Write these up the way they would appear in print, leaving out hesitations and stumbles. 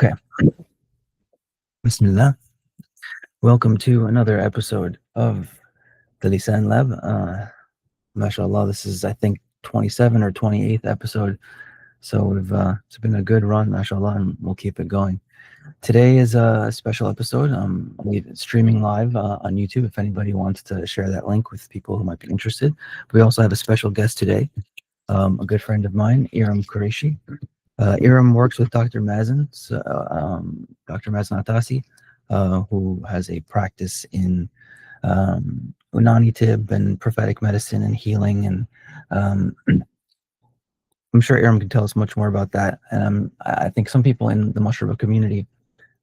Okay. Bismillah. Welcome to another episode of the Lisān Lab. Mashallah, this is, I think, 27 or 28th episode. So it's been a good run, mashallah, and we'll keep it going. Today is a special episode. We're streaming live on YouTube if anybody wants to share that link with people who might be interested. We also have a special guest today, a good friend of mine, Erum Qureshi. Erum works with Dr. Mazen, Dr. Mazen Atasi, who has a practice in Unani ṭibb and prophetic medicine and healing. And I'm sure Erum can tell us much more about that. And I think some people in the Mashraba community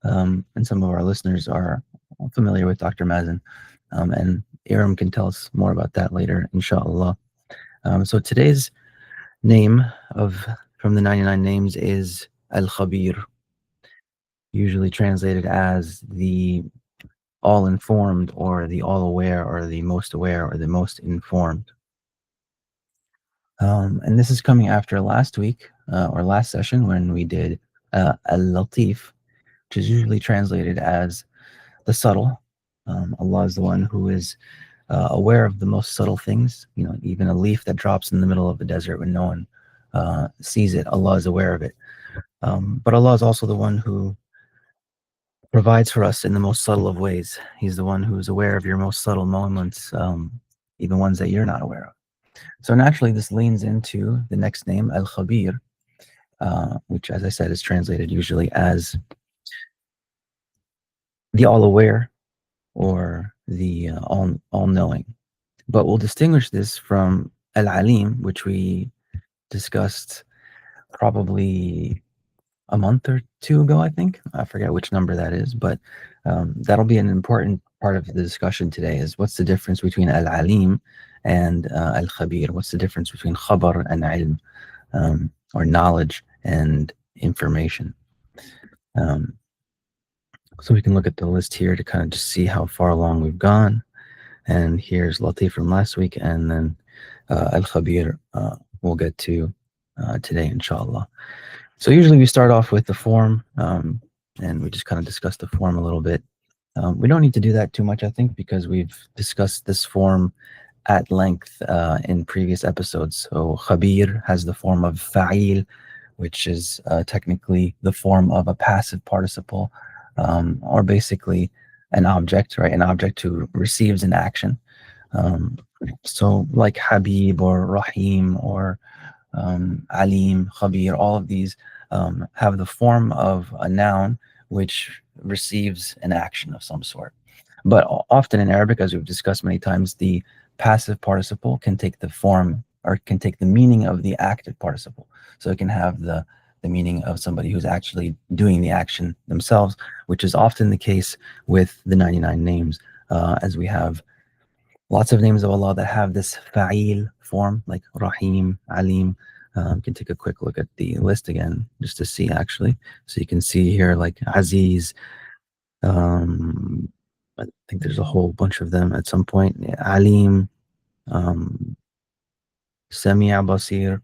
and some of our listeners are familiar with Dr. Mazen. And Erum can tell us more about that later, inshallah. So today's name from the 99 names is Al-Khabīr, usually translated as the all-informed or the all-aware or the most aware or the most informed. And this is coming after last week or last session when we did Al-Latif, which is usually translated as the subtle. Allah is the one who is aware of the most subtle things. You know, even a leaf that drops in the middle of the desert when no one sees it, Allah is aware of it. But Allah is also the one who provides for us in the most subtle of ways. He's the one who is aware of your most subtle moments, even ones that you're not aware of. So naturally, this leans into the next name, Al-Khabīr, which, as I said, is translated usually as the all-aware or the all-knowing. But we'll distinguish this from Al-ʿAlīm, which we discussed probably a month or two ago, I think. I forget which number that is, but that'll be an important part of the discussion today, is what's the difference between Al-ʿAlīm and Al-Khabīr? What's the difference between khabar and ilm, or knowledge and information? So we can look at the list here to kind of just see how far along we've gone. And here's Latif from last week, and then Al-Khabīr we'll get to today, inshallah. So usually we start off with the form, and we just kind of discuss the form a little bit. We don't need to do that too much, I think, because we've discussed this form at length in previous episodes. So Khabīr has the form of fa'il, which is technically the form of a passive participle, or basically an object, right? An object who receives an action. So like Habib or Rahim or Alim, Khabīr, all of these have the form of a noun which receives an action of some sort. But often in Arabic, as we've discussed many times, the passive participle can take the form or can take the meaning of the active participle. So it can have the meaning of somebody who's actually doing the action themselves, which is often the case with the 99 names, as we have lots of names of Allah that have this fa'il form, like Rahim, Alim. Can take a quick look at the list again, just to see actually. So you can see here, like Aziz. I think there's a whole bunch of them at some point. Alim, Sami'a, Basir.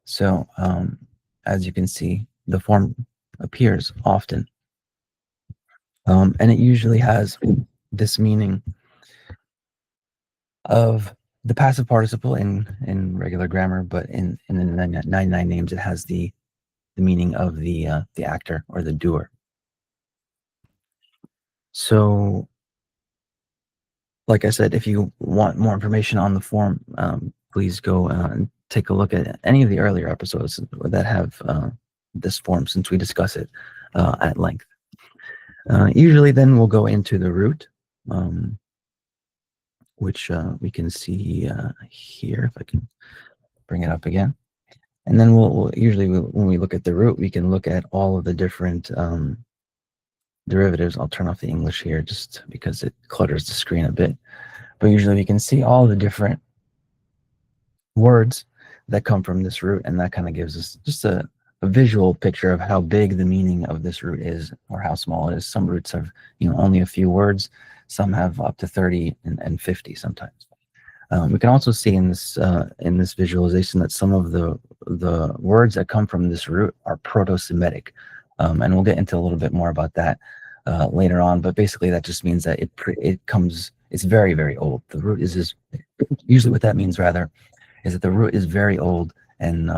So as you can see, the form appears often. And it usually has this meaning of the passive participle in regular grammar, but in the 99 names, it has the meaning of the actor or the doer. So, like I said, if you want more information on the form, please go and take a look at any of the earlier episodes that have this form, since we discuss it at length. Usually then we'll go into the root, which we can see here, if I can bring it up again. And then we'll usually, when we look at the root, we can look at all of the different derivatives. I'll turn off the English here just because it clutters the screen a bit. But usually we can see all the different words that come from this root, and that kind of gives us just a visual picture of how big the meaning of this root is, or how small it is. Some roots have, only a few words. Some have up to 30 and 50 sometimes. We can also see in this visualization that some of the words that come from this root are Proto-Semitic, And we'll get into a little bit more about that later on. But basically, that just means that it's very, very old. The root is usually what that means, rather, is that the root is very old, and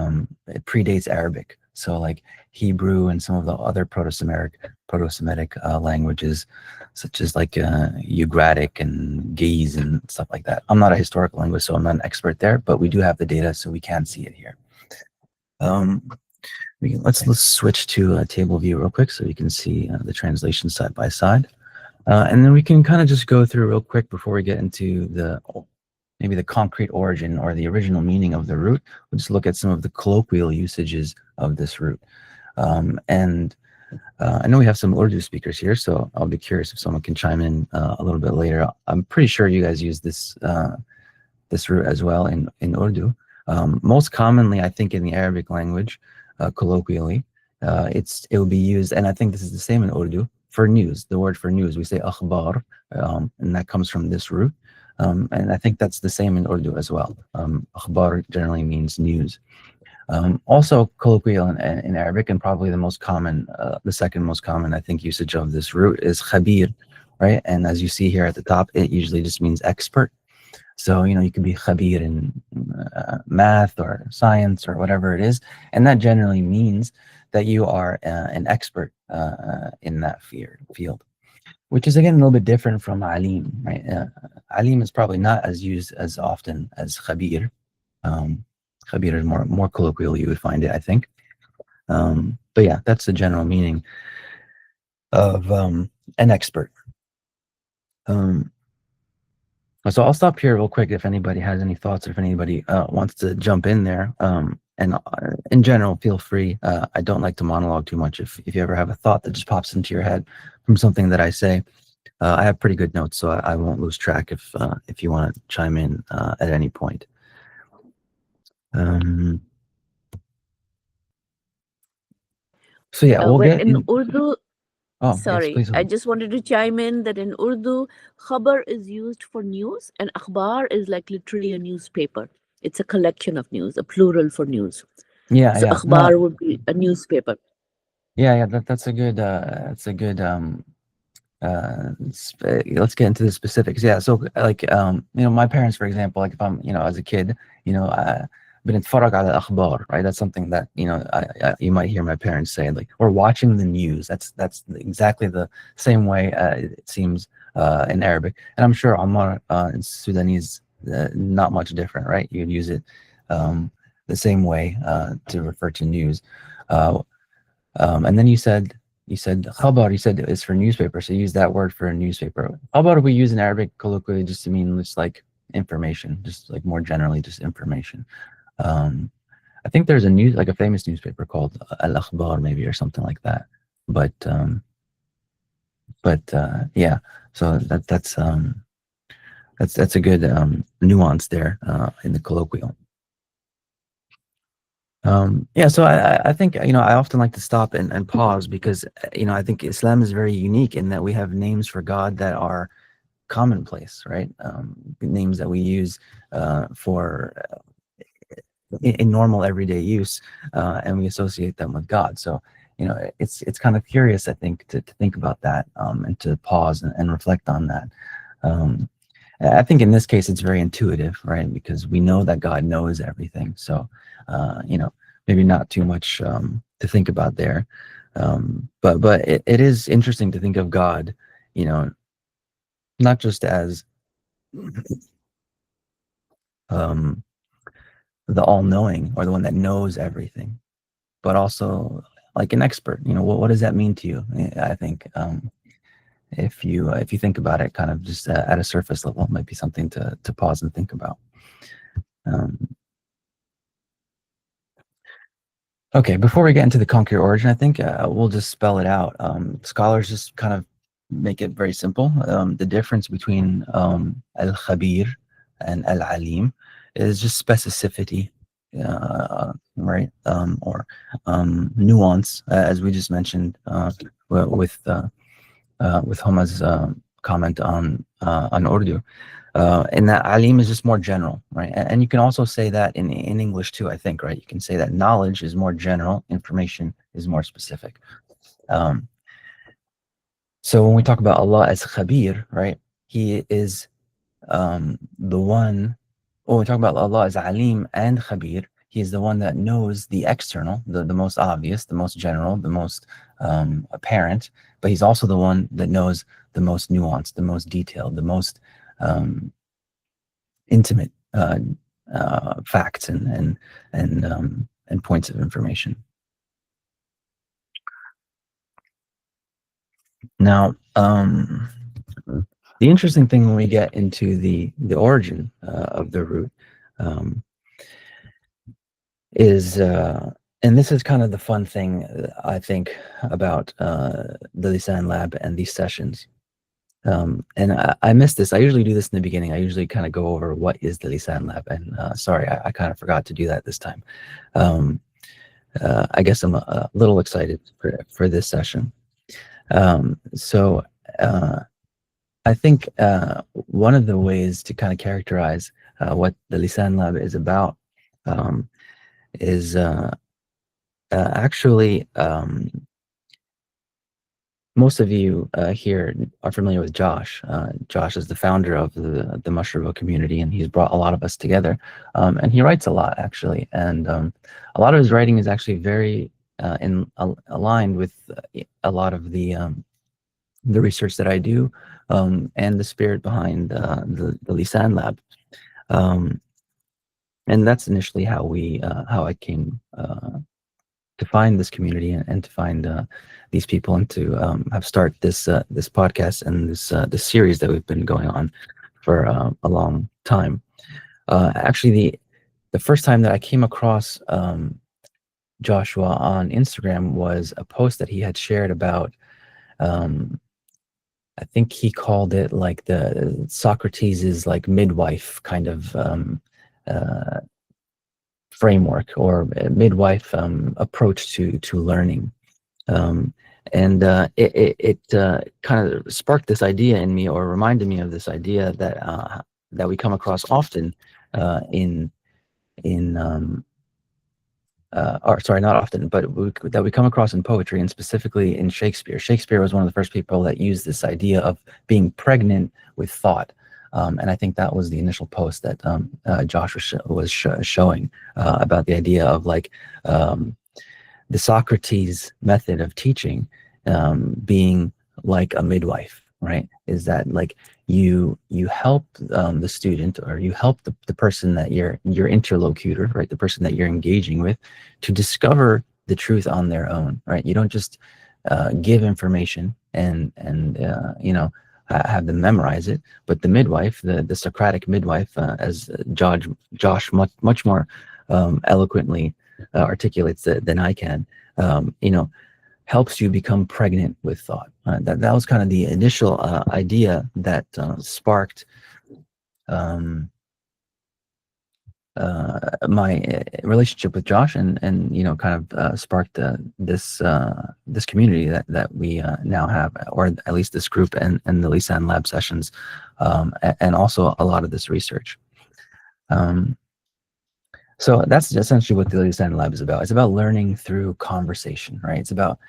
it predates Arabic. So like Hebrew and some of the other Proto-Semitic languages, such as like Ugaritic and Ge'ez and stuff like that. I'm not a historical linguist, so I'm not an expert there, but we do have the data, so we can see it here. Let's switch to a table view real quick so you can see the translation side by side. And then we can kind of just go through real quick before we get into maybe the concrete origin or the original meaning of the root. We'll just look at some of the colloquial usages of this root. And I know we have some Urdu speakers here, so I'll be curious if someone can chime in a little bit later. I'm pretty sure you guys use this root as well in Urdu. Most commonly, I think, in the Arabic language, colloquially, it will be used, and I think this is the same in Urdu, for news. The word for news, we say akhbar, and that comes from this root. And I think that's the same in Urdu as well. Akhbar generally means news. Also colloquial in Arabic, and probably the most common, the second most common, I think, usage of this root is khabīr, right? And as you see here at the top, it usually just means expert. So, you can be khabīr in math or science or whatever it is. And that generally means that you are an expert in that field. Which is, again, a little bit different from Alim, right? Alim is probably not as used as often as Khabīr. Khabīr is more colloquial, you would find it, I think. But yeah, that's the general meaning of an expert. So I'll stop here real quick if anybody has any thoughts, or if anybody wants to jump in there. And in general, feel free. I don't like to monologue too much. If you ever have a thought that just pops into your head from something that I say, I have pretty good notes, so I won't lose track if you want to chime in at any point. So yeah, we'll get in Urdu. Oh, sorry, yes, please. I just wanted to chime in that in Urdu, khabar is used for news, and akhbar is like literally a newspaper. It's a collection of news, a plural for news. Yeah, so yeah. akhbar would be a newspaper. Yeah, that's a good let's get into the specifics. Yeah, so like my parents, for example, like if I'm as a kid, بنتفرج على الأخبار, right? That's something that you might hear my parents say, like, we're watching the news. That's exactly the same way it seems in Arabic, and I'm sure Ammar in Sudanese not much different, right? You'd use it the same way to refer to news. And then you said khabar, you said it's for newspaper, so use that word for a newspaper. Khabar we use in Arabic colloquially just to mean just like information, just like more generally just information. I think there's a famous newspaper called Al-Khabīr maybe, or something like that. But yeah, so that's a good nuance there in the colloquial. Yeah, so I think I often like to stop and pause, because I think Islam is very unique in that we have names for God that are commonplace, right? Names that we use for in normal everyday use, and we associate them with God. So it's kind of curious, I think, to think about that and to pause and reflect on that. I think in this case it's very intuitive, right? Because we know that God knows everything. So maybe not too much to think about there. But it is interesting to think of God, not just as the all-knowing, or the one that knows everything, but also like an expert. What does that mean to you? I think if you think about it kind of just at a surface level, it might be something to pause and think about. Okay, before we get into the concrete origin, I think we'll just spell it out. Scholars just kind of make it very simple. The difference between Al-Khabīr and Al-ʿAlīm is just specificity, right? Or nuance, as we just mentioned with Homa's comment on Urdu. And that alim is just more general, right? And you can also say that in English too, I think, right? You can say that knowledge is more general, information more specific. So when we talk about Allah as Khabīr, right, He is the one. When we talk about Allah as Al-ʿAlīm and Khabīr, He is the one that knows the external, the most obvious, the most general, the most apparent, but He's also the one that knows the most nuanced, the most detailed, the most intimate facts and points of information. Now, the interesting thing when we get into the origin of the root is, and this is kind of the fun thing I think about the Lisān Lab and these sessions. And I missed this. I usually do this in the beginning. I usually kind of go over what is the Lisān Lab, and sorry, I kind of forgot to do that this time. I guess I'm a little excited for this session. So I think one of the ways to kind of characterize what the Lisān Lab is about is actually most of you here are familiar with Josh. Josh is the founder of the Mashraba community, and he's brought a lot of us together. And he writes a lot, actually. And a lot of his writing is actually very aligned with a lot of the research that I do and the spirit behind the Lisān Lab. And that's initially how I came to find this community and to find these people, and to have start this podcast and this series that we've been going on for a long time. Actually, the first time that I came across Joshua on Instagram was a post that he had shared about, I think he called it like the Socrates's like midwife kind of framework, or midwife approach to learning. And it kind of sparked this idea in me, or reminded me of this idea that we come across often or sorry, not often, but that we come across in poetry, and specifically in Shakespeare. Shakespeare was one of the first people that used this idea of being pregnant with thought. And I think that was the initial post that Josh was showing about the idea of like the Socrates method of teaching being like a midwife, right? Is that like you help the student, or you help the person that your interlocutor, right, the person that you're engaging with, to discover the truth on their own, right? You don't just give information and have them memorize it, but the midwife, the Socratic midwife, as Josh much more eloquently articulates than I can, helps you become pregnant with thought. That was kind of the initial idea that sparked my relationship with Josh, and kind of sparked this community that we now have, or at least this group and the Lisān Lab sessions, and also a lot of this research. So that's essentially what the Lisān Lab is about. It's about learning through conversation, right? It's about,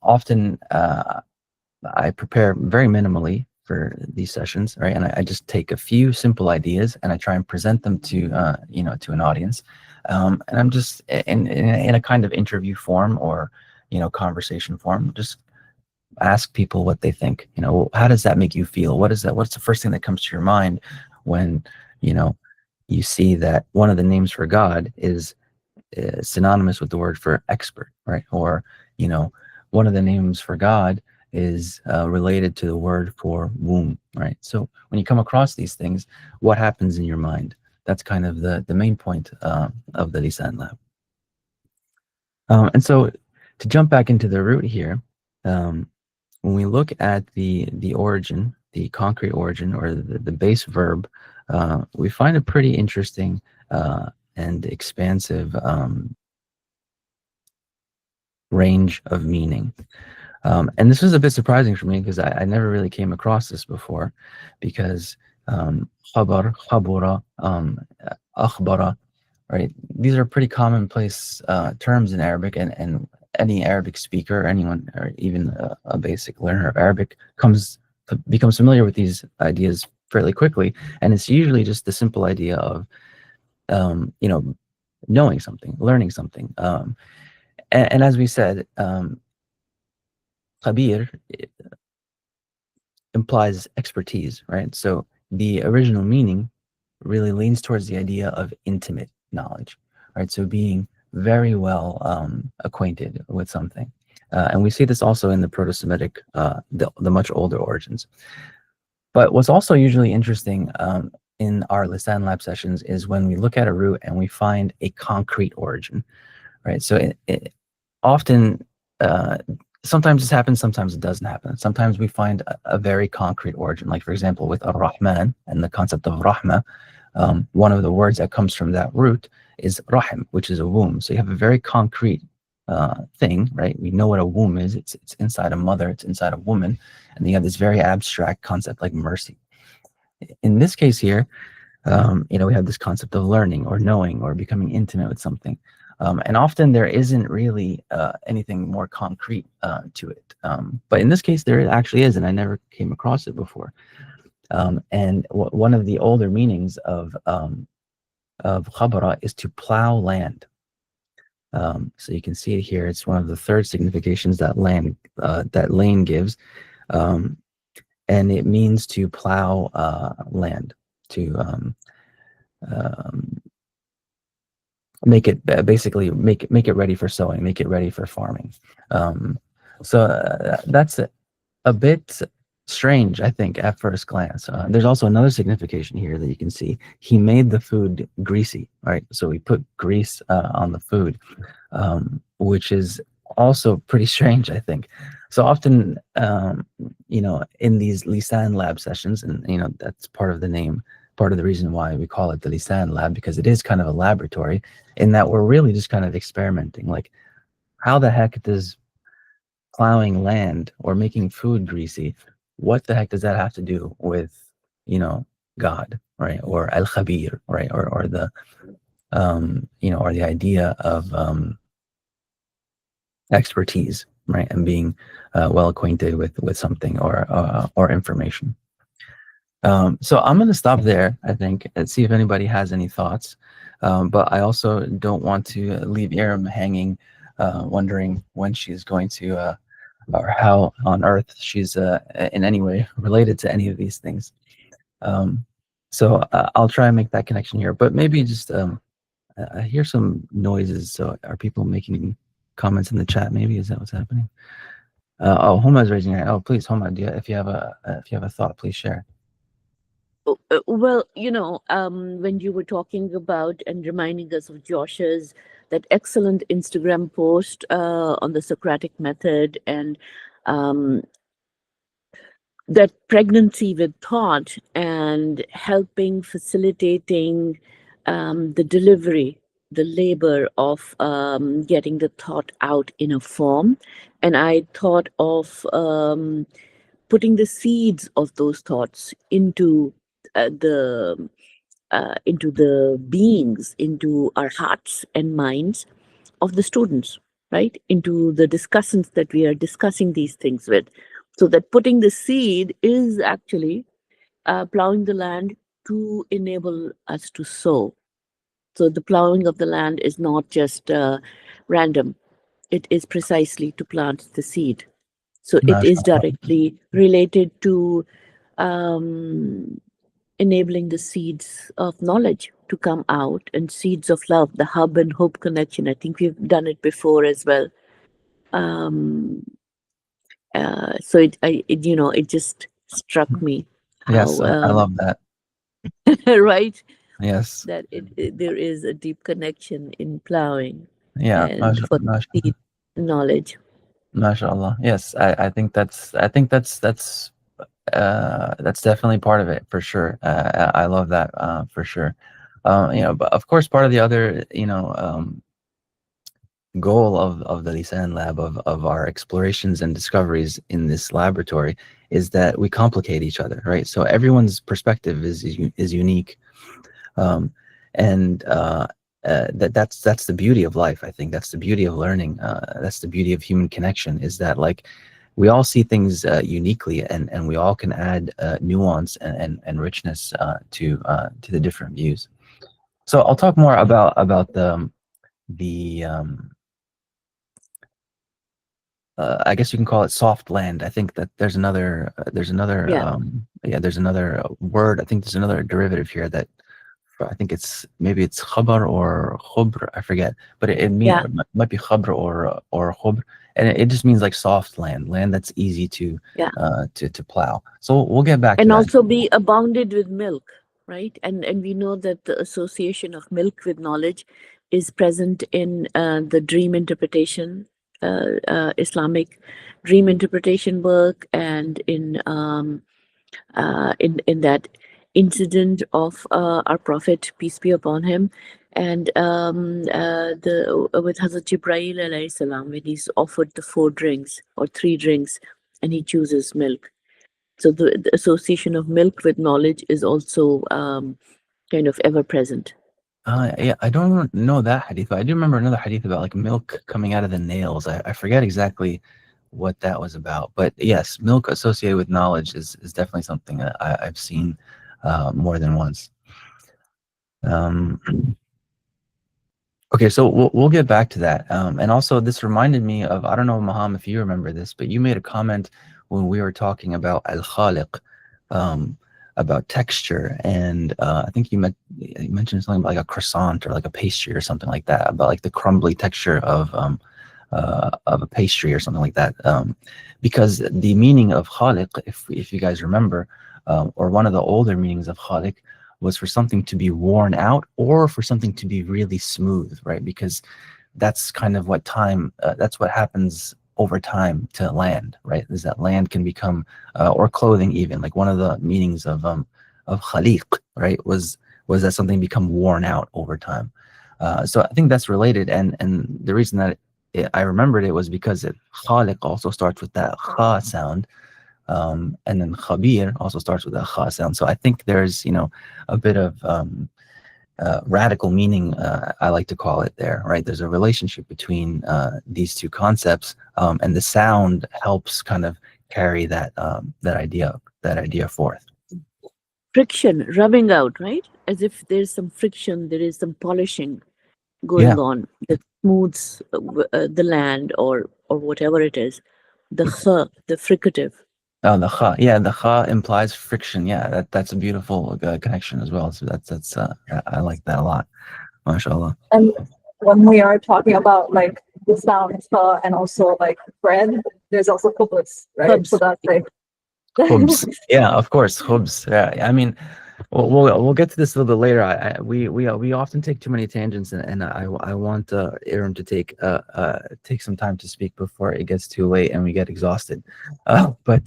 often I prepare very minimally for these sessions, right? And I just take a few simple ideas and I try and present them to, to an audience. And I'm just in a kind of interview form, or, conversation form, just ask people what they think. How does that make you feel? What's the first thing that comes to your mind when, you see that one of the names for God is synonymous with the word for expert, right? Or, one of the names for God is related to the word for womb, right? So when you come across these things, what happens in your mind? That's kind of the main point of the Lisān Lab. And so to jump back into the root here, when we look at the origin, the concrete origin, or the base verb, we find a pretty interesting and expansive range of meaning. And this was a bit surprising for me, because I never really came across this before, because khabar, khabura, akhbara, right? These are pretty commonplace terms in Arabic, and any Arabic speaker, or anyone, or even a basic learner of Arabic, becomes familiar with these ideas fairly quickly, and it's usually just the simple idea of knowing something, learning something, and as we said, Khabīr implies expertise, right? So the original meaning really leans towards the idea of intimate knowledge, right? So being very well acquainted with something. And we see this also in the Proto-Semitic, the much older origins. But what's also usually interesting in our Lisān Lab sessions is when we look at a root and we find a concrete origin, right? So it often, sometimes this happens, sometimes it doesn't happen. Sometimes we find a very concrete origin, like for example with Ar-Rahman and the concept of Rahma. One of the words that comes from that root is Rahim, which is a womb. So you have a very concrete thing, right? We know what a womb is. It's inside a mother, it's inside a woman, and you have this very abstract concept like mercy. In this case here, we have this concept of learning or knowing or becoming intimate with something. And often there isn't really anything more concrete to it. But in this case, there actually is, and I never came across it before. And one of the older meanings of khabā is to plow land. So you can see it here. It's one of the third significations that lane gives. And it means to plow land, to make it basically make it ready for sowing, make it ready for farming. So that's a bit strange, I think, at first glance. There's also another signification here that you can see. He made the food greasy, right? So we put grease on the food, which is also pretty strange, I think. So often, in these Lisān Lab sessions, and that's part of the name, part of the reason why we call it the Lisān Lab, because it is kind of a laboratory in that we're really just kind of experimenting. Like, how the heck does plowing land or making food greasy, what the heck does that have to do with, God, right? Or Al-Khabīr, right? Or the, or the idea of expertise, right? And being well acquainted with something or information. So I'm going to stop there, I think, and see if anybody has any thoughts. But I also don't want to leave Erum hanging, wondering when she's going to, or how on earth she's in any way related to any of these things. So I'll try and make that connection here. But maybe just, I hear some noises. So are people making comments in the chat? Maybe is that what's happening? Oh, Homa's raising her hand. Oh, please, Homa, if you have a thought, please share. Well, when you were talking about and reminding us of Josh's that excellent Instagram post on the Socratic method and that pregnancy with thought and helping facilitating the delivery, the labor of getting the thought out in a form. And I thought of putting the seeds of those thoughts into the beings, into our hearts and minds of the students, right? Into the discussants that we are discussing these things with. So that putting the seed is actually plowing the land to enable us to sow. So the plowing of the land is not just random. It is precisely to plant the seed. So it is directly related to enabling the seeds of knowledge to come out and seeds of love, the hub and hope connection. I think we've done it before as well. So it just struck me how, yes, I love that. right? Yes, That there is a deep connection in plowing. yeah, And for seed knowledge. MashaAllah. Yes, I think that's definitely part of it for sure. I love that for sure. But of course, part of the other goal of the Lisān Lab, of our explorations and discoveries in this laboratory, is that we complicate each other, right? So everyone's perspective is unique, and that's the beauty of life. I think that's the beauty of learning. That's the beauty of human connection, is that like we all see things uniquely, and we all can add nuance and richness to the different views. So I'll talk more about the I guess you can call it soft land. I think that there's another Yeah. there's another word. I think there's another derivative here that I think maybe it's khabar or khubr, I forget, but it Yeah. might be khabr or khubr, and it just means like soft land that's easy to Yeah. to plow. So we'll get back to And that. also be abounded with milk, right? And we know that the association of milk with knowledge is present in the dream interpretation, Islamic dream interpretation work, and in that incident of our prophet, peace be upon him, and the with Hazrat Jibreel alayhi salam, when he's offered the 4 drinks or 3 drinks, and he chooses milk. So the association of milk with knowledge is also kind of ever present. Yeah, I don't know that hadith, but I do remember another hadith about like milk coming out of the nails. I forget exactly what that was about, but yes, milk associated with knowledge is definitely something that I've seen more than once. Okay, so we'll get back to that. And also, this reminded me of, I don't know, Maham, if you remember this, but you made a comment when we were talking about al-Khaliq, about texture, and I think you mentioned something about like a croissant or like a pastry or something like that, about like the crumbly texture of a pastry or something like that. Because the meaning of Khaliq, if you guys remember, or one of the older meanings of Khaliq, was for something to be worn out or for something to be really smooth, right? Because that's kind of what that's what happens over time to land, right? Is that land can become, or clothing even, like one of the meanings of khaliq, right, was that something become worn out over time. So I think that's related, and the reason that I remembered it was because khaliq also starts with that kha sound, and then Khabīr also starts with a kha sound. So I think there's, a bit of radical meaning, I like to call it there, right? There's a relationship between these two concepts, and the sound helps kind of carry that idea forth. Friction, rubbing out, right? As if there's some friction, there is some polishing Yeah. going on that smooths the land or whatever it is. The the fricative. Oh, the kha. Yeah, the kha implies friction. Yeah, that's a beautiful connection as well. So that's I like that a lot. MashaAllah. And when we are talking about like the sound and also like bread, there's also khubz, right? Khubz. So that's like Khubz. Yeah, of course, khubz. Yeah, I mean, we'll get to this a little bit later. We often take too many tangents, and I want Erum to take some time to speak before it gets too late and we get exhausted. But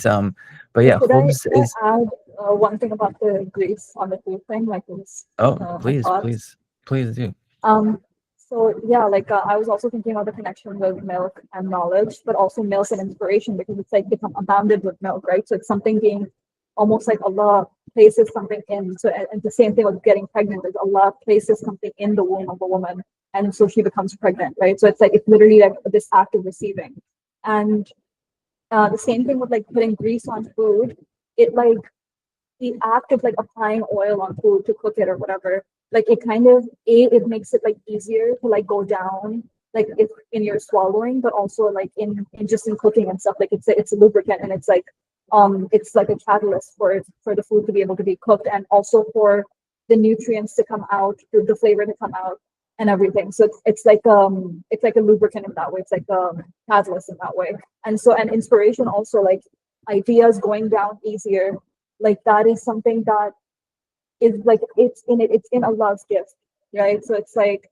yeah, could khubz I is. add one thing about the grease on the food thing, like this? Oh, please do. So yeah, like I was also thinking about the connection with milk and knowledge, but also milk and inspiration, because it's like become abounded with milk, right? So it's something being almost like Allah places something in. So and the same thing with getting pregnant is Allah places something in the womb of a woman, and so she becomes pregnant, right? So it's like it's literally like this act of receiving. And the same thing with like putting grease on food. It like the act of like applying oil on food to cook it or whatever, like it kind of it makes it like easier to like go down, like if in your swallowing, but also like in just in cooking and stuff. Like it's a lubricant, and it's like a catalyst for the food to be able to be cooked, and also for the nutrients to come out, the flavor to come out and everything. So it's like a lubricant in that way. It's like a catalyst in that way. And so, and inspiration also, like ideas going down easier, like that is something that is like it's in Allah's gift, right? So it's like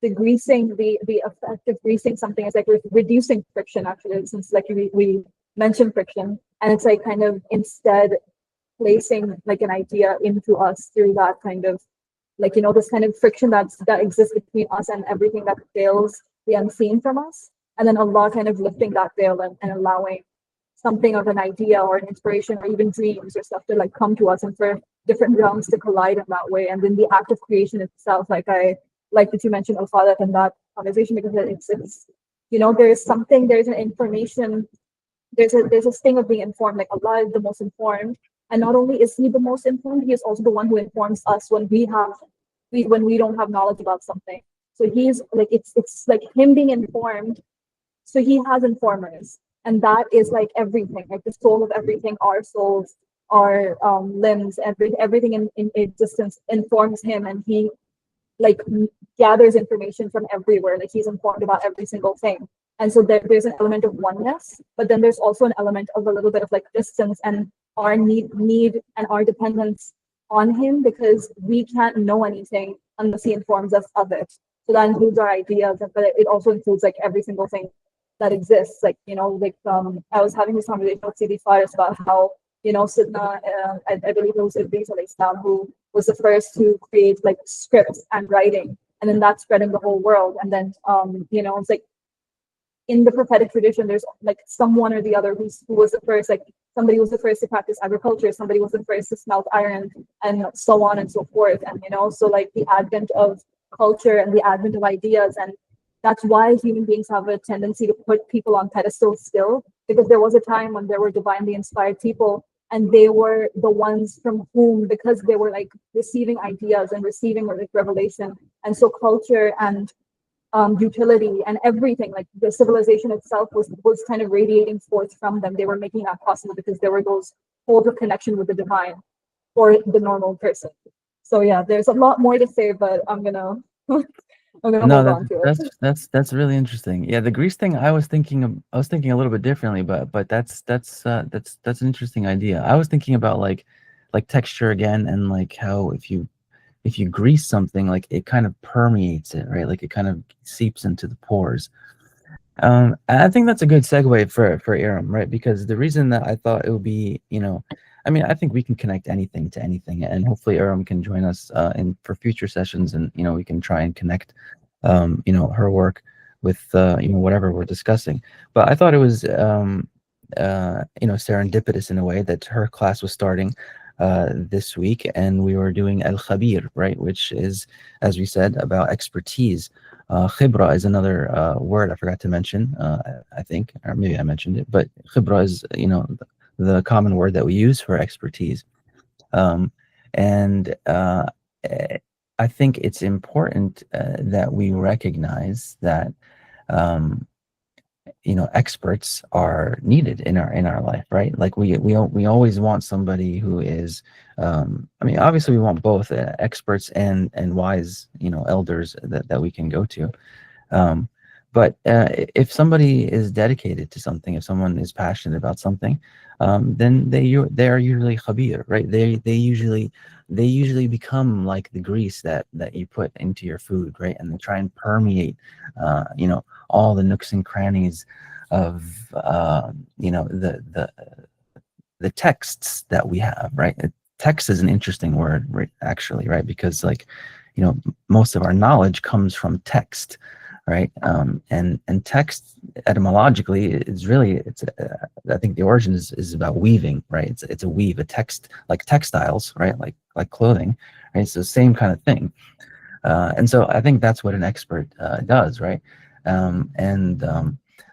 the greasing, the effect of greasing something is like reducing friction, actually, since like we mentioned friction, and it's like kind of instead placing like an idea into us through that kind of like, this kind of friction that exists between us and everything that veils the unseen from us, and then Allah kind of lifting that veil and allowing something of an idea or an inspiration or even dreams or stuff to like come to us, and for different realms to collide in that way. And then the act of creation itself, like I like that you mentioned al-Khadat in that conversation, because it's there's an information, there's this thing of being informed. Like Allah is the most informed, and not only is He the most informed, He is also the one who informs us when we don't have knowledge about something. So He's like it's like Him being informed. So He has informers, and that is like everything, like the soul of everything. Our souls, our limbs, everything in existence informs Him, and He like gathers information from everywhere. Like He's informed about every single thing. And so there's an element of oneness, but then there's also an element of a little bit of like distance and our need and our dependence on Him, because we can't know anything unless He informs us of it. So that includes our ideas, but it also includes like every single thing that exists. Like, I was having this conversation with CD Faris about how, Sidna, I believe it was Idris alayhi salam, who was the first to create like scripts and writing, and then that spread in the whole world. And then, it's like in the prophetic tradition, there's like someone or the other who was the first, like somebody was the first to practice agriculture, somebody was the first to smelt iron, and so on and so forth. And, so like the advent of culture and the advent of ideas, and that's why human beings have a tendency to put people on pedestals still, because there was a time when there were divinely inspired people, and they were the ones from whom, because they were like receiving ideas and receiving like revelation, and so culture and utility and everything, like the civilization itself was kind of radiating forth from them. They were making that possible because there were those holes of connection with the divine for the normal person. So yeah, there's a lot more to say, but I'm gonna hold on to it. That's really interesting. Yeah, the grease thing, I was thinking a little bit differently, but that's an interesting idea. I was thinking about like texture again, and like how if you grease something, like it kind of permeates it, right? Like it kind of seeps into the pores. I think that's a good segue for Erum, right? Because the reason that I thought it would be, I think we can connect anything to anything, and hopefully Erum can join us for future sessions, and we can try and connect, her work with whatever we're discussing. But I thought it was serendipitous in a way that her class was starting this week, and we were doing Al-Khabīr, right, which is, as we said, about expertise. Khibra is another word I forgot to mention, I think, or maybe I mentioned it, but khibra is, the common word that we use for expertise. And I think it's important that we recognize that experts are needed in our life, right? Like we always want somebody who is obviously we want both experts and wise elders that we can go to, but if somebody is dedicated to something, if someone is passionate about something, then they are usually khabīr, right? They usually become like the grease that you put into your food, right? And they try and permeate all the nooks and crannies of the texts that we have, right? Text is an interesting word, right, actually, right? Because most of our knowledge comes from text, right? And text etymologically is really, I think the origin is about weaving, right? It's a weave, a text, like textiles, right? Like clothing, right? So same kind of thing. And so I think that's what an expert does, right?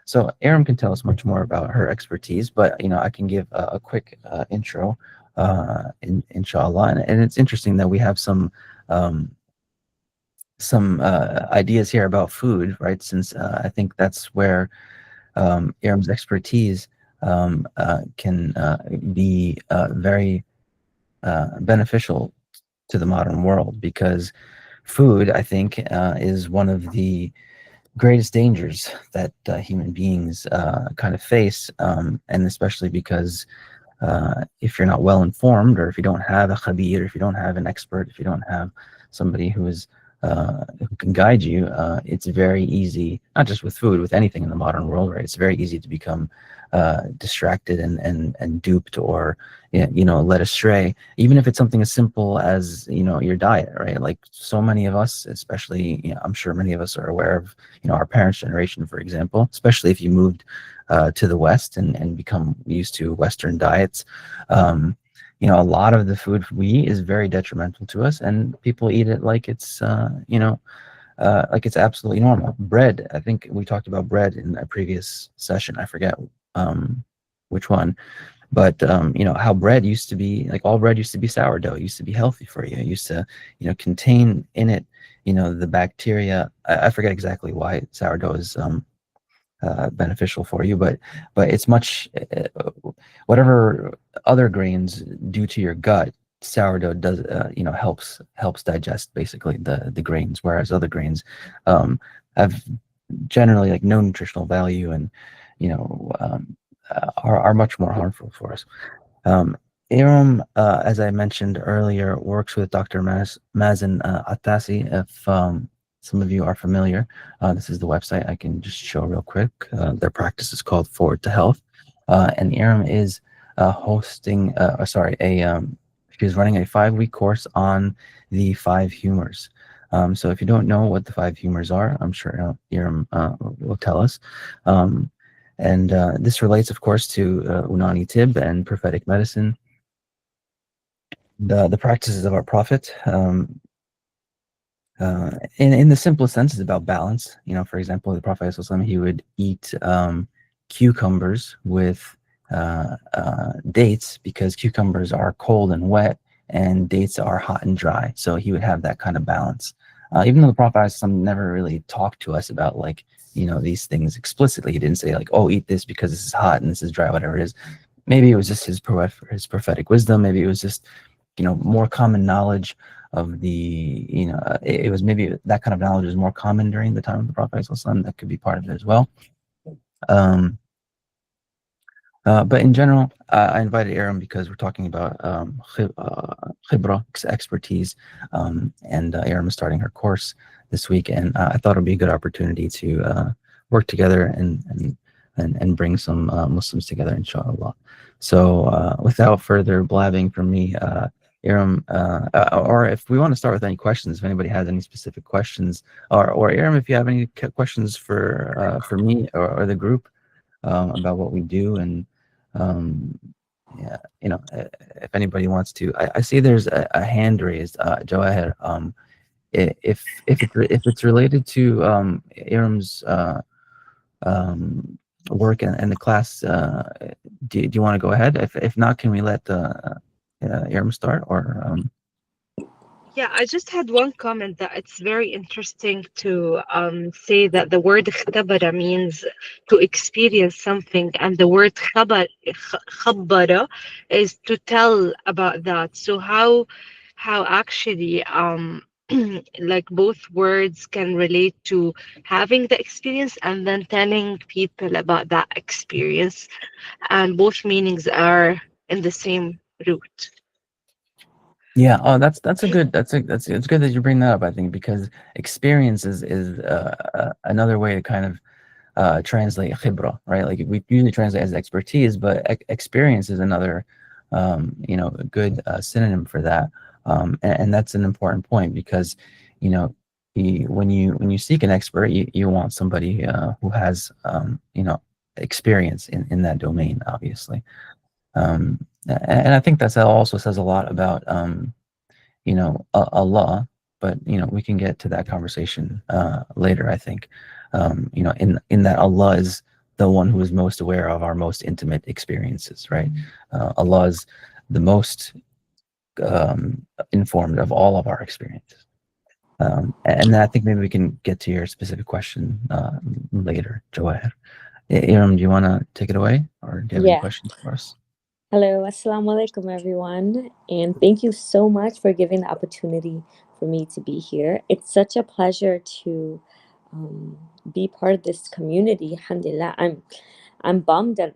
So Erum can tell us much more about her expertise, but I can give a quick intro, inshallah. And it's interesting that we have some ideas here about food, right? Since I think that's where Erum's expertise can be very beneficial to the modern world, because food, I think, is one of the greatest dangers that human beings kind of face, and especially because if you're not well informed, or if you don't have a khabīr, if you don't have an expert, if you don't have somebody who can guide you, it's very easy, not just with food, with anything in the modern world, right? It's very easy to become distracted and duped, or led astray, even if it's something as simple as your diet, right? Like so many of us, especially I'm sure many of us are aware of our parents' generation, for example, especially if you moved to the West and become used to Western diets. A lot of the food we eat is very detrimental to us, and people eat it like it's like it's absolutely normal. Bread, I think we talked about bread in a previous session. I forget which one, but how bread used to be, like all bread used to be sourdough. It used to be healthy for you. It used to contain in it the bacteria. I forget exactly why sourdough is beneficial for you, but it's much whatever other grains do to your gut, sourdough does helps digest basically the grains, whereas other grains have generally like no nutritional value and are much more harmful for us. Erum, as I mentioned earlier, works with Dr. Mazen Attasi. If some of you are familiar, this is the website I can just show real quick. Their practice is called Forward to Health, and Erum is she's running a 5-week course on the 5 humors. So if you don't know what the 5 humors are, I'm sure Erum will tell us. And this relates, of course, to Unani, ṭibb, and prophetic medicine, the practices of our prophet. In the simplest sense, is about balance. For example, the Prophet ﷺ, he would eat cucumbers with dates, because cucumbers are cold and wet, and dates are hot and dry. So he would have that kind of balance. Even though the Prophet ﷺ never really talked to us about these things explicitly. He didn't say like, oh, eat this because this is hot and this is dry, whatever it is. Maybe it was just his prophetic wisdom. Maybe it was just more common knowledge of the it was maybe that kind of knowledge was more common during the time of the Prophet ﷺ. That could be part of it as well. But in general, I invited Erum because we're talking about khibra, expertise, and Erum is starting her course this week, and I thought it would be a good opportunity to work together and bring some Muslims together, inshallah. So without further blabbing from me, Erum, or if we want to start with any questions, if anybody has any specific questions, or Erum, if you have any questions for me or the group about what we do, and if anybody wants to, I see there's a hand raised, Jawahir. If it's related to Erum's work and the class, do you want to go ahead? If not, can we let Erum start? Or Yeah, I just had one comment that it's very interesting to say that the word اختبر means to experience something, and the word خبر is to tell about that. So how actually like both words can relate to having the experience and then telling people about that experience, and both meanings are in the same root. yeah, oh, it's good that you bring that up. I think because experience is another way to kind of translate khibra, right? Like we usually translate as expertise, but experience is another a good synonym for that. And that's an important point, because when you seek an expert, you want somebody who has experience in that domain, obviously. And I think that also says a lot about Allah, but we can get to that conversation later, I think. In that Allah is the one who is most aware of our most intimate experiences, right? Allah is the most informed of all of our experiences. And I think maybe we can get to your specific question later, Jawahir. Erum, do you want to take it away, or do you have any questions for us? Hello, assalamu alaikum, everyone, and thank you so much for giving the opportunity for me to be here. It's such a pleasure to be part of this community. Alhamdulillah, I'm bummed that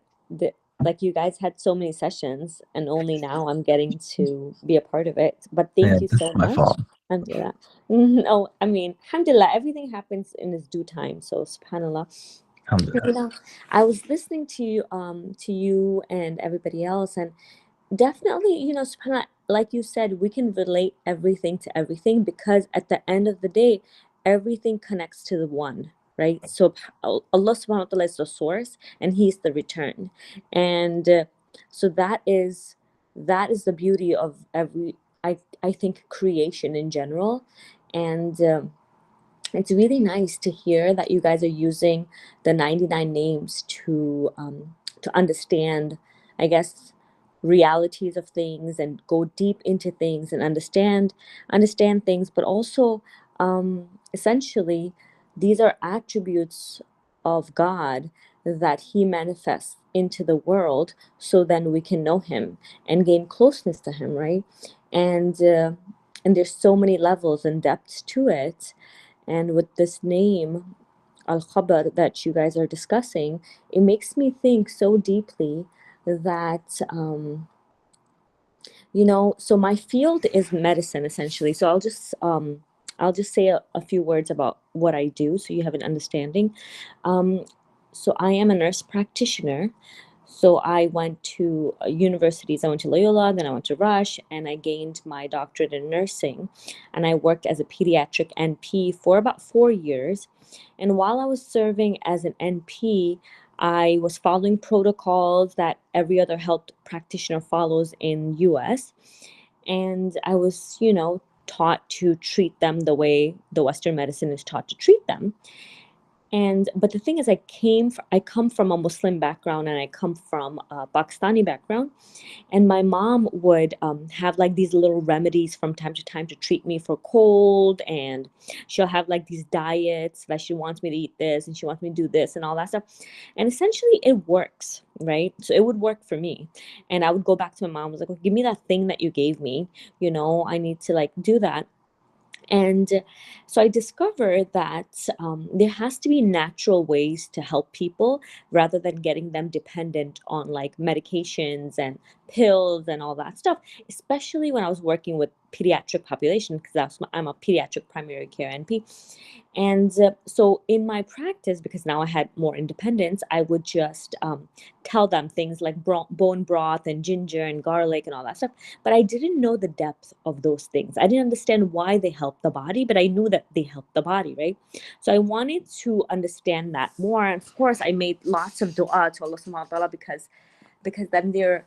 like you guys had so many sessions and only now I'm getting to be a part of it. But thank you so much. Fault. Alhamdulillah. No, I mean, alhamdulillah, everything happens in its due time. So subhanallah. I was listening to you and everybody else, and definitely, subhanallah, like you said, we can relate everything to everything, because at the end of the day, everything connects to the one, right? So Allah subhanahu wa ta'ala is the source and He's the return. And so that is the beauty of every, I think, creation in general. And it's really nice to hear that you guys are using the 99 names to understand, I guess, realities of things and go deep into things and understand things, but also essentially these are attributes of God that he manifests into the world, so then we can know him and gain closeness to him, right? And there's so many levels and depths to it. And with this name, Al-Khabīr, that you guys are discussing, it makes me think so deeply that, so my field is medicine, essentially. So I'll just say a few words about what I do so you have an understanding. So I am a nurse practitioner. So I went to universities. I went to Loyola, then I went to Rush, and I gained my doctorate in nursing. And I worked as a pediatric NP for about 4 years. And while I was serving as an NP, I was following protocols that every other health practitioner follows in US. And I was, taught to treat them the way the Western medicine is taught to treat them. But the thing is, I come from a Muslim background, and I come from a Pakistani background, and my mom would have like these little remedies from time to time to treat me for cold, and she'll have like these diets that she wants me to eat this and she wants me to do this and all that stuff, and essentially it works, right? So it would work for me, and I would go back to my mom. I was like, oh, give me that thing that you gave me, I need to like do that. And so I discovered that there has to be natural ways to help people rather than getting them dependent on like medications and pills and all that stuff, especially when I was working with pediatric population, because I'm a pediatric primary care NP. And so in my practice, because now I had more independence, I would just tell them things like bone broth and ginger and garlic and all that stuff. But I didn't know the depth of those things. I didn't understand why they help the body, but I knew that they help the body, right? So I wanted to understand that more. And of course, I made lots of dua to Allah subhanahu wa ta'ala, because then there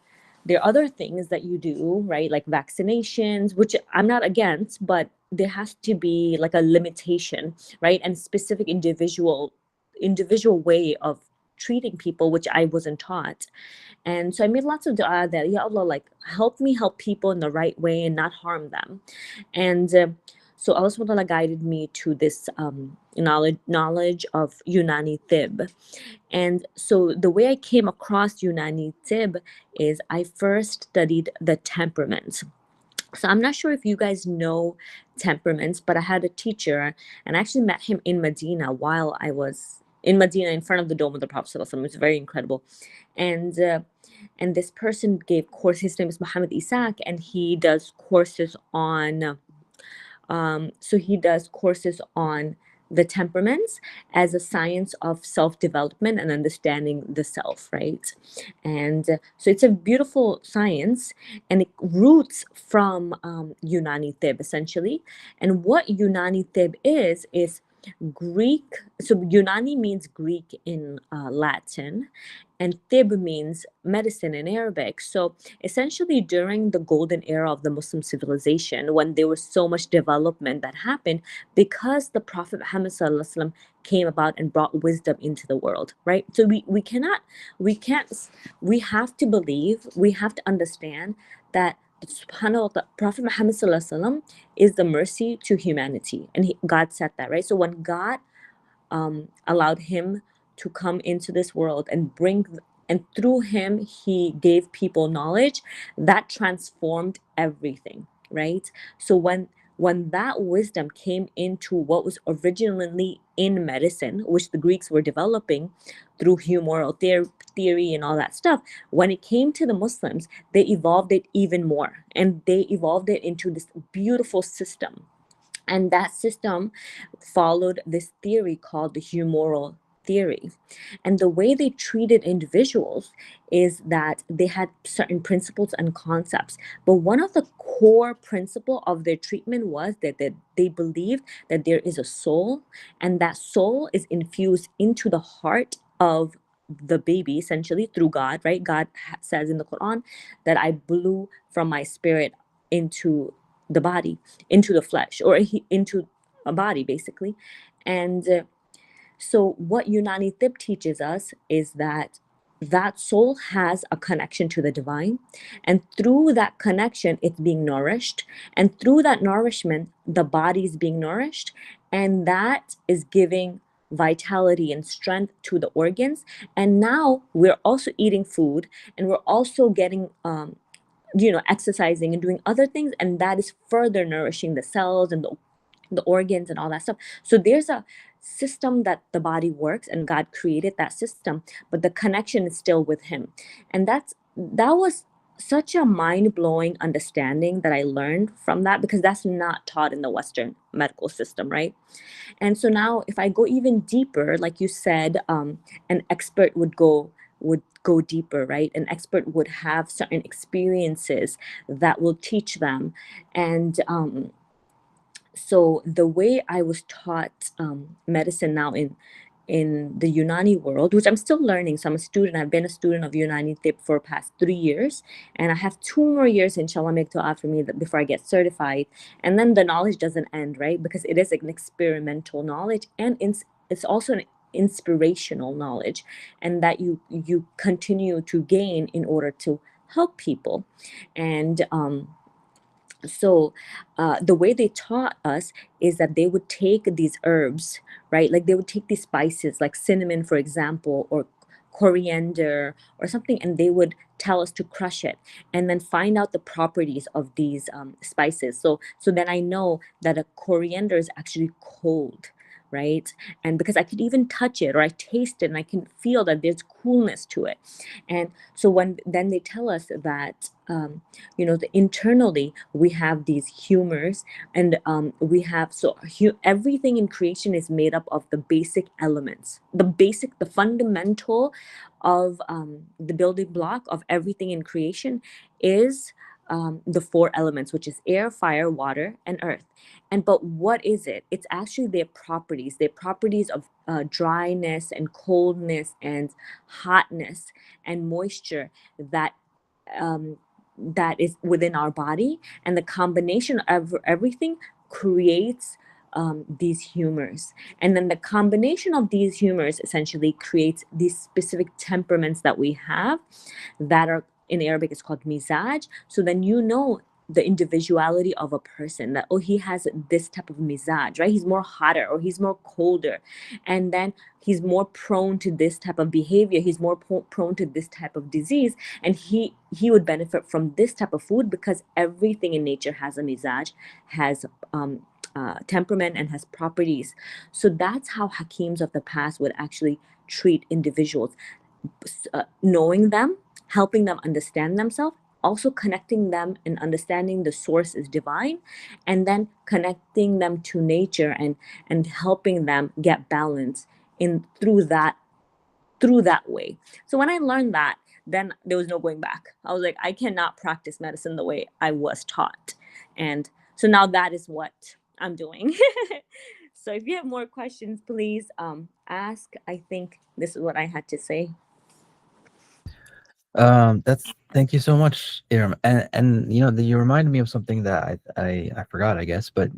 are other things that you do, right? Like vaccinations, which I'm not against, but there has to be like a limitation, right? And specific individual way of treating people, which I wasn't taught. And so I made lots of dua that, Ya Allah, like help me help people in the right way and not harm them. And so Allah subhanahu wa ta'ala guided me to this knowledge of Unani ṭibb. And so the way I came across Unani ṭibb is I first studied the temperaments. So I'm not sure if you guys know temperaments, but I had a teacher, and I actually met him in Medina while I was in Medina in front of the dome of the Prophet ﷺ. It was very incredible. And this person gave course. His name is Muhammad Isaac, and he does courses on the temperaments as a science of self-development and understanding the self, right? And so it's a beautiful science, and it roots from Unani ṭibb, essentially. And what Unani ṭibb is Greek. So Unani means Greek in Latin, and ṭibb means medicine in Arabic. So essentially during the golden era of the Muslim civilization, when there was so much development that happened because the Prophet Muhammad ﷺ came about and brought wisdom into the world, right? So we have to believe, we have to understand that subhanAllah, the Prophet Muhammad ﷺ is the mercy to humanity, and God said that, right? So when God allowed him to come into this world and through him he gave people knowledge that transformed everything, right? So when that wisdom came into what was originally in medicine, which the Greeks were developing through humoral theory and all that stuff, when it came to the Muslims, they evolved it even more, and they evolved it into this beautiful system. And that system followed this theory called the humoral theory. And the way they treated individuals is that they had certain principles and concepts. But one of the core principle of their treatment was that they believed that there is a soul, and that soul is infused into the heart of the baby, essentially through God, right? God says in the Qur'an that I blew from my spirit into the body, into the flesh, or into a body, basically. And so what Unani ṭibb teaches us is that that soul has a connection to the divine, and through that connection it's being nourished, and through that nourishment the body is being nourished, and that is giving vitality and strength to the organs. And now we're also eating food, and we're also getting exercising and doing other things, and that is further nourishing the cells and the organs and all that stuff. So there's a system that the body works, and God created that system, but the connection is still with him. And that was such a mind-blowing understanding that I learned from that, because that's not taught in the Western medical system, right? And so now if I go even deeper, like you said, an expert would go deeper, right? An expert would have certain experiences that will teach them. And so the way I was taught medicine now in the Unani world, which I'm still learning. So I'm a student. I've been a student of Unani ṭibb for past 3 years, and I have 2 more years, inshallah, make dua for me before I get certified. And then the knowledge doesn't end, right? Because it is an experimental knowledge, and it's also an inspirational knowledge, and that you continue to gain in order to help people. And so the way they taught us is that they would take these herbs, right? Like they would take these spices like cinnamon, for example, or coriander or something, and they would tell us to crush it and then find out the properties of these spices. So then I know that a coriander is actually cold, right? And because I could even touch it, or I taste it and I can feel that there's coolness to it. And so then they tell us that internally we have these humors, and we have everything in creation is made up of the basic elements, the fundamental of the building block of everything in creation is the 4 elements, which is air, fire, water, and earth. But what is it? It's actually their properties of dryness and coldness and hotness and moisture that is within our body, and the combination of everything creates these humors. And then the combination of these humors essentially creates these specific temperaments that we have, that are in Arabic it's called mizaj. So then the individuality of a person, that he has this type of mizaj, right? He's more hotter or he's more colder, and then he's more prone to this type of behavior, he's more prone to this type of disease, and he would benefit from this type of food, because everything in nature has a mizaj, has temperament, and has properties. So that's how hakims of the past would actually treat individuals, knowing them, helping them understand themselves, also connecting them and understanding the source is divine, and then connecting them to nature and helping them get balance through that way. So when I learned that, then there was no going back. I was like, I cannot practice medicine the way I was taught. And so now that is what I'm doing. So if you have more questions, please ask. I think this is what I had to say. Thank you so much, Erum. And you reminded me of something that I forgot, I guess, but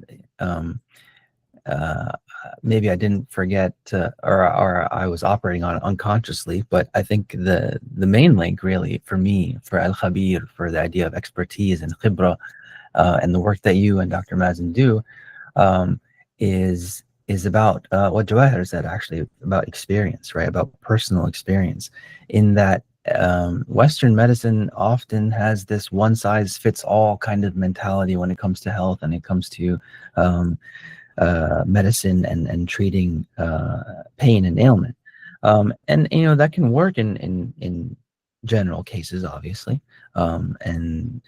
maybe I didn't forget, or I was operating on it unconsciously. But I think the main link really for me, for Al-Khabīr, for the idea of expertise and khibra, and the work that you and Dr. Mazen do, is about what Jawahir said, actually, about experience, right? About personal experience, in that Western medicine often has this one-size-fits-all kind of mentality when it comes to health, and it comes to medicine and treating pain and ailment, and that can work in general cases, obviously, and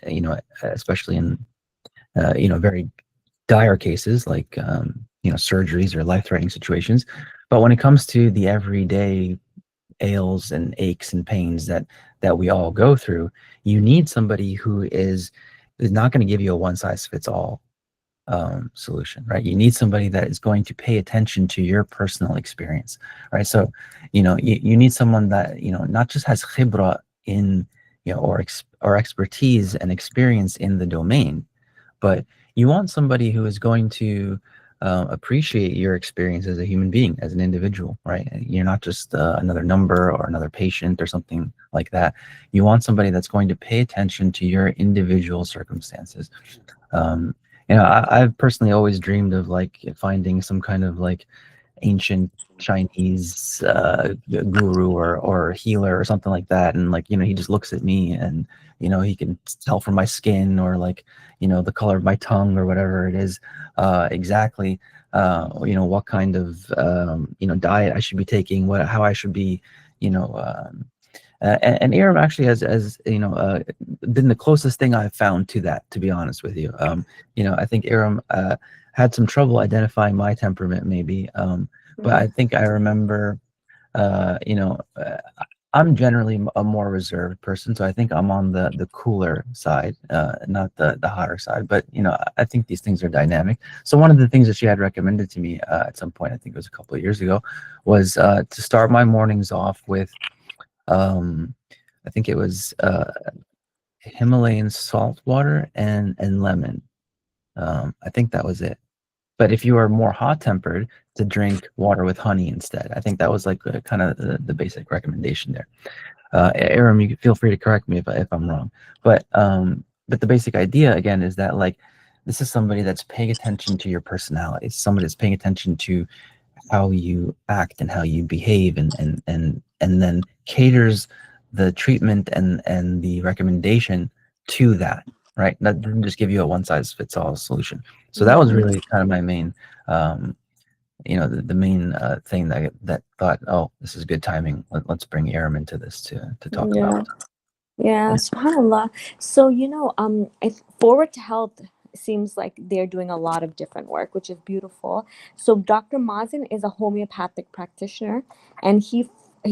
especially in very dire cases like surgeries or life-threatening situations. But when it comes to the everyday ails and aches and pains that we all go through, you need somebody who is not going to give you a one-size-fits-all solution, right? You need somebody that is going to pay attention to your personal experience, right? So you need someone that not just has khibra in or expertise and experience in the domain, but you want somebody who is going to appreciate your experience as a human being, as an individual, right? You're not just another number or another patient or something like that. You want somebody that's going to pay attention to your individual circumstances. I've personally always dreamed of like finding some kind of like ancient Chinese guru or healer or something like that, and like he just looks at me and he can tell from my skin or like the color of my tongue or whatever it is exactly what kind of diet I should be taking, how I should be and Erum actually has been the closest thing I've found to that, to be honest with you. I think Erum had some trouble identifying my temperament maybe, but I think I remember I'm generally a more reserved person, so I think I'm on the cooler side, not the hotter side. But I think these things are dynamic. So one of the things that she had recommended to me at some point, I think it was a couple of years ago, was to start my mornings off with I think it was Himalayan salt water and lemon. I think that was it. But if you are more hot tempered, to drink water with honey instead. I think that was like kind of the basic recommendation there. Erum, you can feel free to correct me if I'm wrong. But the basic idea again is that like this is somebody that's paying attention to your personality. Somebody that's paying attention to how you act and how you behave, and then caters the treatment and the recommendation to that, right? That doesn't just give you a one-size-fits-all solution. So that was really kind of my main the main thing that thought, oh, this is good timing, let's bring Erum into this to talk about. Yeah, subhanallah. So Forward to Health seems like they're doing a lot of different work, which is beautiful. So Dr. Mazen is a homeopathic practitioner, and he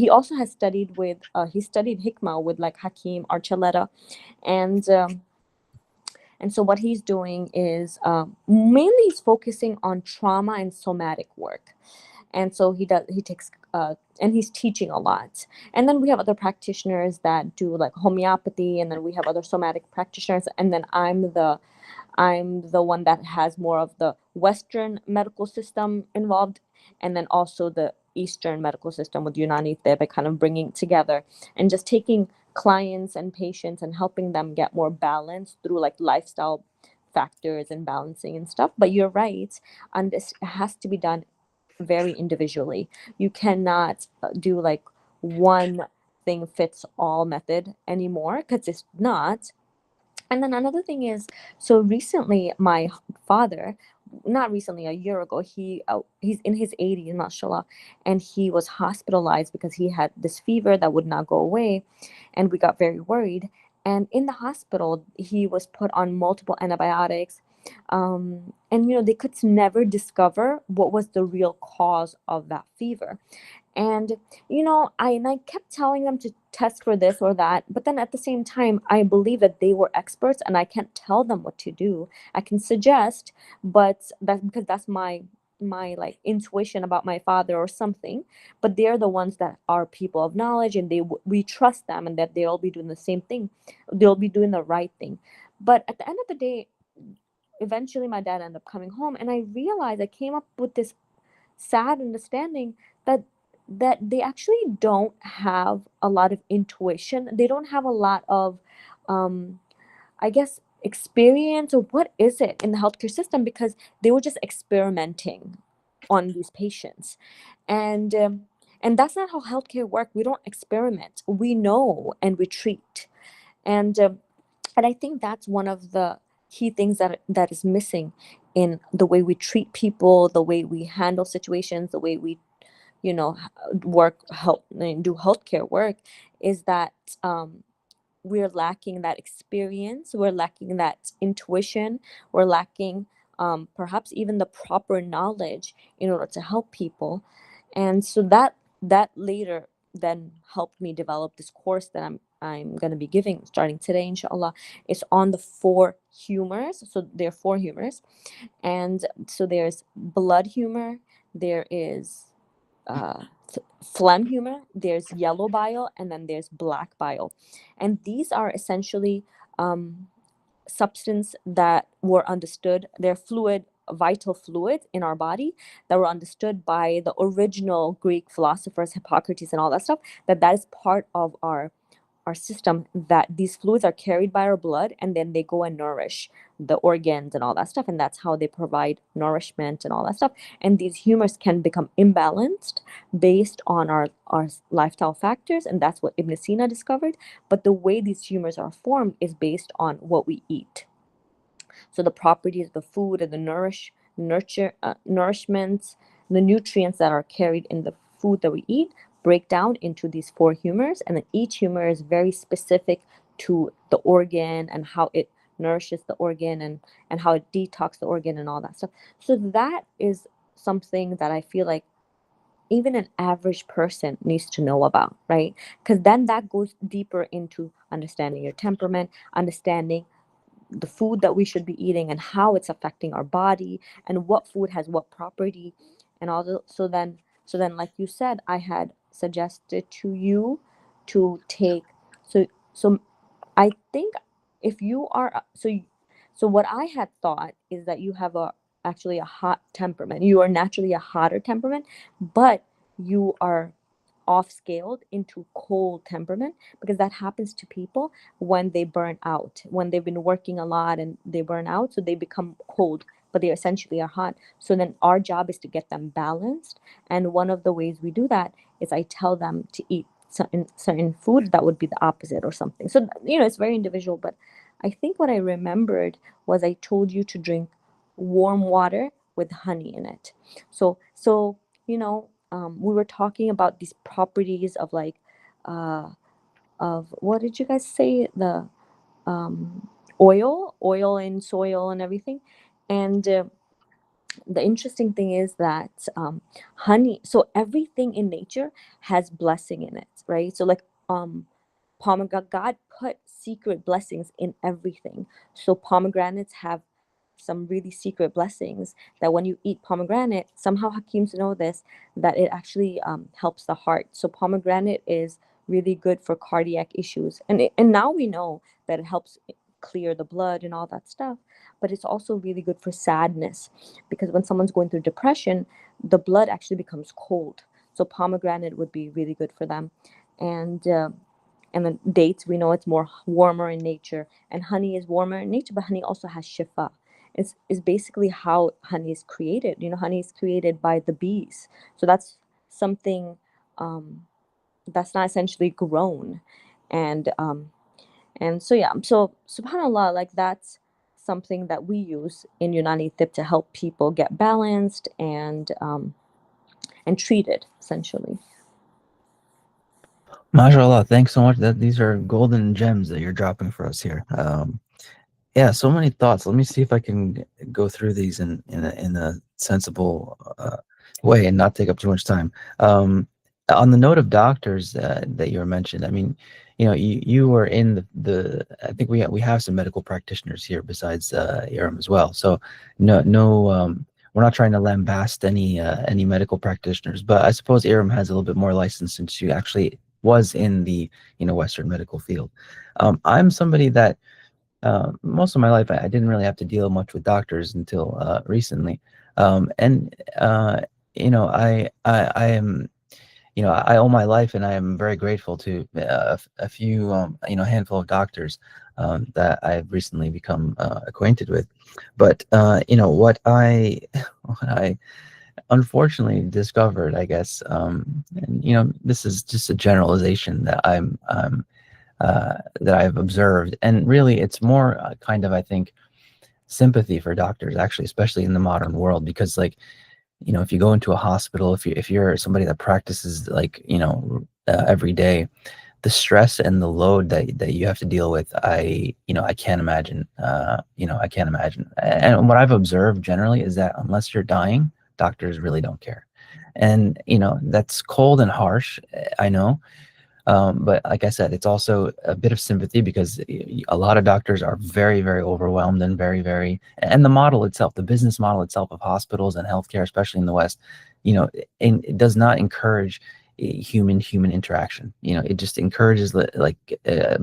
also has studied with he studied Hikmah with like Hakim Archuleta, and so what he's doing is mainly he's focusing on trauma and somatic work. And so he takes and he's teaching a lot. And then we have other practitioners that do like homeopathy, and then we have other somatic practitioners, and then I'm the one that has more of the Western medical system involved, and then also the Eastern medical system with Unani ṭibb, kind of bringing together and just taking clients and patients and helping them get more balance through like lifestyle factors and balancing and stuff. But you're right, and this has to be done very individually. You cannot do like one thing fits all method anymore, because it's not. And then another thing is, so recently my father, not recently, a year ago, he's in his 80s, mashallah, and he was hospitalized because he had this fever that would not go away, and we got very worried. And in the hospital, he was put on multiple antibiotics, and they could never discover what was the real cause of that fever. And I kept telling them to test for this or that, but then at the same time, I believe that they were experts and I can't tell them what to do. I can suggest, but that's because that's my like intuition about my father or something. But they're the ones that are people of knowledge, and we trust them, and that they'll be doing the same thing. They'll be doing the right thing. But at the end of the day, eventually my dad ended up coming home, and I realized I came up with this sad understanding that they actually don't have a lot of intuition. They don't have a lot of I guess experience, or what is it, in the healthcare system, because they were just experimenting on these patients. And that's not how healthcare works. We don't experiment. We know and we treat. And I think that's one of the key things that is missing in the way we treat people, the way we handle situations, the way we do healthcare work, is that we're lacking that experience, we're lacking that intuition, we're lacking perhaps even the proper knowledge in order to help people. And so that later then helped me develop this course that I'm going to be giving starting today, inshallah. It's on the 4 humors. So there are 4 humors, and so there's blood humor, there is phlegm humor, there's yellow bile, and then there's black bile. And these are essentially substance that were understood. They're fluid vital fluids in our body that were understood by the original Greek philosophers, Hippocrates and all that stuff, that is part of our system, that these fluids are carried by our blood and then they go and nourish the organs and all that stuff, and that's how they provide nourishment and all that stuff. And these humors can become imbalanced based on our lifestyle factors, and that's what Ibn Sina discovered. But the way these humors are formed is based on what we eat. So the properties of the food and the nourishments, the nutrients that are carried in the food that we eat break down into these 4 humors, and then each humor is very specific to the organ and how it nourishes the organ and how it detoxes the organ and all that stuff. So that is something that I feel like even an average person needs to know about, right? Because then that goes deeper into understanding your temperament, understanding the food that we should be eating and how it's affecting our body and what food has what property and all the, so then like you said, I had suggested to you to take, so I think if you are, so what I had thought is that you have actually a hot temperament. You are naturally a hotter temperament, but you are off-scaled into cold temperament, because that happens to people when they burn out, when they've been working a lot and they burn out, so they become cold, but they essentially are hot. So then our job is to get them balanced, and one of the ways we do that is I tell them to eat certain food that would be the opposite or something. So it's very individual, but I think what I remembered was I told you to drink warm water with honey in it. So we were talking about these properties of of what did you guys say, the oil in soil and everything. And the interesting thing is that honey, so everything in nature has blessing in it, right? So like pomegranate, God put secret blessings in everything. So pomegranates have some really secret blessings that when you eat pomegranate, somehow Hakims know this, that it actually helps the heart. So pomegranate is really good for cardiac issues, and now we know that it helps clear the blood and all that stuff. But it's also really good for sadness, because when someone's going through depression, the blood actually becomes cold. So pomegranate would be really good for them. And then dates, we know it's more warmer in nature, and honey is warmer in nature, but honey also has shifa. Is basically how honey is created. Honey is created by the bees. So that's something that's not essentially grown. And so subhanAllah, like that's something that we use in Unani ṭibb to help people get balanced and treated, essentially. MashaAllah, thanks so much. These are golden gems that you're dropping for us here. Yeah, so many thoughts. Let me see if I can go through these in a sensible way and not take up too much time. On the note of doctors that you were mentioned, I mean, you were in the I think we have some medical practitioners here besides Erum as well. So no, we're not trying to lambast any medical practitioners, but I suppose Erum has a little bit more license since you actually was in the Western medical field. I'm somebody that most of my life I didn't really have to deal much with doctors until recently, and I am, I owe my life, and I am very grateful to a few handful of doctors that I've recently become acquainted with. But what I unfortunately discovered, I guess, and this is just a generalization that that I've observed, and really it's more kind of, I think, sympathy for doctors, actually, especially in the modern world, because if you go into a hospital, if you're somebody that practices every day, the stress and the load that you have to deal with, I can't imagine. I can't imagine. And what I've observed generally is that unless you're dying, doctors really don't care. And that's cold and harsh, I know. But like I said, it's also a bit of sympathy, because a lot of doctors are very, very overwhelmed and and the model itself, the business model itself of hospitals and healthcare, especially in the West, it does not encourage human interaction. It just encourages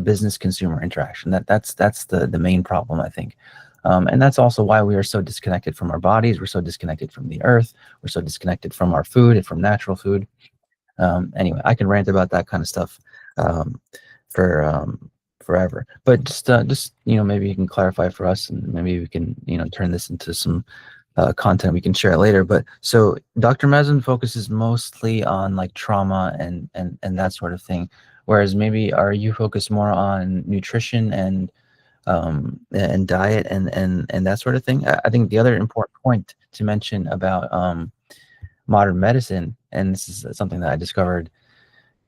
business consumer interaction. That's the main problem, I think. And that's also why we are so disconnected from our bodies. We're so disconnected from the earth. We're so disconnected from our food and from natural food. Anyway, I can rant about that kind of stuff for forever. But just maybe you can clarify for us, and maybe we can turn this into some content we can share it later. But so Dr. Mazen focuses mostly on like trauma and that sort of thing, whereas maybe are you focused more on nutrition and diet and that sort of thing. I think the other important point to mention about modern medicine, and this is something that I discovered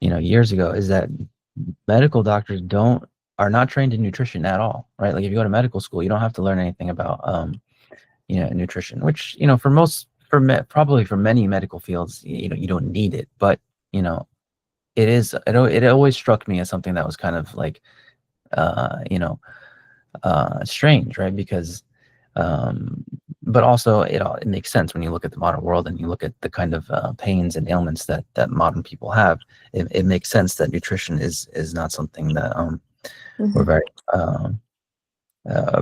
years ago, is that medical doctors are not trained in nutrition at all, right? Like if you go to medical school, you don't have to learn anything about nutrition, which probably for many medical fields you don't need it, but it always struck me as something that was kind of like strange, right? Because but also it makes sense when you look at the modern world and you look at the kind of pains and ailments that modern people have. It makes sense that nutrition is not something that we're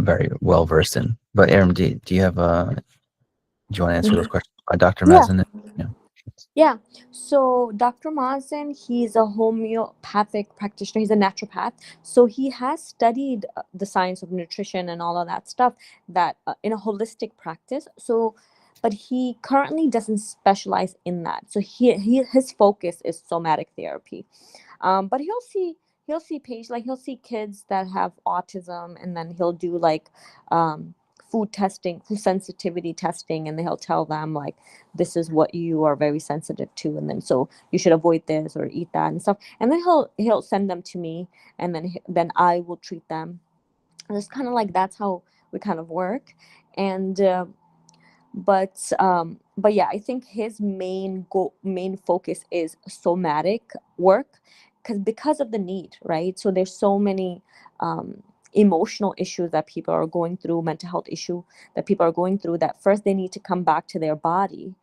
very well versed in. But Erum, do you have do you want to answer those questions by Dr. Yeah. Mazen? Yeah. So Dr. Mazen, he's a homeopathic practitioner. He's a naturopath. So he has studied the science of nutrition and all of that stuff that in a holistic practice. So, but he currently doesn't specialize in that. So his focus is somatic therapy. But he'll see patients, like he'll see kids that have autism, and then he'll do like food testing, food sensitivity testing, and then he'll tell them like, this is what you are very sensitive to, and then so you should avoid this or eat that and stuff. And then he'll send them to me, and then I will treat them. And it's kind of like that's how we kind of work. And but yeah, I think his main focus is somatic work, because of the need, right? So there's so many emotional issues that people are going through, mental health issue that people are going through, that first they need to come back to their body,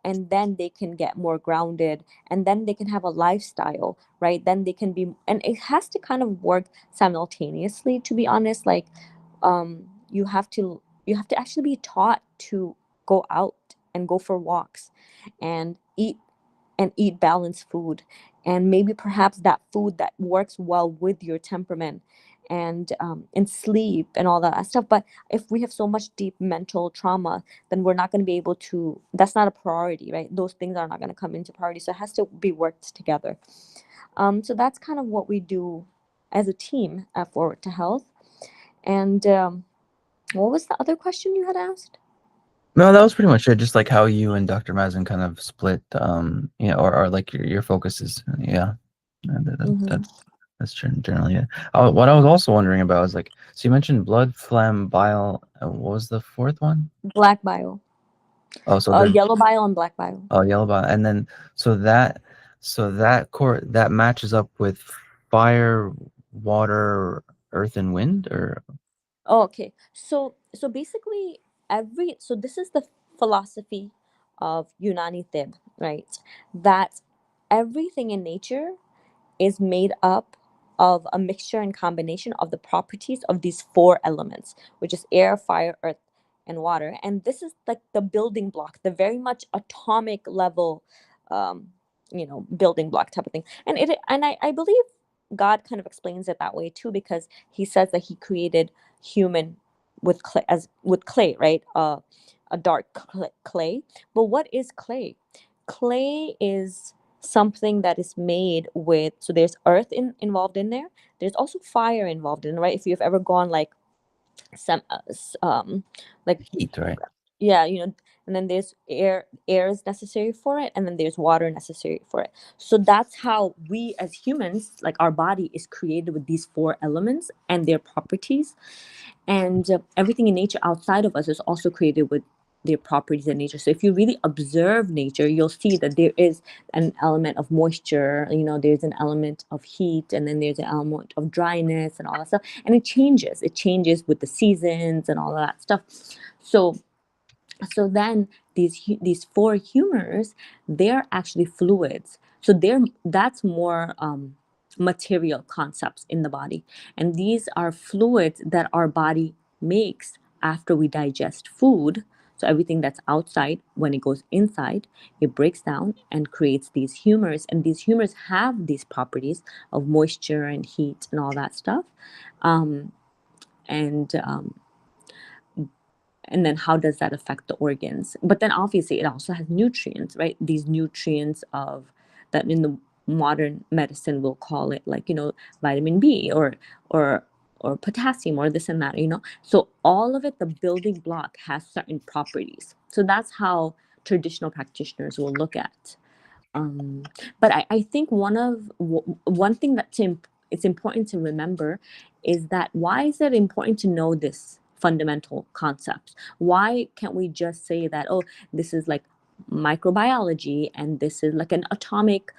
and then they can get more grounded, and then they can have a lifestyle, right? Then they can be, and it has to kind of work simultaneously, to be honest. Like you have to actually be taught to go out and go for walks and eat balanced food, and maybe perhaps that food that works well with your temperament, and sleep and all that stuff. But if we have so much deep mental trauma, then we're not going to be able to, that's not a priority, right? Those things are not going to come into priority. So it has to be worked together. So that's kind of what we do as a team at Forward to Health. And what was the other question you had asked? No, that was pretty much it. Just like how you and Dr. Mazen kind of split, or like your focuses. Yeah, that's generally it. What I was also wondering about is like, so you mentioned blood, phlegm, bile. What was the fourth one? Black bile. Oh, so yellow bile and black bile. Oh, yellow bile, and then that matches up with fire, water, earth, and wind, or Oh, okay. So basically so this is the philosophy of Unani ṭibb, right? That everything in nature is made up of a mixture and combination of the properties of these four elements, which is air, fire, earth, and water. And this is like the building block, the very much atomic level, building block type of thing. And I believe God kind of explains it that way too, because he says that he created human with clay, right? A dark clay. But what is clay? Clay is something that is made with, so there's earth involved in there. There's also fire involved in, right? If you've ever gone like some like heat, right? Yeah, and then there's air is necessary for it, and then there's water necessary for it. So that's how we as humans, like our body is created with these four elements and their properties. And everything in nature outside of us is also created with their properties in nature. So if you really observe nature, you'll see that there is an element of moisture, there's an element of heat, and then there's an element of dryness and all that stuff. And it changes with the seasons and all of that stuff. So then these four humors, they're actually fluids. So that's more material concepts in the body. And these are fluids that our body makes after we digest food, so everything that's outside, when it goes inside, it breaks down and creates these humors, and these humors have these properties of moisture and heat and all that stuff. And then how does that affect the organs? But then obviously it also has nutrients, right? These nutrients of that in the modern medicine we'll call it, like, vitamin B or potassium or this and that, so all of it, the building block has certain properties. So that's how traditional practitioners will look at. But I think one thing that's it's important to remember is that why is it important to know this fundamental concepts? Why can't we just say that, oh, this is like microbiology and this is like an atomic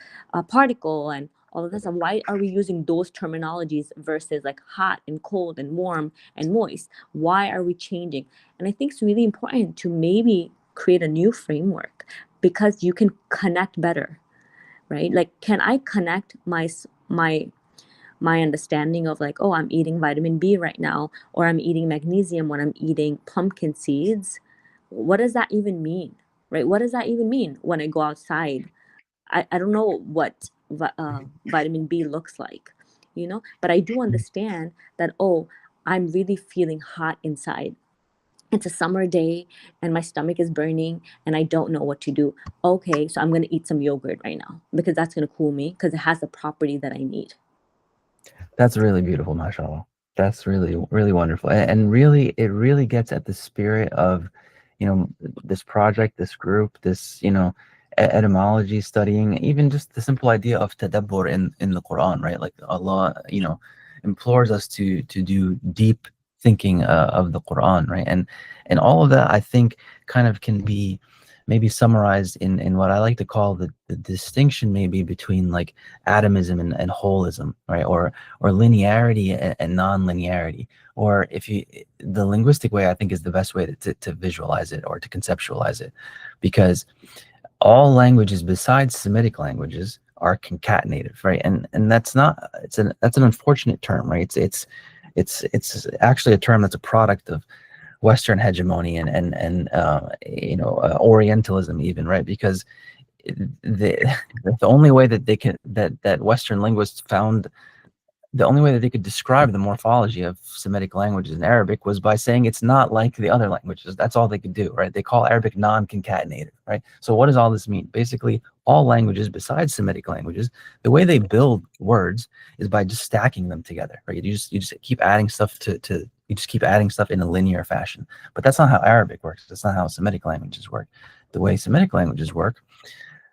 particle and all of this? And why are we using those terminologies versus like hot and cold and warm and moist? Why are we changing? And I think it's really important to maybe create a new framework, because you can connect better, right? Like, can I connect my understanding of like, oh, I'm eating vitamin B right now, or I'm eating magnesium when I'm eating pumpkin seeds? What does that even mean, right? What does that even mean when I go outside? I don't know what vitamin B looks like, but I do understand that, oh, I'm really feeling hot inside. It's a summer day and my stomach is burning and I don't know what to do. Okay, so I'm going to eat some yogurt right now because that's going to cool me, because it has the property that I need. That's really beautiful, mashallah. That's really, really wonderful. And really, it really gets at the spirit of, this project, this group, this, etymology studying, even just the simple idea of tadabbur in the Qur'an, right? Like Allah, implores us to do deep thinking of the Qur'an, right? And all of that, I think, kind of can be maybe summarized in what I like to call the distinction maybe between like atomism and holism, right? Or linearity and non-linearity. Or the linguistic way, I think, is the best way to visualize it or to conceptualize it, because all languages besides Semitic languages are concatenative, right? And that's that's an unfortunate term, right? It's actually a term that's a product of Western hegemony and Orientalism even, right? Because the only way that they can that Western linguists found, the only way that they could describe the morphology of Semitic languages in Arabic was by saying it's not like the other languages. That's all they could do, right? They call Arabic non-concatenative, right? So what does all this mean? Basically, all languages besides Semitic languages, the way they build words is by just stacking them together, right? You just keep adding stuff you just keep adding stuff in a linear fashion. But that's not how Arabic works. That's not how Semitic languages work. The way Semitic languages work,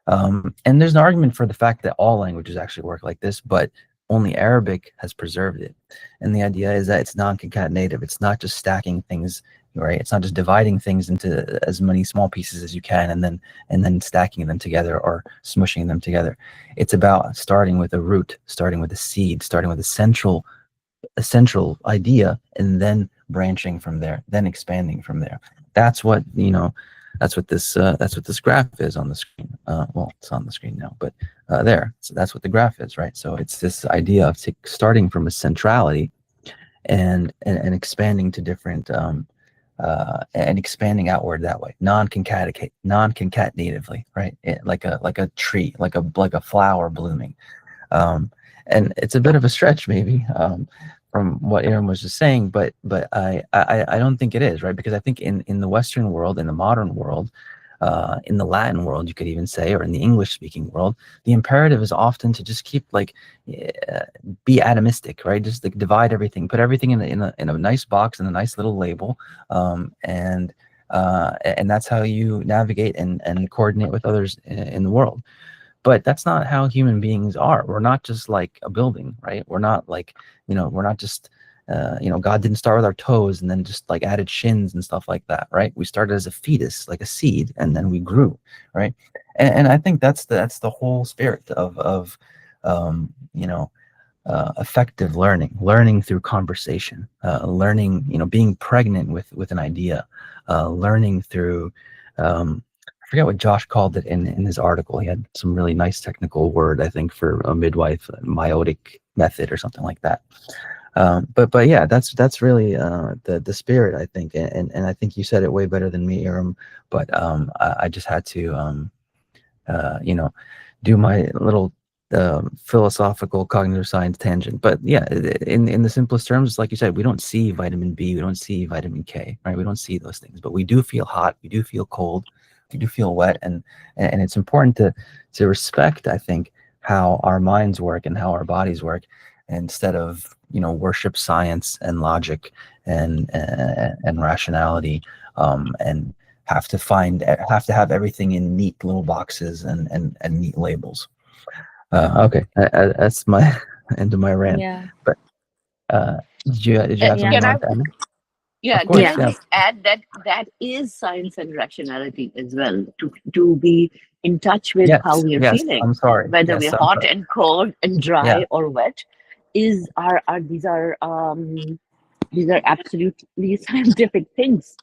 and there's an argument for the fact that all languages actually work like this, but only Arabic has preserved it. And the idea is that it's non-concatenative. It's not just stacking things, right? It's not just dividing things into as many small pieces as you can and then stacking them together or smushing them together. It's about starting with a root, starting with a seed, starting with a central idea, and then branching from there, then expanding from there. That's what that's what this graph is on the screen. Well, it's on the screen now, but there. So that's what the graph is, right? So it's this idea of starting from a centrality and expanding to different and expanding outward that way, non-concatenatively, right? Like a tree, like a flower blooming. And it's a bit of a stretch, maybe, from what Erum was just saying, but I don't think it is, right? Because I think in the Western world, in the modern world, in the Latin world, you could even say, or in the English-speaking world, the imperative is often to just keep be atomistic, right? Just like divide everything, put everything in a nice box and a nice little label, and that's how you navigate and coordinate with others in the world. But that's not how human beings are. We're not just like a building, right? We're not like, we're not just, God didn't start with our toes and then just like added shins and stuff like that, right? We started as a fetus, like a seed, and then we grew, right? And I think that's the whole spirit of effective learning through conversation, learning, being pregnant with an idea, learning through, I forget what Josh called it in his article. He had some really nice technical word, I think, for a midwife, meiotic method or something like that. But yeah, that's really the spirit, I think, and I think you said it way better than me, Erum. But I just had to you know, do my little philosophical cognitive science tangent. But yeah, in the simplest terms, like you said, we don't see vitamin B, we don't see vitamin K, right? We don't see those things, but we do feel hot, we do feel cold, we do feel wet, and it's important to respect, I think, how our minds work and how our bodies work, instead of, you know, worship science and logic and rationality, and have to have everything in neat little boxes and neat labels. Okay, that's my end of my rant. Yeah. But did you have something Can you I, wanted to add? yeah, Of can course, I yeah. just add that that is science and rationality as well, to be in touch with how Yes, we are yes. feeling, I'm sorry. whether Yes, we're I'm hot sorry. and cold and Yeah. dry or wet, is are these are absolutely scientific things.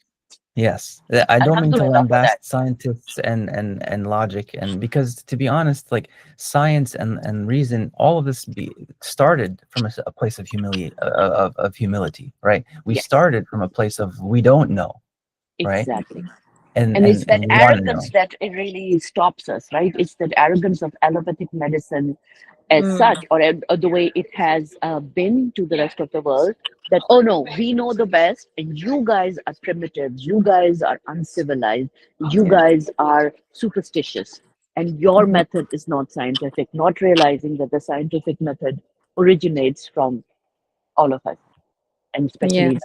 Yes, I don't mean to Alhamdulillah for that. lambast scientists and logic, and because, to be honest, like science and reason, all of this started from a place of humility, right? We Yes, started from a place of we don't know, right? exactly. And And it's that we want to know. arrogance that it really stops us, right? It's that arrogance of allopathic medicine as such, or the way it has been to the rest of the world, that, oh no, we know the best, and you guys are primitive, you guys are uncivilized, you Yeah. guys are superstitious, and your Mhm. method is not scientific, not realizing that the scientific method originates from all of us, and Yeah. especially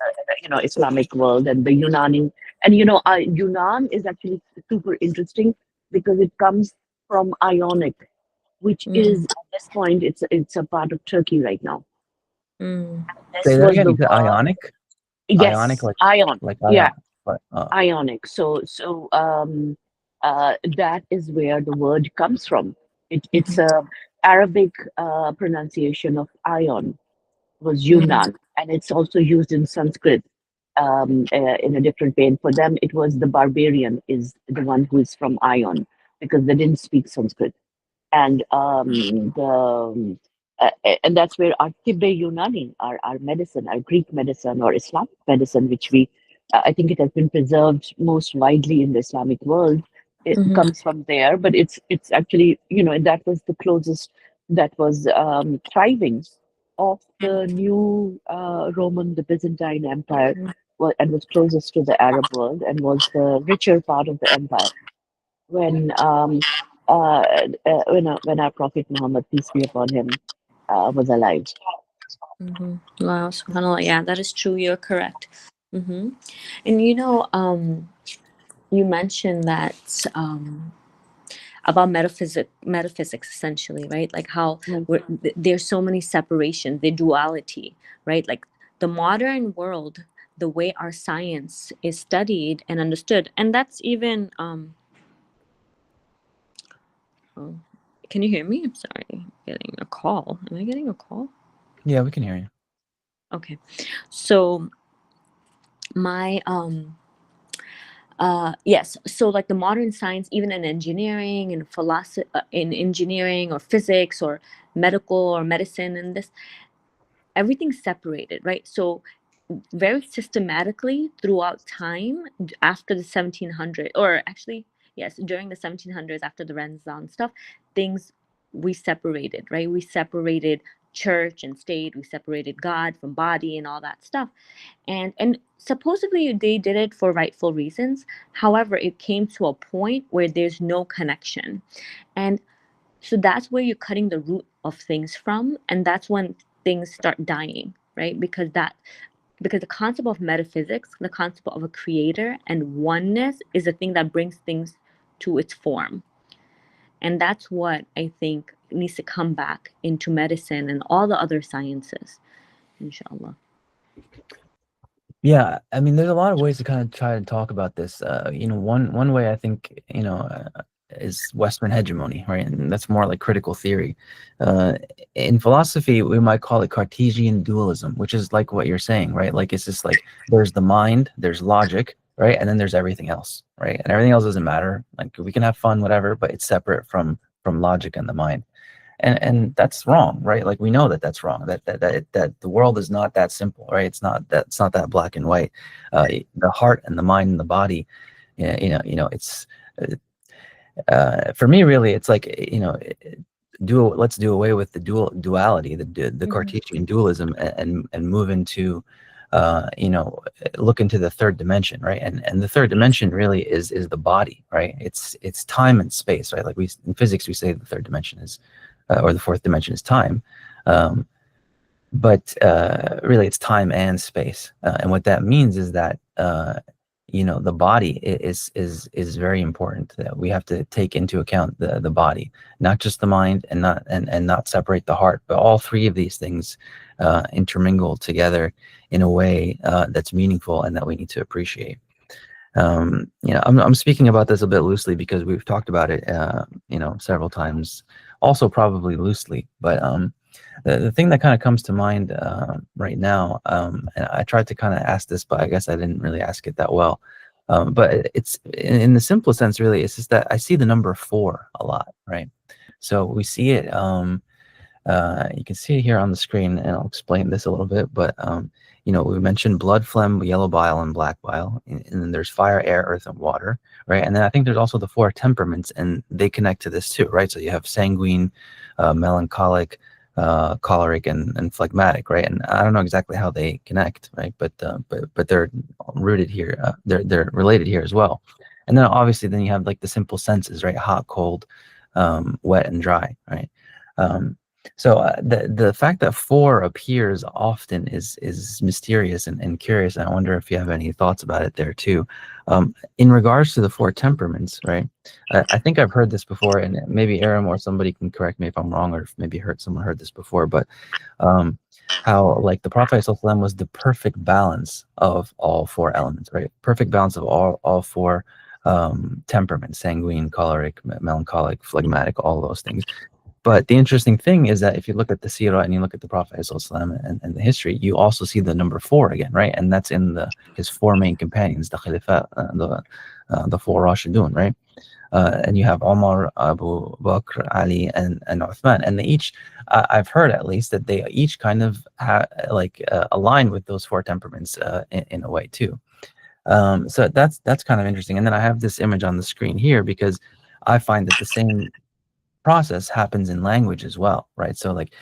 the Islamic world and the Unani. And Yunan is actually super interesting because it comes from Ionic, which is Mm. at this point it's a part of Turkey right now. Mm. Say This that was again. the You said word. ionic, ionic, Yes, ion. like Yeah, ion. But Ionic. So that is where the word comes from. It's Mhm. a Arabic pronunciation of ion, was Mm. Yunan, and it's also used in Sanskrit in a different way. And for them, it was the barbarian is the one who is from Ion, because they didn't speak Sanskrit, and and that's where our ṭibb Unani, our medicine, our Greek medicine or Islamic medicine, which I think it has been preserved most widely in the Islamic world. It Mhm. comes from there, but it's actually, that was the closest that was thriving of the new the Byzantine Empire, and was closest to the Arab world and was the richer part of the empire when when our Prophet Muhammad, peace be upon him, was alive. Mhm. Wow, subhanAllah. Yeah, that is true. You're correct. And you mentioned that about metaphysics, essentially, right? Like how Mm. there's so many separations, the duality, right? Like the modern world, the way our science is studied and understood, and that's even oh, can you hear me? I'm sorry, I'm getting a call. Am I getting a call? yeah, we can hear you. Okay, so my yes, so like the modern science, even in engineering and philosophy, in engineering or physics or medical or medicine, and this, everything's separated, right? So very systematically throughout time, after the 1700s, or actually, yes, during the 1700s, after the Renaissance stuff, things, we separated, right? We separated church and state, we separated God from body and all that stuff. And supposedly they did it for rightful reasons. However, it came to a point where there's no connection. And so that's where you're cutting the root of things from, and that's when things start dying, right? Because the concept of metaphysics, the concept of a creator and oneness, is the thing that brings things to its form. And that's what I think needs to come back into medicine and all the other sciences, inshallah. Yeah, I mean, there's a lot of ways to kind of try to talk about this. One way I think, is Western hegemony, right? And that's more like critical theory. In philosophy, we might call it Cartesian dualism, which is like what you're saying, right? Like it's just like there's the mind, there's logic, right? And then there's everything else, right? And everything else doesn't matter. Like we can have fun, whatever, but it's separate from logic and the mind. and that's wrong, right? Like we know that that's wrong. That the world is not that simple, right? It's not that black and white. The heart and the mind and the body, it's for me really, it's like let's do away with the duality, the Cartesian dualism, and move into look into the third dimension, right? And the third dimension really is the body, right? It's time and space, right? Like in physics we say the third dimension is or the fourth dimension is time, but really it's time and space, and what that means is that the body is very important. That we have to take into account the body, not just the mind, and not separate the heart, but all three of these things intermingle together in a way that's meaningful and that we need to appreciate. I'm speaking about this a bit loosely because we've talked about it several times, also probably loosely, but the thing that kind of comes to mind right now, and I tried to kind of ask this, but I guess I didn't really ask it that well, but it's in the simplest sense really, it's just that I see the number 4 a lot, right? So we see it, you can see it here on the screen, and I'll explain this a little bit, but we mentioned blood, phlegm, yellow bile, and black bile, and then there's fire, air, earth, and water, right? And then I think there's also the 4 temperaments, and they connect to this too, right? So you have sanguine, melancholic, choleric, and phlegmatic, right? And I don't know exactly how they connect, right? But they're rooted here. They're related here as well. And then obviously then you have like the simple senses, right? Hot, cold, wet, and dry, right? So the fact that 4 appears often is mysterious and curious. And I wonder if you have any thoughts about it there too. In regards to the 4 temperaments, right? I think I've heard this before, and maybe Erum or somebody can correct me if I'm wrong, or if maybe someone heard this before. But how like the Prophet ﷺ was the perfect balance of all 4 elements, right? Perfect balance of all 4 temperaments: sanguine, choleric, melancholic, phlegmatic, all those things. But the interesting thing is that if you look at the seerah and you look at the Prophet ﷺ and the history, you also see the number 4 again, right? And that's in his 4 main companions, the Khalifa, the 4 Rashidun, right? And you have Omar, Abu Bakr, Ali, and Uthman, and they each, I've heard at least, that they each kind of align with those 4 temperaments in a way too. So that's kind of interesting. And then I have this image on the screen here because I find that the same process happens in language as well, right? So like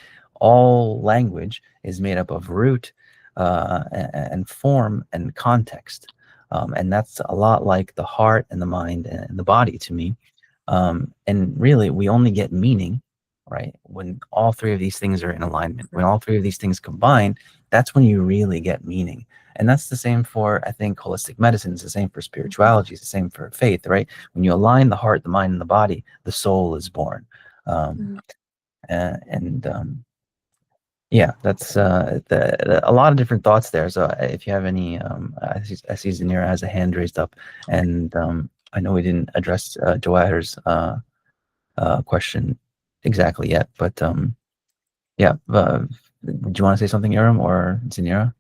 all language is made up of root and form and context, and that's a lot like the heart and the mind and the body to me. And really we only get meaning, right, when all 3 of these things are in alignment. When all 3 of these things combine, that's when you really get meaning. And that's the same for, I think, holistic medicine. It's the same for spirituality. It's the same for faith, right? When you align the heart, the mind, and the body, the soul is born. Yeah, that's a lot of different thoughts there. So if you have any, I see Zanira has a hand raised up, and I know we didn't address Jawahir's question exactly yet, but yeah, do you want to say something, Erum or Zanira?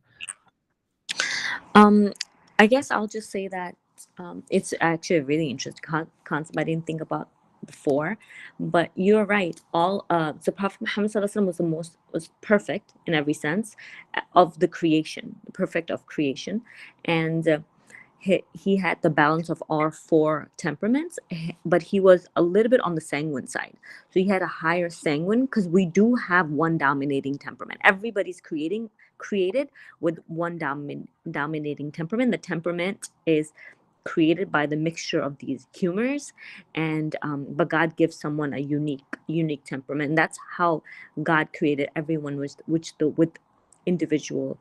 I guess I'll just say that it's actually a really interesting concept. I didn't think about before, but you're right. All the Prophet Muhammad ﷺ was perfect in every sense of the creation, perfect of creation, and he had the balance of all 4 temperaments, but he was a little bit on the sanguine side. So he had a higher sanguine, because we do have one dominating temperament. Everybody's created with one dominating temperament. The temperament is created by the mixture of these humors, and but God gives someone a unique temperament. And that's how God created everyone, with individual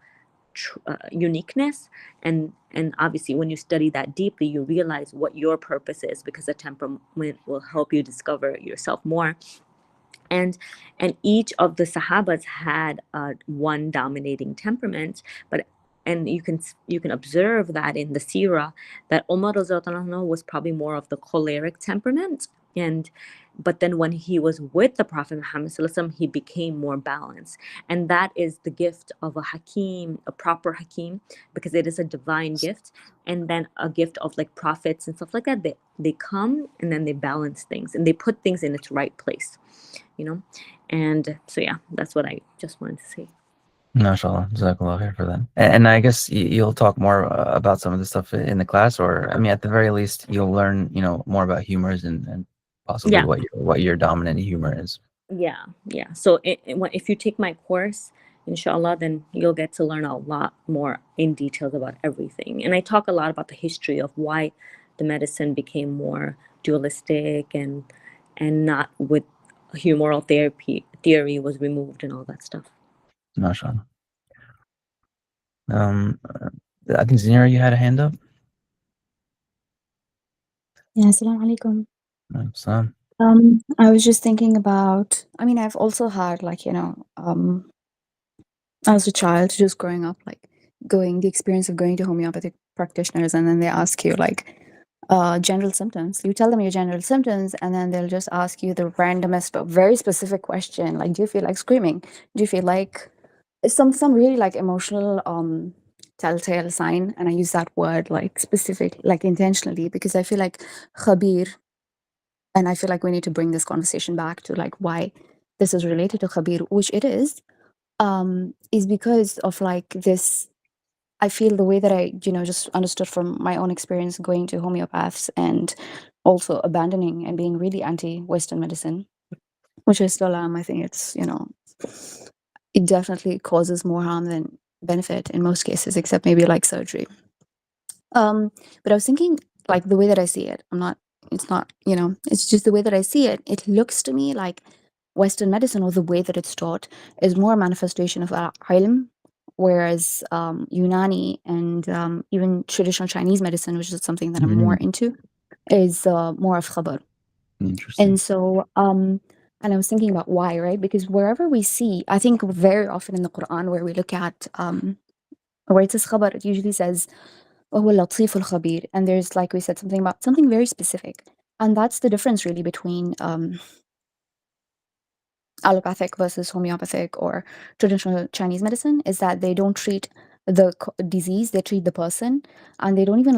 uniqueness. And obviously when you study that deeply, you realize what your purpose is, because the temperament will help you discover yourself more. And each of the Sahabas had one dominating temperament, and you can observe that in the seerah, that Umar was probably more of the choleric temperament, but then when he was with the Prophet Muhammad ﷺ, he became more balanced. And that is the gift of a hakim, a proper hakim, because it is a divine gift. And then a gift of like prophets and stuff like that. They come and then they balance things and they put things in its right place. And so yeah, that's what I just wanted to say. MashaAllah, Jazakallah khair for that. And I guess you'll talk more about some of the stuff in the class, or I mean, at the very least, you'll learn, more about humors and possibly Yeah. what your dominant humor is. Yeah. So if you take my course, inshallah, then you'll get to learn a lot more in details about everything. And I talk a lot about the history of why the medicine became more dualistic and not with humoral theory was removed and all that stuff. MashaAllah. I think Zinira, you had a hand up. Yeah, assalamu alaikum. Salam. I was just thinking about, I mean, I've also had as a child, just growing up, the experience of going to homeopathic practitioners, and then they ask you general symptoms. You tell them your general symptoms, and then they'll just ask you the randomest but very specific question, like, do you feel like screaming? Do you feel like some really emotional telltale sign? And I use that word specific, intentionally, because I feel like Khabīr, and I feel like we need to bring this conversation back to why this is related to Khabīr, which it is because of this. I feel the way that I, just understood from my own experience going to homeopaths and also abandoning and being really anti-Western medicine, which I still am. I think it's, it definitely causes more harm than benefit in most cases, except maybe surgery. But I was thinking, the way that I see it, it's not, it's just the way that I see it. It looks to me like Western medicine, or the way that it's taught, is more a manifestation of Al-ʿAlīm, whereas Unani and even traditional Chinese medicine, which is something that I'm more into, is more of khabā. Interesting. And so, and I was thinking about why, right? Because wherever we see, I think very often in the Qur'an, where we look at, where it says khabā, it usually says, وَهُوَ اللَّطِيفُ الْخَبِيرُ. And there's, like we said, something about something very specific. And that's the difference really between allopathic versus homeopathic or traditional Chinese medicine, is that they don't treat the disease, they treat the person. And they don't even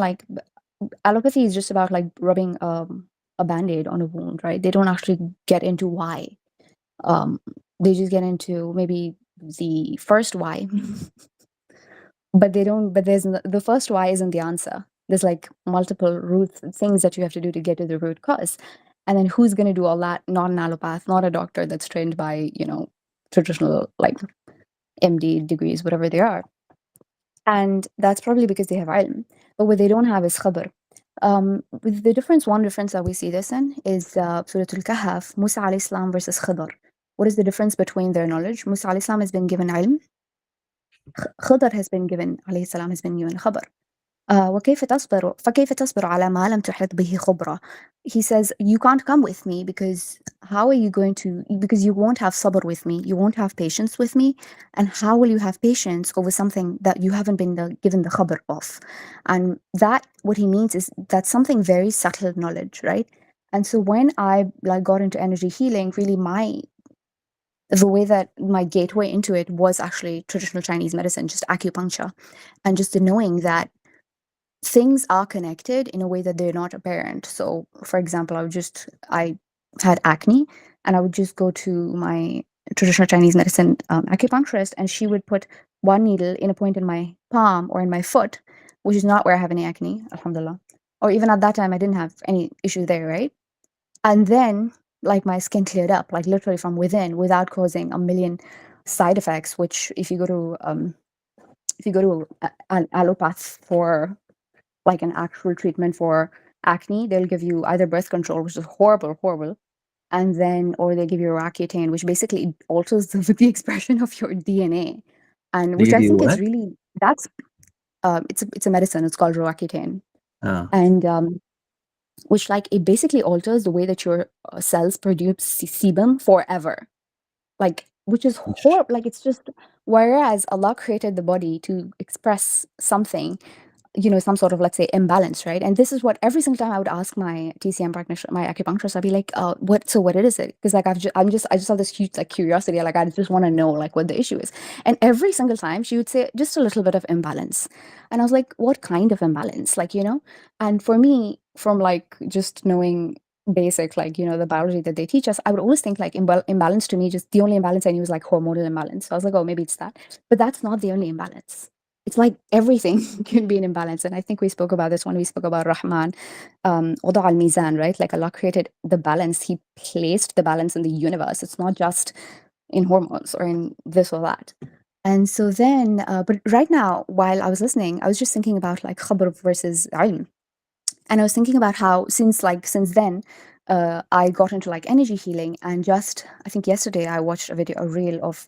allopathy is just about rubbing a band-aid on a wound, right? They don't actually get into why. They just get into maybe the first why. But the first why isn't the answer. There's multiple root things that you have to do to get to the root cause. And then who's going to do all that? Not an allopath, not a doctor that's trained by, traditional MD degrees, whatever they are. And that's probably because they have ilm. But what they don't have is khabr. With the difference, one difference that we see this in is Surah Al-Kahf, Musa alayhi salam versus Khidr. What is the difference between their knowledge? Musa alayhi salam has been given ilm. Khidr has been given, alayhi salam has been given khabr. وكيف تصبر فكيف تصبر على ما لم تحط به خبرة. He says, you can't come with me because how are you going to, because you won't have sabr with me, you won't have patience with me, and how will you have patience over something that you haven't been given the khabr of? And that, what he means is that's something very subtle knowledge, right? And so when I got into energy healing, really the way that my gateway into it was actually traditional Chinese medicine, just acupuncture, and just the knowing that things are connected in a way that they're not apparent. So, for example, I had acne, and I would just go to my traditional Chinese medicine acupuncturist, and she would put one needle in a point in my palm or in my foot, which is not where I have any acne, alhamdulillah. Or even at that time, I didn't have any issue there, right? And then, my skin cleared up, literally from within, without causing a million side effects. Which, if you go to an allopath for an actual treatment for acne, they'll give you either birth control, which is horrible, and then, or they give you Roaccutane, which basically alters the expression of your DNA, and which I think is really, that's it's a medicine. It's called Roaccutane, and which it basically alters the way that your cells produce sebum forever, which is horrible. It's just, whereas Allah created the body to express something, some sort of, let's say, imbalance, right? And this is what every single time I would ask my TCM practitioner, my acupuncturist, I'd be like, what is it? Because I just have this huge curiosity, I just want to know what the issue is. And every single time she would say just a little bit of imbalance, and I was like, what kind of imbalance? And for me, from just knowing basic, like, the biology that they teach us, I would always think like imbalance to me, just the only imbalance I knew was like hormonal imbalance. So I was like, oh, maybe it's that. But that's not the only imbalance. It's like everything can be an imbalance. And I think we spoke about this when we spoke about Rahman, وضع الميزان, right? Like Allah created the balance. He placed the balance in the universe. It's not just in hormones or in this or that. And so then, but right now, while I was listening, I was just thinking about like khabr versus ilm. And I was thinking about how since then, I got into like energy healing. And just, I think yesterday I watched a reel of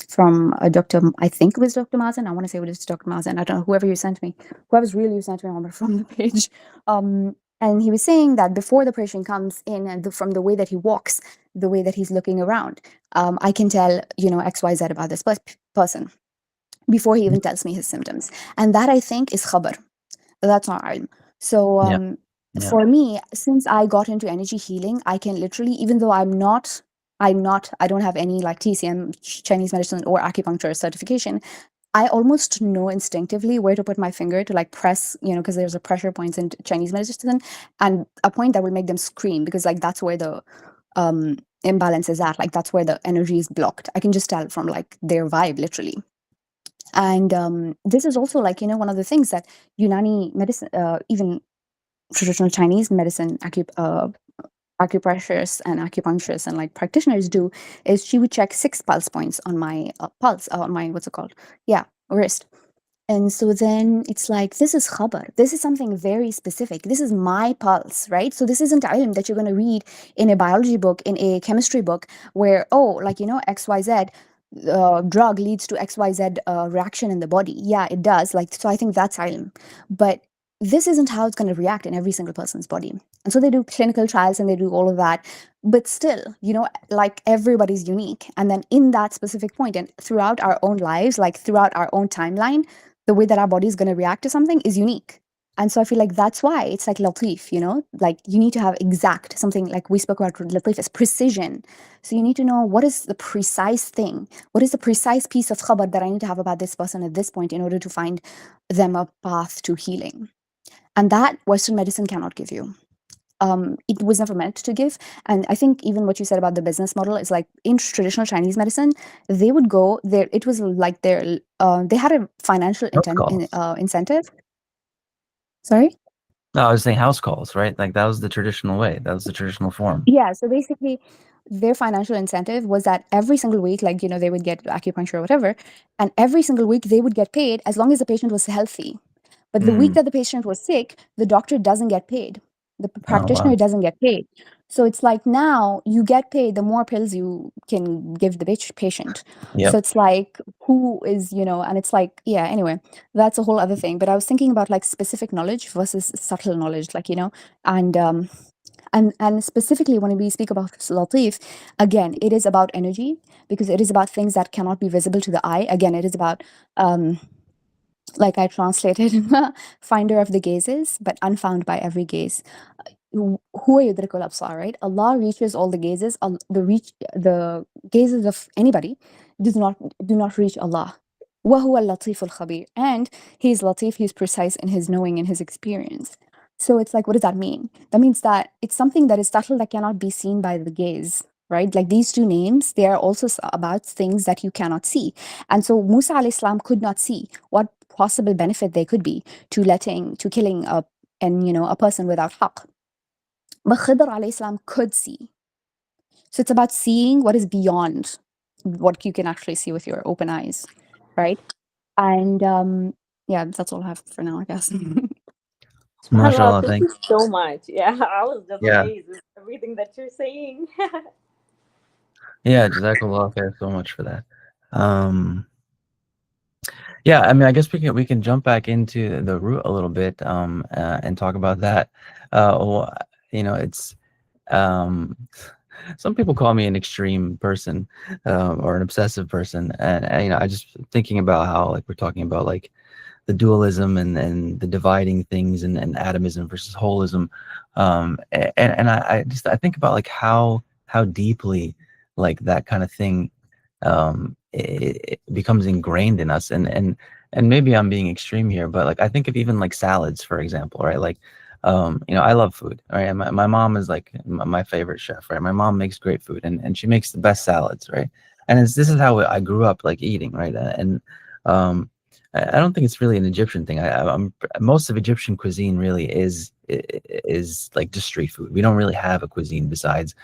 from a doctor, I think it was Dr. Mazen. I want to say it was Dr. Mazen. I don't know, whoever's really you sent me on from the page. And he was saying that before the patient comes in, and from the way that he walks, the way that he's looking around, I can tell, XYZ about this person before he even tells me his symptoms. And that, I think, is khabar. That's not ilm. So for me, since I got into energy healing, I can literally, even though I don't have any like TCM, Chinese medicine or acupuncture certification, I almost know instinctively where to put my finger to like press, because there's a pressure points in Chinese medicine, and a point that will make them scream, because like that's where the imbalance is at. Like that's where the energy is blocked. I can just tell from like their vibe, literally. And this is also like, one of the things that Unani medicine, even traditional Chinese medicine, acupressurists and acupuncturists and like practitioners do, is she would check 6 pulse points on my on my, what's it called? Yeah, wrist. And so then it's like, this is khabar. This is something very specific. This is my pulse, right? So this isn't ilm that you're going to read in a biology book, in a chemistry book, where, XYZ drug leads to XYZ reaction in the body. Yeah, it does. Like, so I think that's ilm. But this isn't how it's going to react in every single person's body. And so they do clinical trials and they do all of that. But still, like everybody's unique. And then in that specific point and throughout our own lives, like throughout our own timeline, the way that our body is going to react to something is unique. And so I feel like that's why it's like latif, like you need to have exact something, like we spoke about latif as precision. So you need to know what is the precise thing, what is the precise piece of khabar that I need to have about this person at this point in order to find them a path to healing. And that Western medicine cannot give you. It was never meant to give. And I think even what you said about the business model is like in traditional Chinese medicine, they would go there. It was like they had a financial incentive. Sorry? No, I was saying house calls, right? Like that was the traditional way. That was the traditional form. Yeah. So basically, their financial incentive was that every single week, like, they would get acupuncture or whatever, and every single week they would get paid as long as the patient was healthy. But the week that the patient was sick, the doctor doesn't get paid. The practitioner doesn't get paid. So it's like now you get paid the more pills you can give the patient. Yep. So it's like who is, and it's like, yeah, anyway, that's a whole other thing. But I was thinking about like specific knowledge versus subtle knowledge, like, and specifically when we speak about latif, again, it is about energy, because it is about things that cannot be visible to the eye. Again, it is about like I translated, finder of the gazes, but unfound by every gaze. Who yudrikul absar, right? Allah reaches all the gazes. The gazes of anybody do not reach Allah. وَهُوَ اللَّطِيفُ الْخَبِيرُ. And he's latif, he's precise in his knowing, in his experience. So it's like, what does that mean? That means that it's something that is subtle, that cannot be seen by the gaze, right? Like these two names, they are also about things that you cannot see. And so Musa alayhi salam could not see what possible benefit there could be to killing a person without haqq. But Khidr alayhi salam could see. So it's about seeing what is beyond what you can actually see with your open eyes, right? And yeah, that's all I have for now, I guess. MashaAllah, Thank you so much. Yeah, I was just amazed with everything that you're saying. Yeah, Jazakallah khair so much for that. Yeah, I mean, I guess we can jump back into the root a little bit and talk about that. It's some people call me an extreme person or an obsessive person, and I just thinking about how like we're talking about like the dualism and the dividing things and atomism versus holism, and I think about like how deeply like that kind of thing it becomes ingrained in us, and maybe I'm being extreme here, but like I think of even like salads, for example, right? Like I love food, right? My mom is like my favorite chef, right? My mom makes great food, and she makes the best salads, right? And this is how I grew up, like eating, right? And I don't think it's really an Egyptian thing. I'm most of Egyptian cuisine really is like just street food. We don't really have a cuisine besides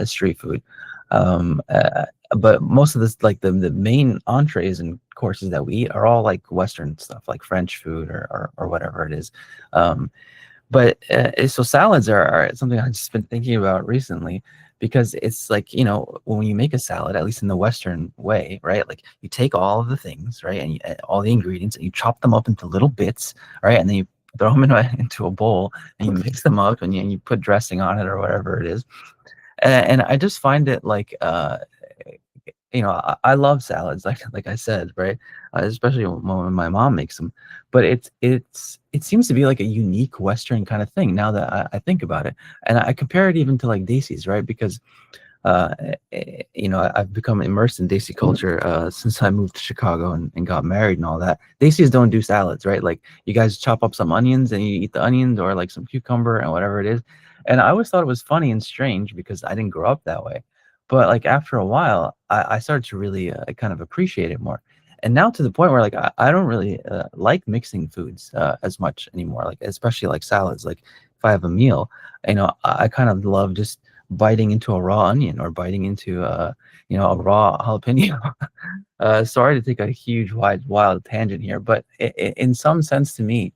street food. But most of this, like the main entrees and courses that we eat are all like Western stuff, like French food or whatever it is. But so salads are something I've just been thinking about recently, because it's like, when you make a salad, at least in the Western way, right? Like you take all of the things, right? And all the ingredients, and you chop them up into little bits, right? And then you throw them into a bowl, and you mix them up, and you put dressing on it or whatever it is. And I just find it like, I love salads, like I said, right? Especially when my mom makes them. But it seems to be like a unique Western kind of thing now that I think about it, and I compare it even to like Desis, right? Because I've become immersed in Desi culture since I moved to Chicago and got married and all that. Desis don't do salads, right? Like you guys chop up some onions and you eat the onions, or like some cucumber and whatever it is. And I always thought it was funny and strange because I didn't grow up that way. But like after a while, I started to really kind of appreciate it more. And now to the point where like I don't really like mixing foods as much anymore. Like especially like salads. Like if I have a meal, I kind of love just biting into a raw onion, or biting into a raw jalapeno. Sorry to take a huge wild tangent here, but in some sense to me,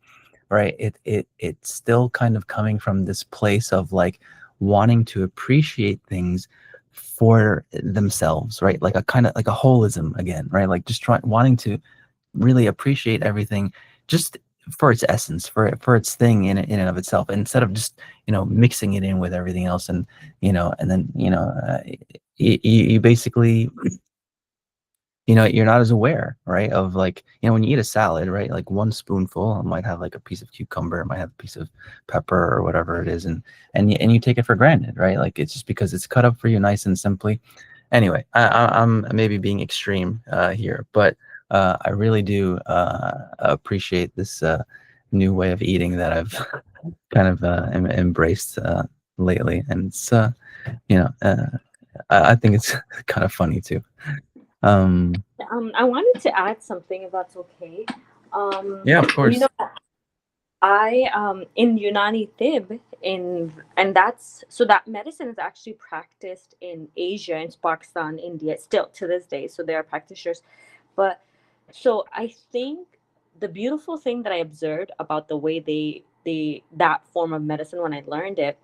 right, it's still kind of coming from this place of like wanting to appreciate things for themselves, right? Like a kind of like a holism again, right? Like just wanting to really appreciate everything just for its essence, for its thing in and of itself, instead of just mixing it in with everything else. And and then you basically you're not as aware, right, of like when you eat a salad, right, like one spoonful might have like a piece of cucumber, it might have a piece of pepper or whatever it is, and you take it for granted, right? Like it's just because it's cut up for you nice and simply. Anyway, I'm maybe being extreme here, but I really do appreciate this new way of eating that I've kind of embraced lately, and it's I think it's kind of funny too. I wanted to add something, if that's okay. Yeah, of course. I in Unani ṭibb, and that medicine is actually practiced in Asia, in Pakistan, India, still to this day. So there are practitioners, but so I think the beautiful thing that I observed about the way that form of medicine when I learned it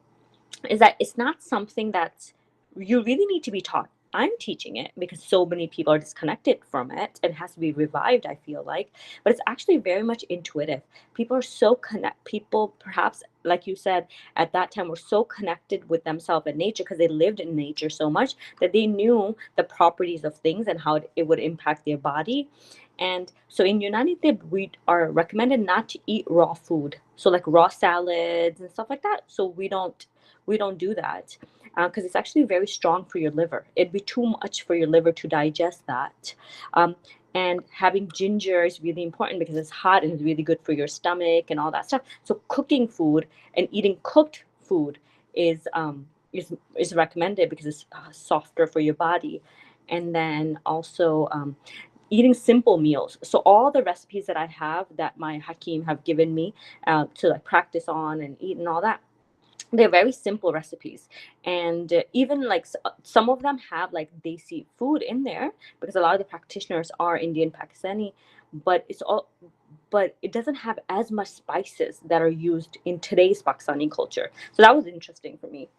is that it's not something that you really need to be taught. I'm teaching it because so many people are disconnected from it. It has to be revived, I feel like. But it's actually very much intuitive. People are so people perhaps, like you said, at that time were so connected with themselves and nature because they lived in nature so much that they knew the properties of things and how it would impact their body. And so in Unani ṭibb, we are recommended not to eat raw food. So like raw salads and stuff like that. So we don't do that because it's actually very strong for your liver. It'd be too much for your liver to digest that. And having ginger is really important because it's hot and it's really good for your stomach and all that stuff. So cooking food and eating cooked food is recommended because it's softer for your body. And then also eating simple meals. So all the recipes that I have that my Hakim have given me to like practice on and eat and all that, they're very simple recipes. And even like some of them have like desi food in there because a lot of the practitioners are Indian Pakistani, but it doesn't have as much spices that are used in today's Pakistani culture. So that was interesting for me.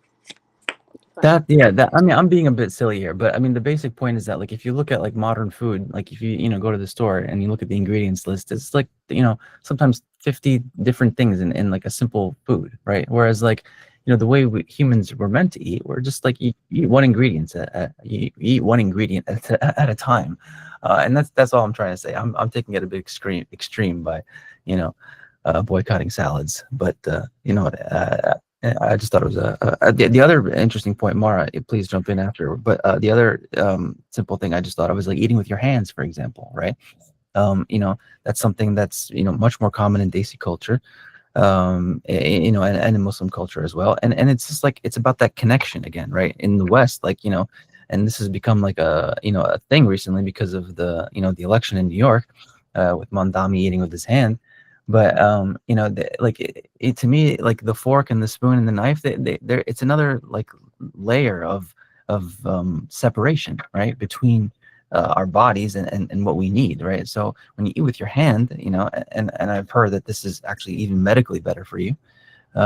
I mean, I'm being a bit silly here, but I mean the basic point is that like if you look at like modern food, like if you go to the store and you look at the ingredients list, it's like sometimes 50 different things in like a simple food, right? Whereas like the way humans were meant to eat, we're just like you eat one ingredient you eat one ingredient at a time, and that's all I'm trying to say. I'm taking it a bit extreme by boycotting salads, but I just thought it was the other interesting point. Mara, please jump in after. But the other simple thing I just thought of was like eating with your hands, for example, right? That's something that's much more common in Desi culture, you know, and in Muslim culture as well. And it's just like, it's about that connection again, right? In the West, like, you know, and this has become like a, you know, a thing recently because of the, you know, the election in New York, with Mondami eating with his hand. But you know, like to me, like the fork and the spoon and the knife, they're it's another like layer of separation, right, between our bodies and what we need, right? So when you eat with your hand, you know, and I've heard that this is actually even medically better for you.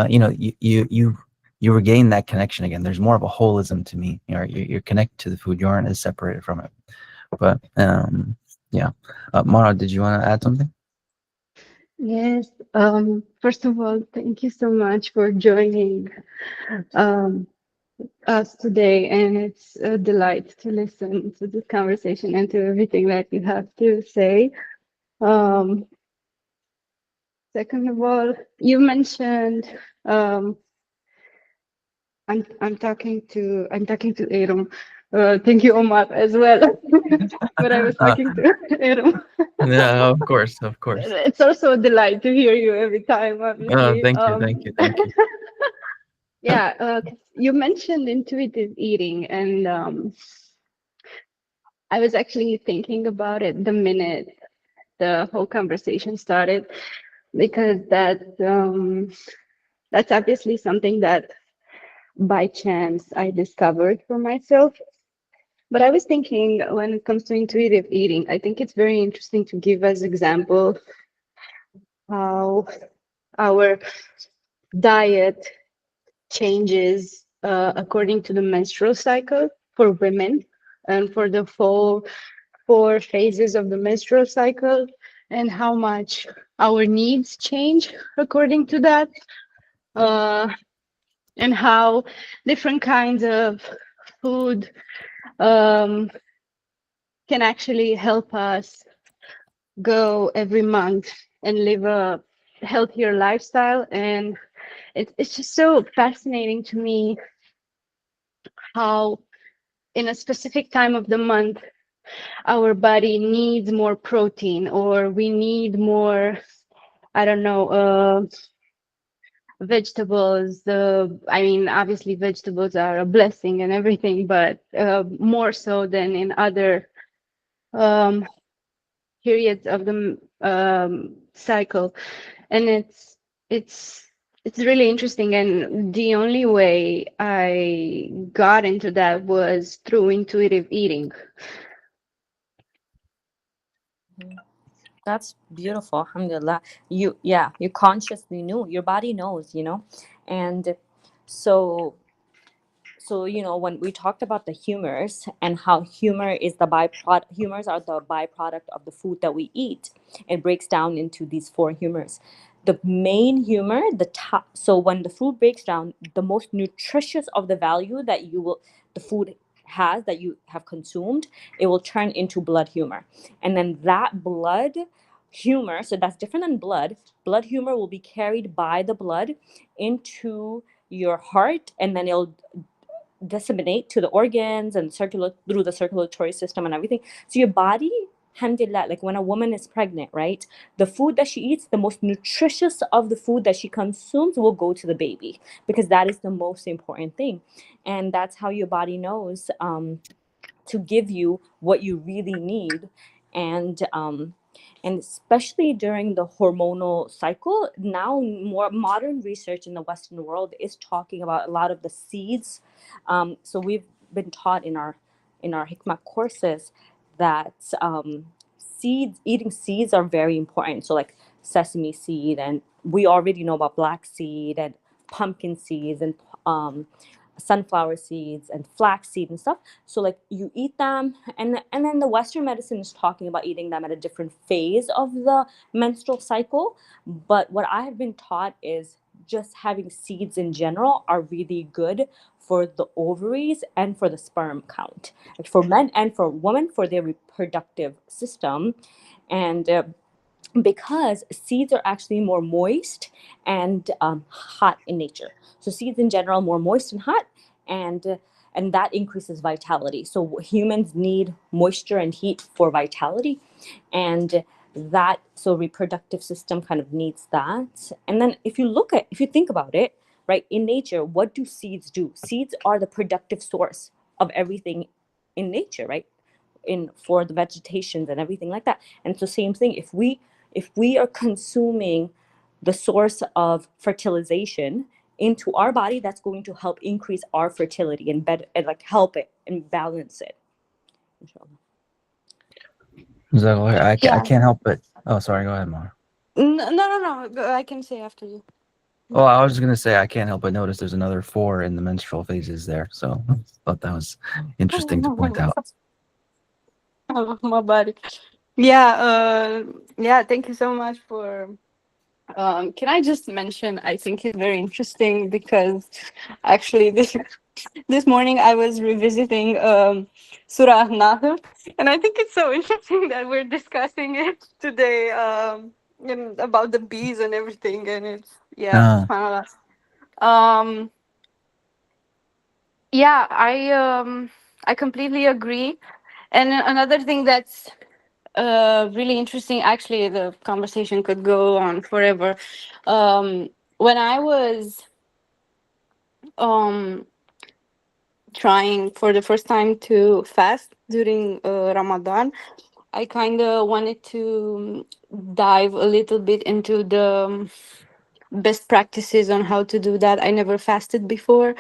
You know, you regain that connection again. There's more of a holism to me. You know, you're connected to the food. You aren't as separated from it. But yeah, Mara, did you want to add something? Yes. First of all, thank you so much for joining us today, and it's a delight to listen to this conversation and to everything that you have to say. Second of all, you mentioned I'm talking to Erum. Thank you, Omar, as well. But I was talking to Erum. Yeah, of course, of course. It's also a delight to hear you every time, obviously. Thank you, thank you, thank you. Yeah, you mentioned intuitive eating, and I was actually thinking about it the minute the whole conversation started, because that's obviously something that by chance I discovered for myself. But I was thinking, when it comes to intuitive eating, I think it's very interesting to give as example how our diet changes according to the menstrual cycle for women, and for the full 4 phases of the menstrual cycle, and how much our needs change according to that, and how different kinds of food can actually help us go every month and live a healthier lifestyle. And it's just so fascinating to me how in a specific time of the month our body needs more protein, or we need more, I don't know, vegetables. I mean, obviously vegetables are a blessing and everything, but more so than in other periods of the cycle. And it's really interesting, and the only way I got into that was through intuitive eating. That's beautiful. Alhamdulillah. You consciously knew. Your body knows, you know. And so you know, when we talked about the humors and how humors are the byproduct of the food that we eat, it breaks down into these 4 humors. The main humor, so when the food breaks down, the most nutritious of the value that the food has that you have consumed, it will turn into blood humor. And then that blood humor, so that's different than blood humor will be carried by the blood into your heart, and then it'll disseminate to the organs and through the circulatory system and everything. So your body, alhamdulillah, like when a woman is pregnant, right, the food that she eats, the most nutritious of the food that she consumes will go to the baby, because that is the most important thing. And that's how your body knows to give you what you really need. And especially during the hormonal cycle, now more modern research in the Western world is talking about a lot of the seeds. So we've been taught in our Hikmah courses that eating seeds are very important. So like sesame seed, and we already know about black seed and pumpkin seeds and sunflower seeds and flax seed and stuff. So like you eat them, and then the Western medicine is talking about eating them at a different phase of the menstrual cycle. But what I have been taught is just having seeds in general are really good for the ovaries and for the sperm count, like for men and for women, for their reproductive system. And because seeds are actually more moist and hot in nature. So seeds in general more moist and hot, and that increases vitality. So humans need moisture and heat for vitality, and that, so reproductive system kind of needs that. And then if you think about it, right, in nature, what do seeds do? Seeds are the productive source of everything in nature, right? For the vegetations and everything like that. And so same thing, if we are consuming the source of fertilization into our body, that's going to help increase our fertility and like help it and balance it. I Yeah. can't help but. Oh, sorry. Go ahead, Mar. No. I can say after you. Oh, I was just gonna say I can't help but notice there's another 4 in the menstrual phases there. So thought that was interesting to point out. My body. Yeah. Yeah. Thank you so much for. Can I just mention? I think it's very interesting because actually this morning I was revisiting Surah Nahl, and I think it's so interesting that we're discussing it today. And about the bees and everything, and it's subhanallah. Yeah, I completely agree. And another thing that's really interesting, actually, the conversation could go on forever. When I was trying for the first time to fast during Ramadan, I kind of wanted to dive a little bit into the best practices on how to do that. I never fasted before.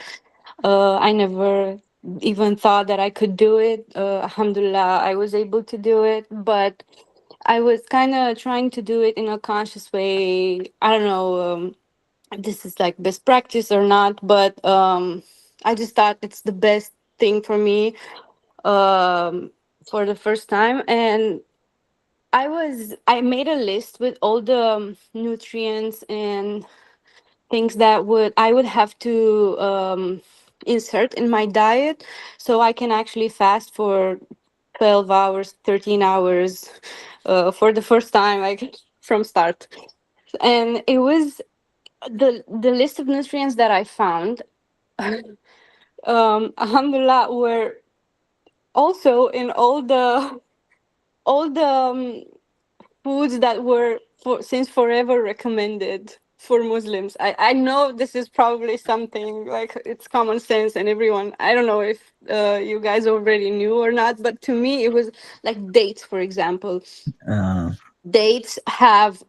I never even thought that I could do it. Alhamdulillah, I was able to do it, but I was kind of trying to do it in a conscious way. I don't know if this is like best practice or not, but I just thought it's the best thing for me for the first time. And I made a list with all the nutrients and things that I would have to insert in my diet so I can actually fast for 12 hours, 13 hours for the first time, like from start. And it was the list of nutrients that I found, alhamdulillah, were also in all the foods that were since forever recommended for Muslims. I know this is probably something like it's common sense and everyone, I don't know if you guys already knew or not, but to me it was like dates, for example. Dates have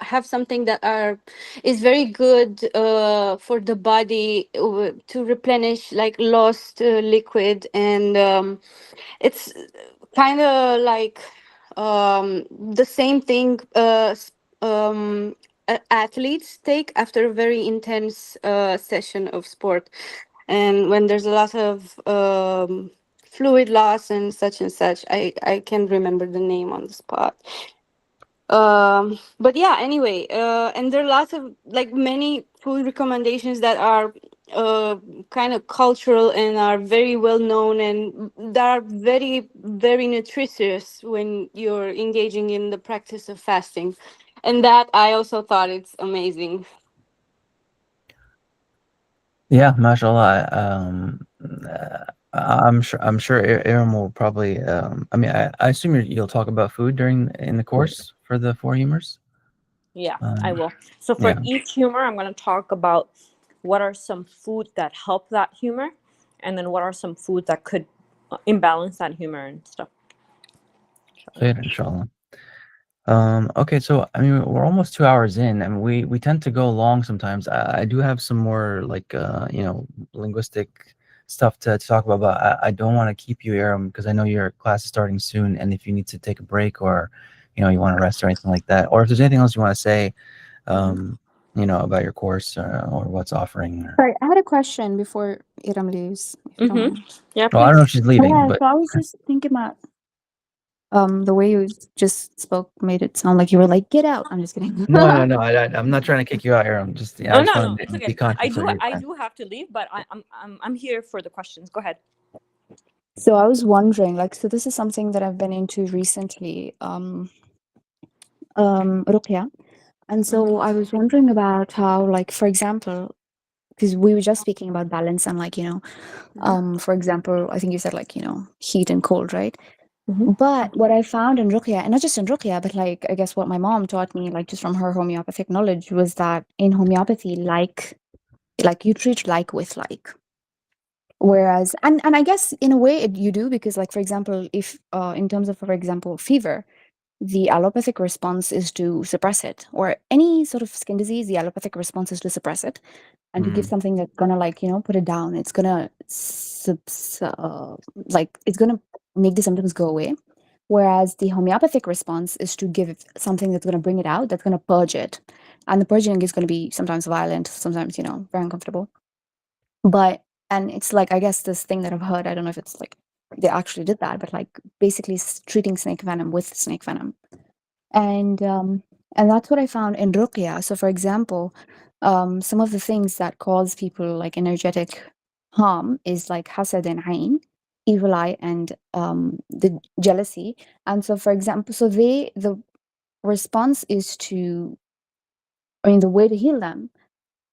have something that is very good for the body to replenish like lost liquid, and it's kind of like the same thing athletes take after a very intense session of sport, and when there's a lot of fluid loss and such. I can't remember the name on the spot. But yeah, anyway, and there are lots of like many food recommendations that are kind of cultural and are very well known and that are very, very nutritious when you're engaging in the practice of fasting. And that I also thought it's amazing. Yeah, mashallah. I'm sure Erum will probably. I mean, I assume you'll talk about food in the course for the 4 humors. Yeah, I will. So for each humor, I'm going to talk about what are some foods that help that humor, and then what are some foods that could imbalance that humor and stuff. Inshallah. Okay, so I mean, we're almost 2 hours in, and we tend to go long sometimes. I do have some more like linguistic stuff to talk about, but I don't want to keep you, Erum, because I know your class is starting soon, and if you need to take a break or you want to rest or anything like that, or if there's anything else you want to say, about your course or what's offering. Sorry, I had a question before Erum leaves. If you don't mind. Yeah. Well, I don't know if she's leaving, Yeah, but so I was just thinking about the way you just spoke made it sound like you were like, get out. I'm just kidding. no, I'm not trying to kick you out here. I'm just I just want it's to okay. be conscious of your I time. do have to leave, but I'm here for the questions. Go ahead. So I was wondering, like, so this is something that I've been into recently, ruqya. And so I was wondering about how, like, for example, because we were just speaking about balance and like, for example, I think you said like, heat and cold, right? But what I found in Ruqya, and not just in Ruqya, but like, I guess what my mom taught me, like just from her homeopathic knowledge, was that in homeopathy, like you treat like with like. Whereas, and I guess in a way you do, because like, for example, if in terms of, for example, fever, the allopathic response is to suppress it, or any sort of skin disease, the allopathic response is to suppress it and to give something that's gonna, like, you know, put it down. It's gonna like, it's gonna make the symptoms go away. Whereas the homeopathic response is to give something that's gonna bring it out, that's gonna purge it. And the purging is gonna be sometimes violent, sometimes, you know, very uncomfortable. But, and it's like, I guess this thing that I've heard, I don't know if it's like they actually did that, but like basically treating snake venom with snake venom. And that's what I found in Ruqya. So for example, some of the things that cause people like energetic harm is like hasad and ayn, evil eye, and the jealousy. And so for example, so the response is to, I mean, the way to heal them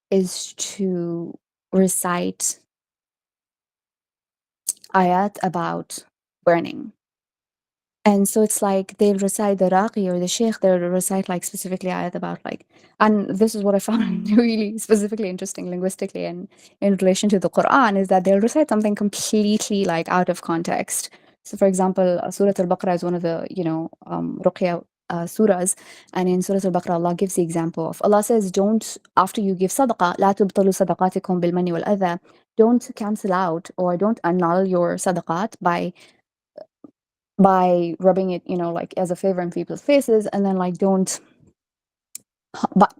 is to recite ayat about burning. And so it's like they'll recite the Raqi or the Sheikh, they'll recite like specifically ayat about like, and this is what I found really specifically interesting linguistically and in relation to the Qur'an, is that they'll recite something completely like out of context. So for example, Surah Al-Baqarah is one of the, you know, Ruqya surahs. And in Surah Al-Baqarah, Allah gives the example of, Allah says, don't, after you give sadaqah, لا تبطلوا صدقاتكم بالمن والأذى, don't cancel out or don't annul your sadaqat by rubbing it, you know, like as a favor in people's faces, and then like don't,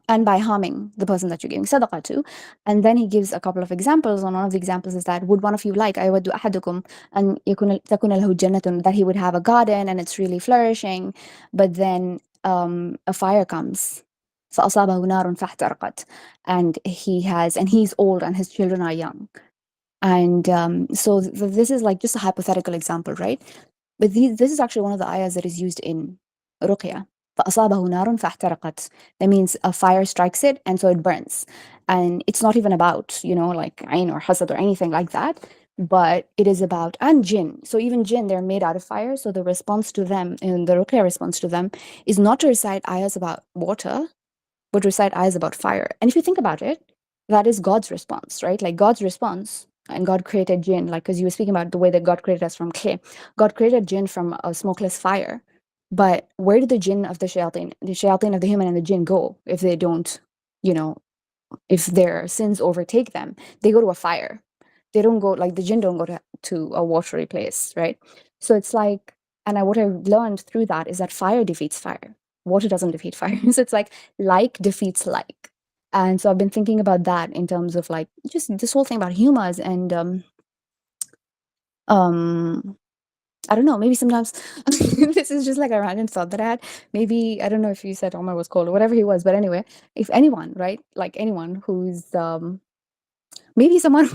and by harming the person that you're giving sadaqah to. And then he gives a couple of examples, and one of the examples is that, would one of you like, أيود أحدكم أن تكون له جنة, that he would have a garden and it's really flourishing, but then a fire comes, فأصابه نار فاحترقت, and he's old and his children are young. And so this is like just a hypothetical example, right? But this is actually one of the ayahs that is used in Ruqya. فَأَصَابَهُ نَارٌ فَاحْتَرَقَتْ. That means a fire strikes it, and so it burns. And it's not even about, you know, like ayn or hasad or anything like that, but it is about, and jinn. So even jinn, they're made out of fire. So the response to them, and the Ruqya response to them, is not to recite ayahs about water, but to recite ayahs about fire. And if you think about it, that is God's response, right? Like God's response. And God created jinn, like, because you were speaking about the way that God created us from clay. God created jinn from a smokeless fire. But where do the jinn of the shayateen of the human and the jinn go if they don't, you know, if their sins overtake them? They go to a fire. They don't go, like the jinn don't go to a watery place, right? So it's like, and what I learned through that is that fire defeats fire. Water doesn't defeat fire. So it's like defeats like. And so I've been thinking about that in terms of like just this whole thing about humors, and I don't know, maybe sometimes this is just like a random thought that I had. Maybe, I don't know if you said Omar was cold or whatever he was, but anyway, if anyone, right? Like anyone who's maybe someone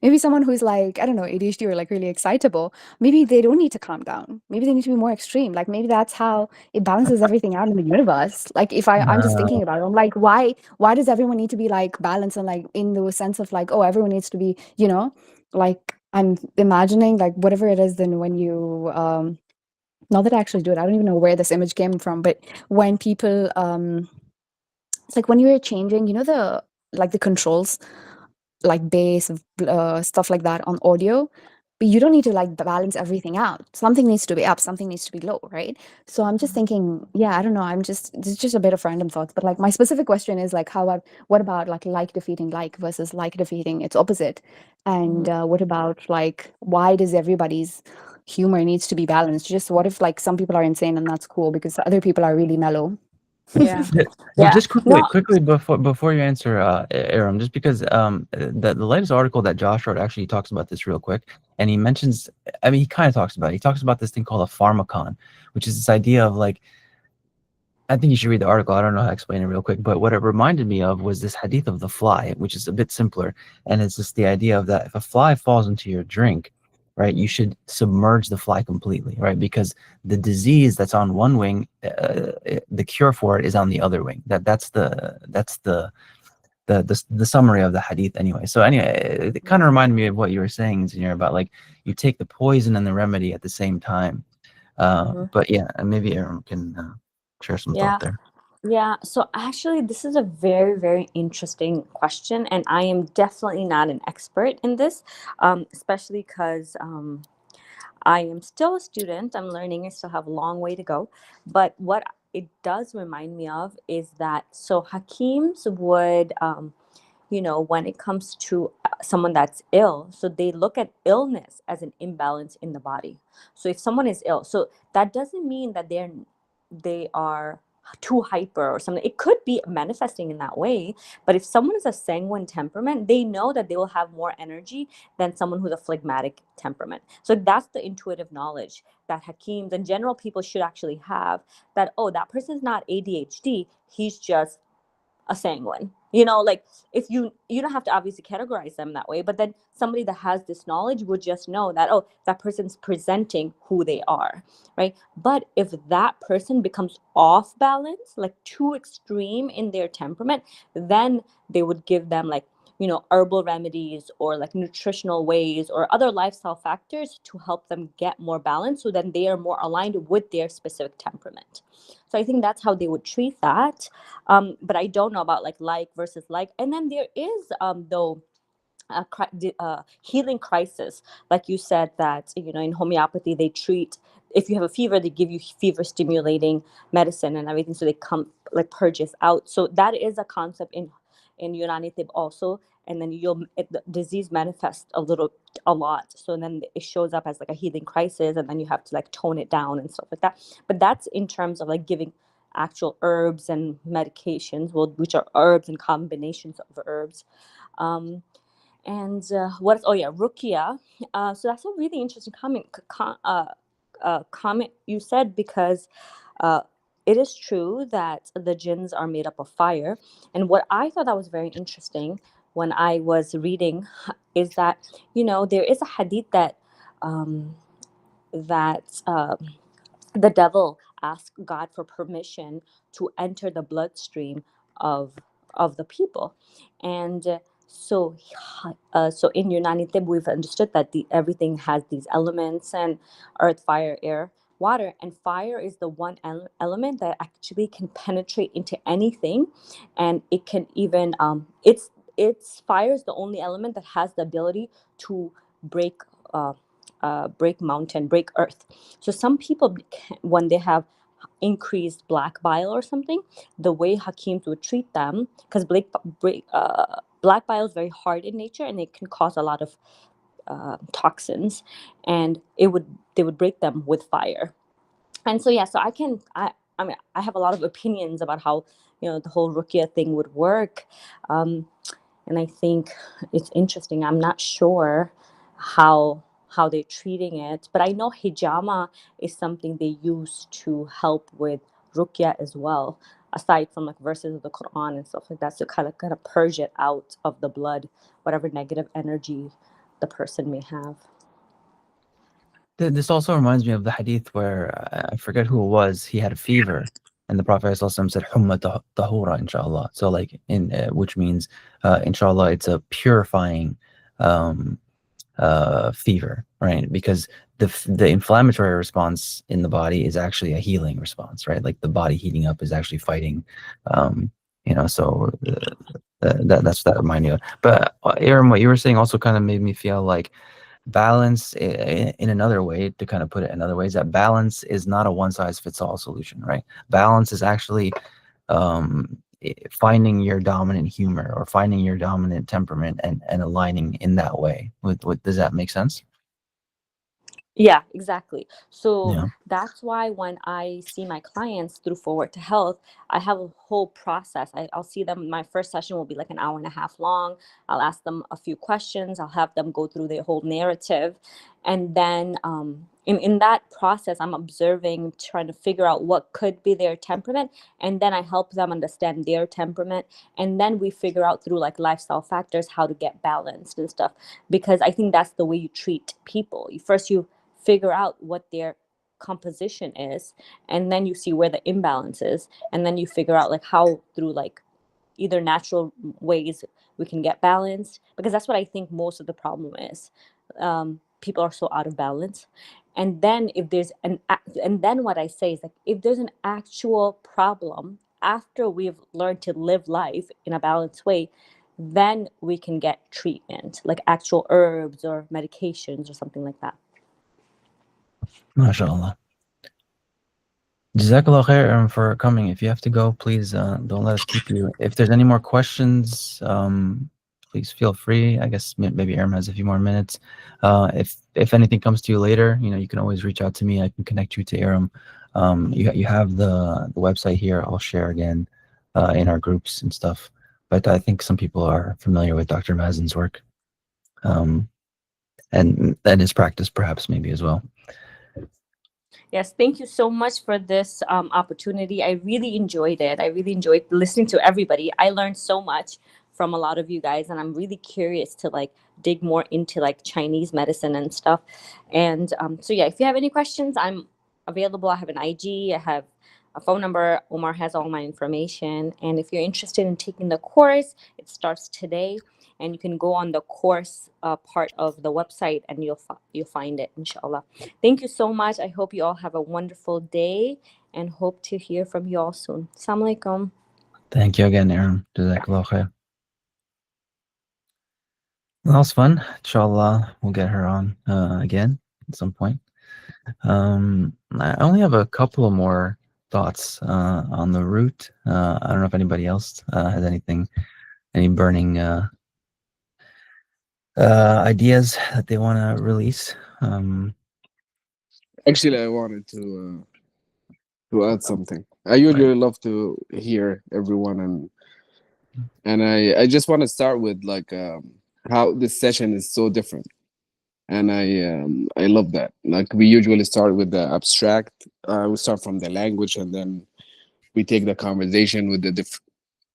maybe someone who's like, I don't know, ADHD or like really excitable, maybe they don't need to calm down. Maybe they need to be more extreme. Like maybe that's how it balances everything out in the universe. Like if I'm just thinking about it, I'm like, why does everyone need to be like balanced, and like in the sense of like, oh, everyone needs to be, you know, like I'm imagining like whatever it is, then when you not that I actually do it, I don't even know where this image came from, but when people it's like when you're changing, you know, the controls, like bass, stuff like that on audio, but you don't need to like balance everything out. Something needs to be up, something needs to be low, right? So I'm just thinking, yeah, I don't know, it's just a bit of random thoughts, but like my specific question is like, what about like defeating like versus like defeating its opposite? And what about like, why does everybody's humor needs to be balanced? Just what if like some people are insane and that's cool because other people are really mellow? Yeah. Well, just quickly before you answer, Erum, just because the latest article that Josh wrote actually talks about this real quick, and he mentions, I mean, he kind of talks about this thing called a pharmacon, which is this idea of like, I think you should read the article. I don't know how to explain it real quick, but what it reminded me of was this hadith of the fly, which is a bit simpler, and it's just the idea of that if a fly falls into your drink, right, you should submerge the fly completely, right? Because the disease that's on one wing, the cure for it is on the other wing. That's the the summary of the hadith anyway. So anyway, it kind of reminded me of what you were saying, Zinir, about like you take the poison and the remedy at the same time. But yeah, and maybe Erum can share some thought there. Yeah, so actually, this is a very, very interesting question, and I am definitely not an expert in this, especially because I am still a student. I'm learning. I still have a long way to go. But what it does remind me of is that so Hakims would, when it comes to someone that's ill, so they look at illness as an imbalance in the body. So if someone is ill, so that doesn't mean that they are too hyper or something. It could be manifesting in that way, but if someone is a sanguine temperament, they know that they will have more energy than someone who's a phlegmatic temperament. So that's the intuitive knowledge that Hakims and general people should actually have, that that person's not ADHD, he's just a sanguine. Like if you don't have to obviously categorize them that way, but then somebody that has this knowledge would just know that that person's presenting who they are, right? But if that person becomes off balance, like too extreme in their temperament, then they would give them like herbal remedies or like nutritional ways or other lifestyle factors to help them get more balance, so then they are more aligned with their specific temperament. So I think that's how they would treat that. But I don't know about like versus like. And then there is though a healing crisis, like you said, that in homeopathy they treat, if you have a fever, they give you fever stimulating medicine and everything, so they come like purges out. So that is a concept in Unani ṭibb also. And then the disease manifests a lot, so then it shows up as like a healing crisis, and then you have to like tone it down and stuff like that. But that's in terms of like giving actual herbs and medications, which are herbs and combinations of herbs. And ruqya. So that's a really interesting comment you said, because it is true that the jinns are made up of fire. And what I thought that was very interesting when I was reading is that there is a hadith that the devil asked God for permission to enter the bloodstream of the people. And so in Unani ṭibb, we've understood that everything has these elements, and earth, fire, air, water, and fire is the one element that actually can penetrate into anything, and it can even it's fire is the only element that has the ability to break mountain, break earth. So some people, when they have increased black bile or something, the way Hakims would treat them, because black bile is very hard in nature, and it can cause a lot of toxins, and they would break them with fire. And so so I mean, I have a lot of opinions about how the whole ruqya thing would work, and I think it's interesting. I'm not sure how they're treating it, but I know hijama is something they use to help with ruqya as well, aside from like verses of the Qur'an and stuff like that, to kind of purge it out of the blood, whatever negative energy the person may have. This also reminds me of the hadith where I forget who it was. He had a fever, and the Prophet ﷺ said "Humma tahura, inshallah." So like which means inshallah, it's a purifying fever, right? Because the inflammatory response in the body is actually a healing response, right? Like the body heating up is actually fighting, So that's that remind me of. But Erum, what you were saying also kind of made me feel like balance in another way, to kind of put it in other ways, that balance is not a one-size-fits-all solution, right? Balance is actually finding your dominant humor or finding your dominant temperament and aligning in that way. Does that make sense? Yeah, exactly. So Yeah. that's why when I see my clients through Forward to Health, I have a whole process. I'll see them. My first session will be like an hour and a half long. I'll ask them a few questions. I'll have them go through their whole narrative. And then in that process, I'm observing, trying to figure out what could be their temperament. And then I help them understand their temperament. And then we figure out through like lifestyle factors how to get balanced and stuff. Because I think that's the way you treat people. First, you figure out what their composition is, and then you see where the imbalance is, and then you figure out like how through like either natural ways we can get balanced, because that's what I think most of the problem is. People are so out of balance. And then if there's and then what I say is like, if there's an actual problem after we've learned to live life in a balanced way, then we can get treatment, like actual herbs or medications or something like that. MashaAllah. Jazakallah khair for coming. If you have to go, please don't let us keep you. If there's any more questions, please feel free. I guess maybe Erum has a few more minutes. If anything comes to you later, you can always reach out to me. I can connect you to Erum. You have the website here. I'll share again in our groups and stuff. But I think some people are familiar with Dr. Mazen's work, and his practice perhaps maybe as well. Yes, thank you so much for this opportunity. I really enjoyed it. I really enjoyed listening to everybody. I learned so much from a lot of you guys, and I'm really curious to like dig more into like Chinese medicine and stuff. And so yeah, if you have any questions, I'm available. I have an IG, I have a phone number. Omar has all my information. And if you're interested in taking the course, it starts today. And you can go on the course part of the website and you'll find it, inshallah. Thank you so much. I hope you all have a wonderful day and hope to hear from you all soon. Assalamu alaikum. Thank you again, Erum. Jazakallah khair. That was fun. Inshallah, we'll get her on again at some point. I only have a couple of more thoughts on the root. I don't know if anybody else has any burning ideas that they want to release. Actually, I wanted to add something. I usually love to hear everyone, and I just want to start with like how this session is so different, and I love that. Like we usually start with the abstract. We start from the language, and then we take the conversation with the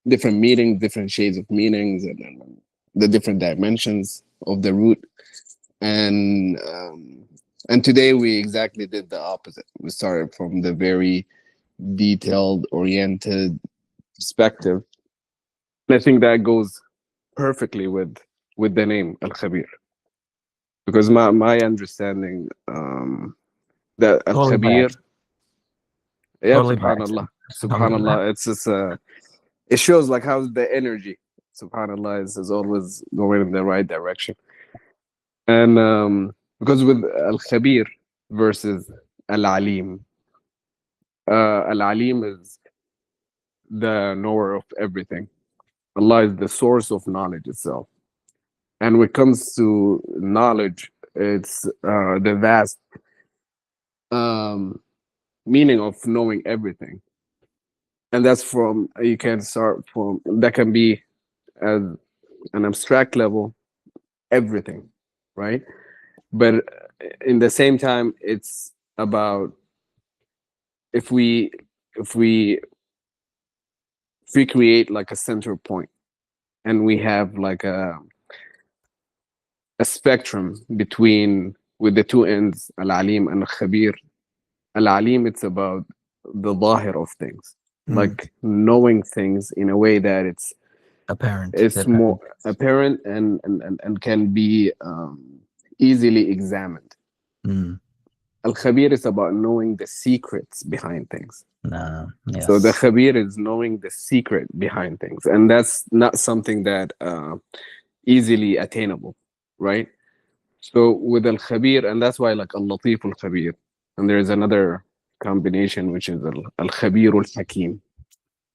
different meanings, different shades of meanings, and the different dimensions of the root. And today we exactly did the opposite. We started from the very detailed, oriented perspective. And I think that goes perfectly with the name Al-Khabīr, because my understanding that Al-Khabīr, yeah, Totally subhanallah, subhanallah, it's just it shows like how the energy, subhanallah, is always going in the right direction. And because with Al-Khabīr versus Al-ʿAlīm, Al-ʿAlīm is the knower of everything. Allah is the source of knowledge itself. And when it comes to knowledge, it's the vast meaning of knowing everything. And that's you can start from, that can be at an abstract level, everything, right? But in the same time, it's about if we create like a center point, and we have like a spectrum with the two ends, Al-ʿAlīm and Al-Khabīr. Al-ʿAlīm, it's about the zahir of things, like knowing things in a way that it's apparent. It's more apparent and can be easily examined. Al-Khabīr is about knowing the secrets behind things. Yes. So the Khabīr is knowing the secret behind things, and that's not something that easily attainable, right? So with Al-Khabīr, and that's why like Al-Latīf Al-Khabīr, and there's another combination which is Al-Khabīr Al-Hakim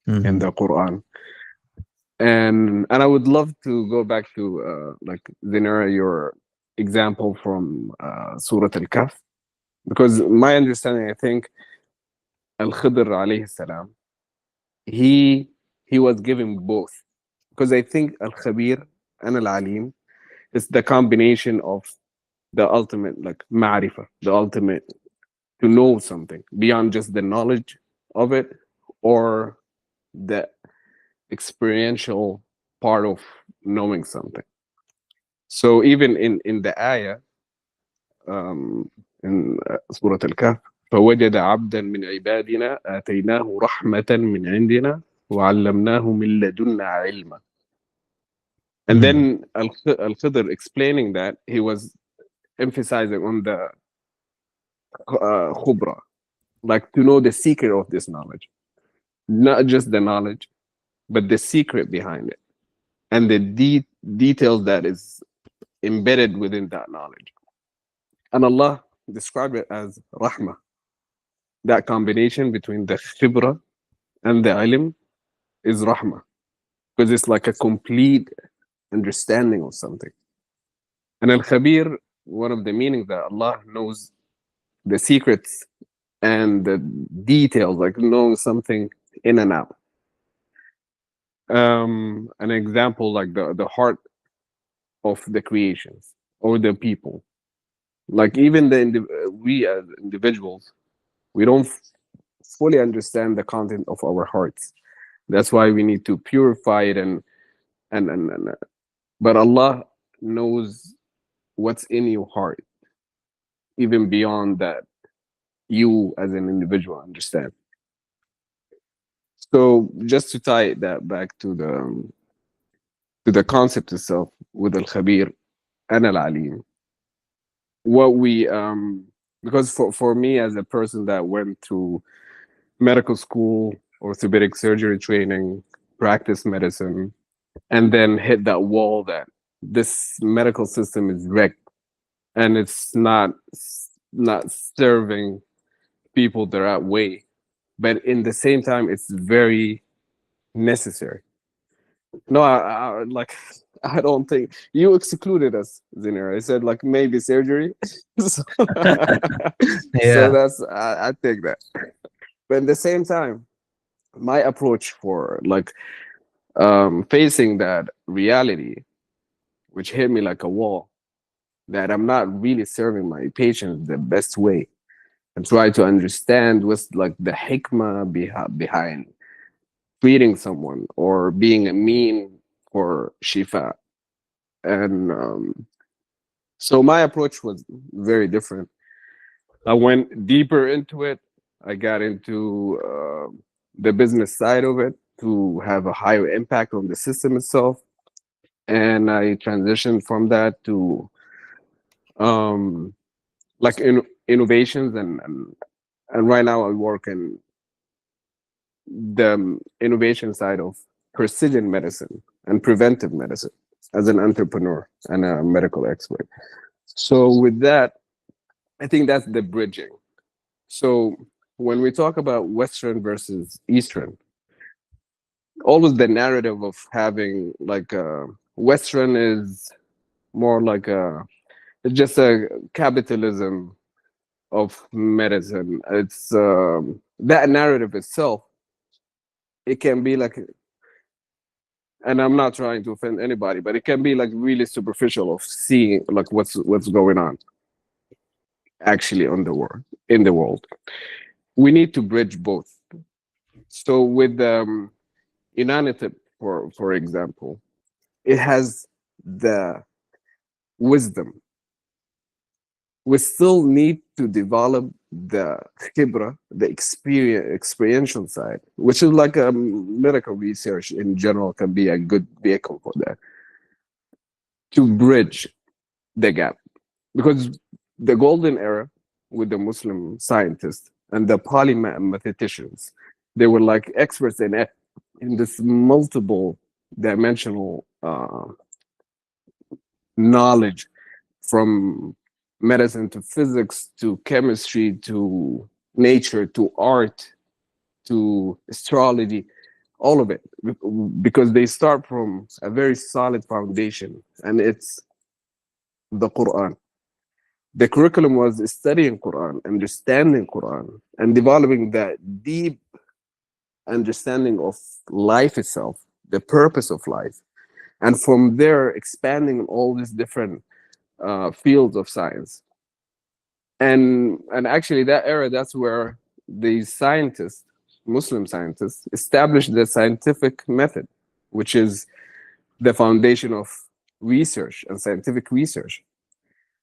in the Qur'an. And I would love to go back to like Zinara, your example from Surah Al-Kahf, because my understanding, I think Al-Khidr alayhi salam, he was given both, because I think Al-Khabīr and Al-ʿAlīm is the combination of the ultimate, like ma'rifah, the ultimate to know something beyond just the knowledge of it or the experiential part of knowing something. So even in the ayah in Surah Al-Kahf, فوجد عبدا من عبادنا آتيناه رحمة من عندنا وَعَلَّمْنَاهُ مِن لَدُنَّا عِلْمًا. And then Al-Khidr explaining that, he was emphasizing on the khubra, like to know the secret of this knowledge. Not just the knowledge, but the secret behind it. And the details that is embedded within that knowledge. And Allah described it as rahmah. That combination between the khibra and the ilm is rahmah. Because it's like a complete understanding of something. And Al-Khabīr, one of the meanings that Allah knows the secrets and the details, like knowing something in and out. An example, like the heart of the creations or the people. Like even we as individuals, we don't fully understand the content of our hearts. That's why we need to purify it and but Allah knows what's in your heart, even beyond that you as an individual understand. So just to tie that back to the concept itself with Al-Khabīr and Al-ʿAlīm, what we because for me as a person that went through medical school, orthopedic surgery training, practice medicine, and then hit that wall that this medical system is wrecked and it's not serving people the right way, but in the same time it's very necessary. No, I like I don't think you excluded us, Zinera. I said like maybe surgery. So, so that's I take that. But at the same time, my approach for like facing that reality, which hit me like a wall, that I'm not really serving my patients the best way, and try to understand what's like the hikmah behind treating someone or being a mean for shifa. And so my approach was very different. I went deeper into it. I got into the business side of it to have a higher impact on the system itself. And I transitioned from that to like innovations and right now I work in the innovation side of precision medicine and preventive medicine as an entrepreneur and a medical expert. So with that, I think that's the bridging. So when we talk about Western versus Eastern, always the narrative of having like Western is more like it's just a capitalism of medicine. It's that narrative itself, it can be like, and I'm not trying to offend anybody, but it can be like really superficial of seeing like what's going on actually in the world. We need to bridge both. So with Unani, for example, it has the wisdom. We still need to develop the khibra, the experiential side, which is like medical research in general can be a good vehicle for that, to bridge the gap. Because the golden era with the Muslim scientists and the polymathematicians, they were like experts in this multiple dimensional knowledge, from medicine to physics to chemistry to nature to art to astrology, all of it, because they start from a very solid foundation, and it's the Qur'an. The curriculum was studying Qur'an, understanding Qur'an, and developing that deep understanding of life itself, the purpose of life, and from there expanding all these different fields of science. And actually that era, that's where the scientists, Muslim scientists, established the scientific method, which is the foundation of research and scientific research.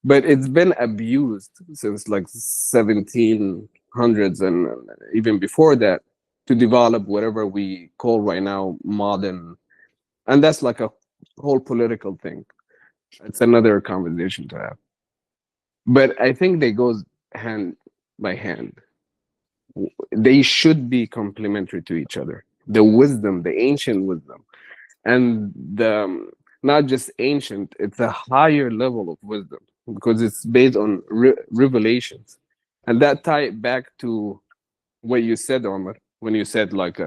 But it's been abused since like 1700s and even before that to develop whatever we call right now modern, and that's like a whole political thing. It's another conversation to have. But I think they go hand by hand. They should be complementary to each other. The wisdom, the ancient wisdom, and the not just ancient, it's a higher level of wisdom because it's based on revelations, and that tie it back to what you said, Omar, when you said like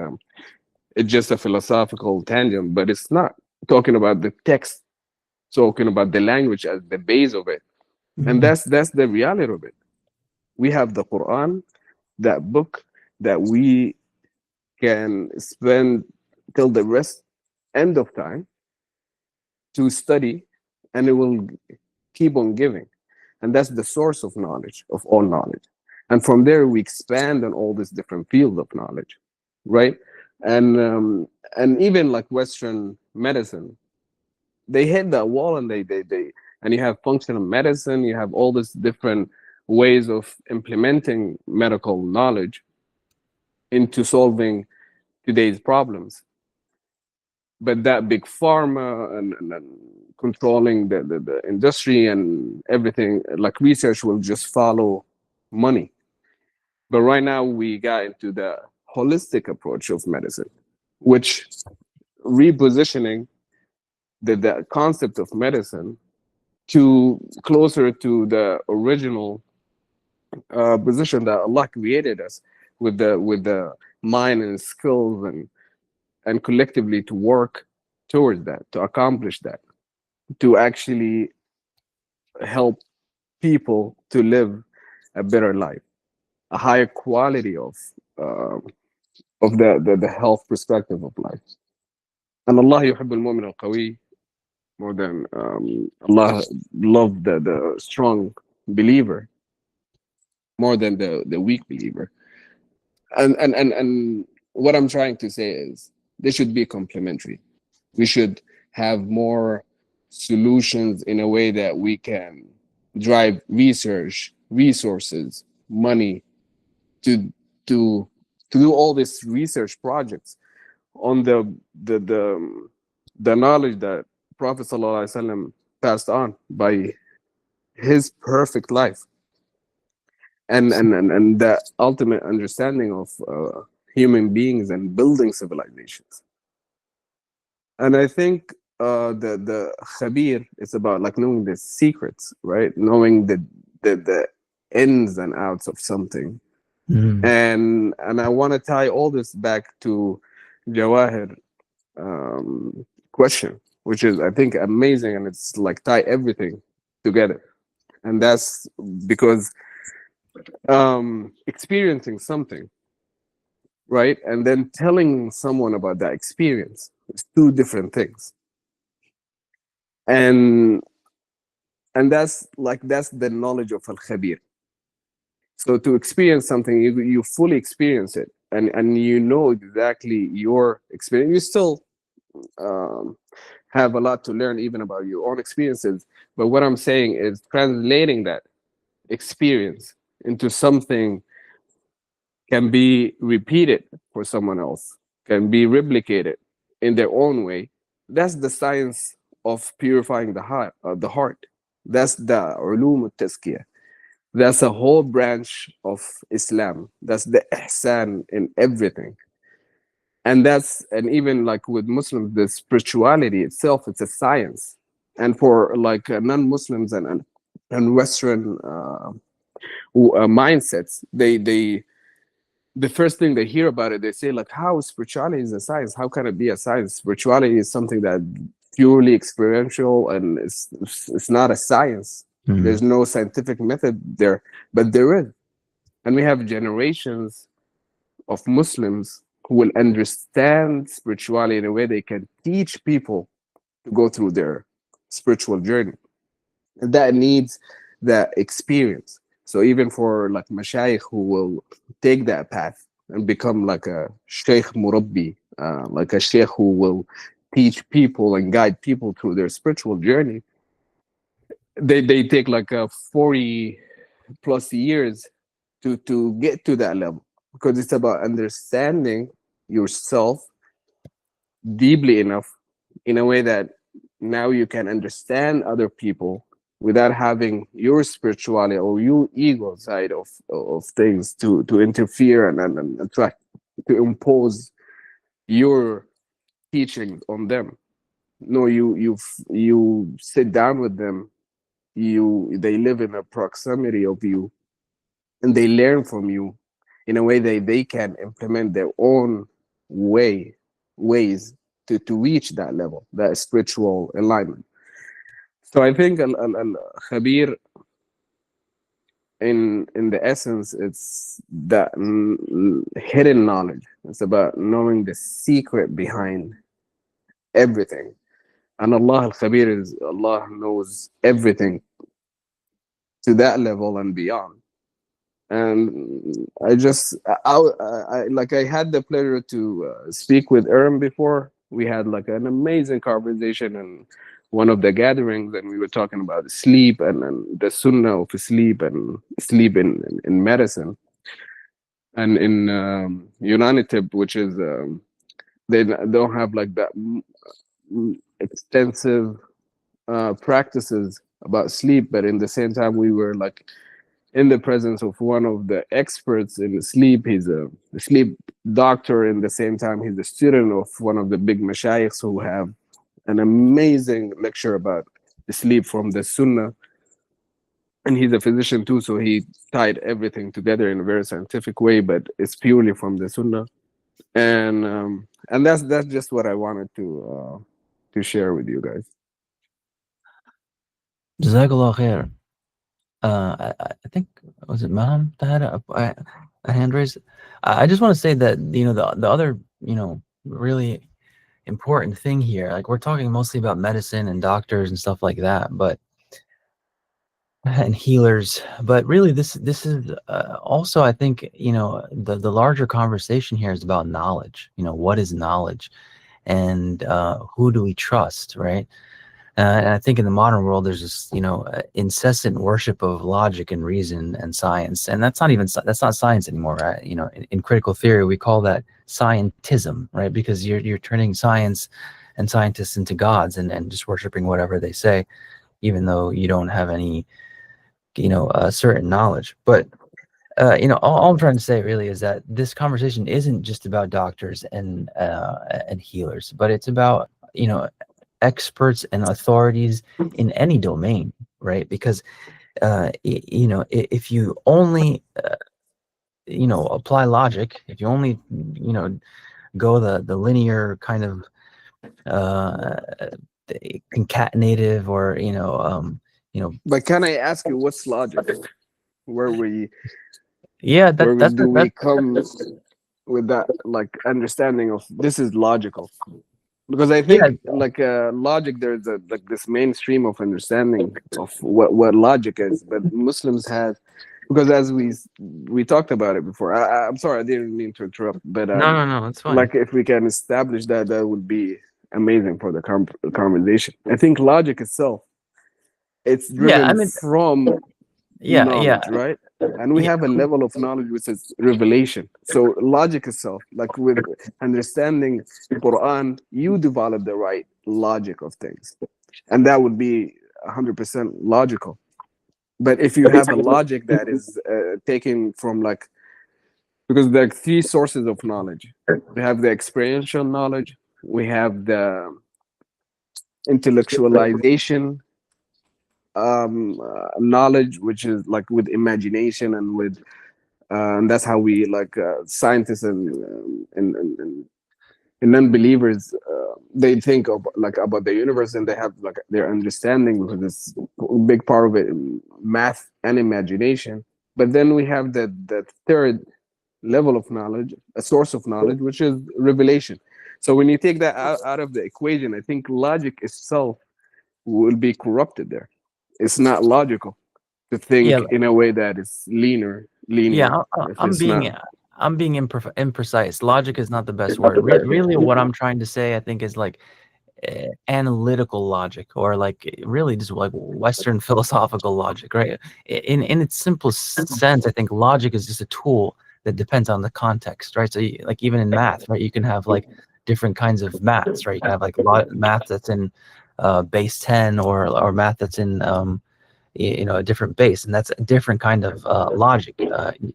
it's just a philosophical tangent, but it's not. Talking about the text, talking about the language as the base of it, and that's the reality of it. We have the Quran, that book that we can spend till the rest end of time to study, and it will keep on giving, and that's the source of knowledge, of all knowledge. And from there we expand on all these different fields of knowledge, right? And even like Western medicine, they hit that wall, and they and you have functional medicine, you have all these different ways of implementing medical knowledge into solving today's problems. But that big pharma and controlling the industry and everything, like research will just follow money. But right now we got into the holistic approach of medicine, which repositioning the concept of medicine to closer to the original position that Allah created us with the mind and skills and collectively to work towards that, to accomplish that, to actually help people to live a better life, a higher quality of the health perspective of life. And Allah يحب المؤمن القوي more than Allah loved the strong believer more than the weak believer. And what I'm trying to say is they should be complementary. We should have more solutions in a way that we can drive research, resources, money to do all these research projects on the knowledge that Prophet ﷺ passed on by his perfect life, and the ultimate understanding of human beings and building civilizations. And I think the Khabīr is about like knowing the secrets, right? Knowing the ins and outs of something. And I want to tie all this back to Jawahir question, which is I think amazing, and it's like tie everything together. And that's because experiencing something, right, and then telling someone about that experience is two different things. And that's the knowledge of Al-Khabīr. So to experience something, you fully experience it, and you know exactly your experience. You still have a lot to learn even about your own experiences. But what I'm saying is translating that experience into something can be repeated for someone else, can be replicated in their own way. That's the science of purifying the heart. That's the ulum al-tazkiyah. That's a whole branch of Islam. That's the ihsan in everything. And even like with Muslims, the spirituality itself, it's a science. And for like non-Muslims and Western mindsets, the first thing they hear about it, they say like, how spirituality is a science? How can it be a science? Spirituality is something that purely experiential, and it's not a science. There's no scientific method there, but there is. And we have generations of Muslims who will understand spirituality in a way they can teach people to go through their spiritual journey. And that needs that experience. So even for like mashayikh who will take that path and become like a sheikh murabbi, like a sheikh who will teach people and guide people through their spiritual journey, they take like 40 plus years to get to that level. because it's about understanding yourself deeply enough in a way that now you can understand other people without having your spirituality or your ego side of things to interfere and try to impose your teachings on them. No, you sit down with them, they live in a proximity of you, and they learn from you in a way that they can implement their own ways to reach that level, that spiritual alignment. So I think Khabir, in the essence, it's that hidden knowledge. It's about knowing the secret behind everything. And Allah Al-Khabir is Allah knows everything to that level and beyond. And I had the pleasure to speak with Erum before. We had like an amazing conversation in one of the gatherings, and we were talking about sleep and the sunnah of sleep and sleep in medicine and in Unani ṭibb, which is they don't have like that extensive practices about sleep, but in the same time we were like in the presence of one of the experts in sleep. He's a sleep doctor. In the same time, he's a student of one of the big mashayikhs who have an amazing lecture about the sleep from the Sunnah. And he's a physician too, so he tied everything together in a very scientific way, but it's purely from the Sunnah. And that's just what I wanted to share with you guys. Jazakallah khair. I think, was it Maham that had a hand raise? I just want to say that, the other, really important thing here, like we're talking mostly about medicine and doctors and stuff like that, but and healers, but really this is also, I think, the larger conversation here is about knowledge. What is knowledge, and who do we trust, right? And I think in the modern world, there's this, incessant worship of logic and reason and science, and that's not science anymore, right? In critical theory, we call that scientism, right? Because you're turning science and scientists into gods and just worshiping whatever they say, even though you don't have any, certain knowledge. But all I'm trying to say really is that this conversation isn't just about doctors and healers, but it's about, experts and authorities in any domain, right? Because if you only apply logic, if you only go the linear kind of concatenative, or But can I ask you, what's logic? Where we come with that like understanding of this is logical? Because I think logic, there's like this mainstream of understanding of what logic is, but Muslims have, because as we talked about it before. I'm sorry, I didn't mean to interrupt, but no, it's fine. like if we can establish that would be amazing for the conversation. I think logic itself, it's driven from knowledge, right? And we have a level of knowledge which is revelation. So logic itself, like with understanding Qur'an, you develop the right logic of things, and that would be 100% logical. But if you have a logic that is taken from because there are three sources of knowledge. We have the experiential knowledge, we have the intellectualization knowledge, which is like with imagination and with and that's how we scientists and non-believers they think of about the universe, and they have their understanding, because it's a big part of it, math and imagination. But then we have that third level of knowledge, a source of knowledge, which is revelation. So when you take that out of the equation, I think logic itself will be corrupted there. It's not logical to think in a way that is linear. Yeah, I'm being imprecise. Logic is not the best word. Really, what I'm trying to say, I think, is analytical logic, or really just Western philosophical logic, right? In its simplest sense, I think logic is just a tool that depends on the context, right? So like even in math, right, you can have like different kinds of maths, right? You can have like a lot of math that's in base 10 or math that's in a different base, and that's a different kind of logic,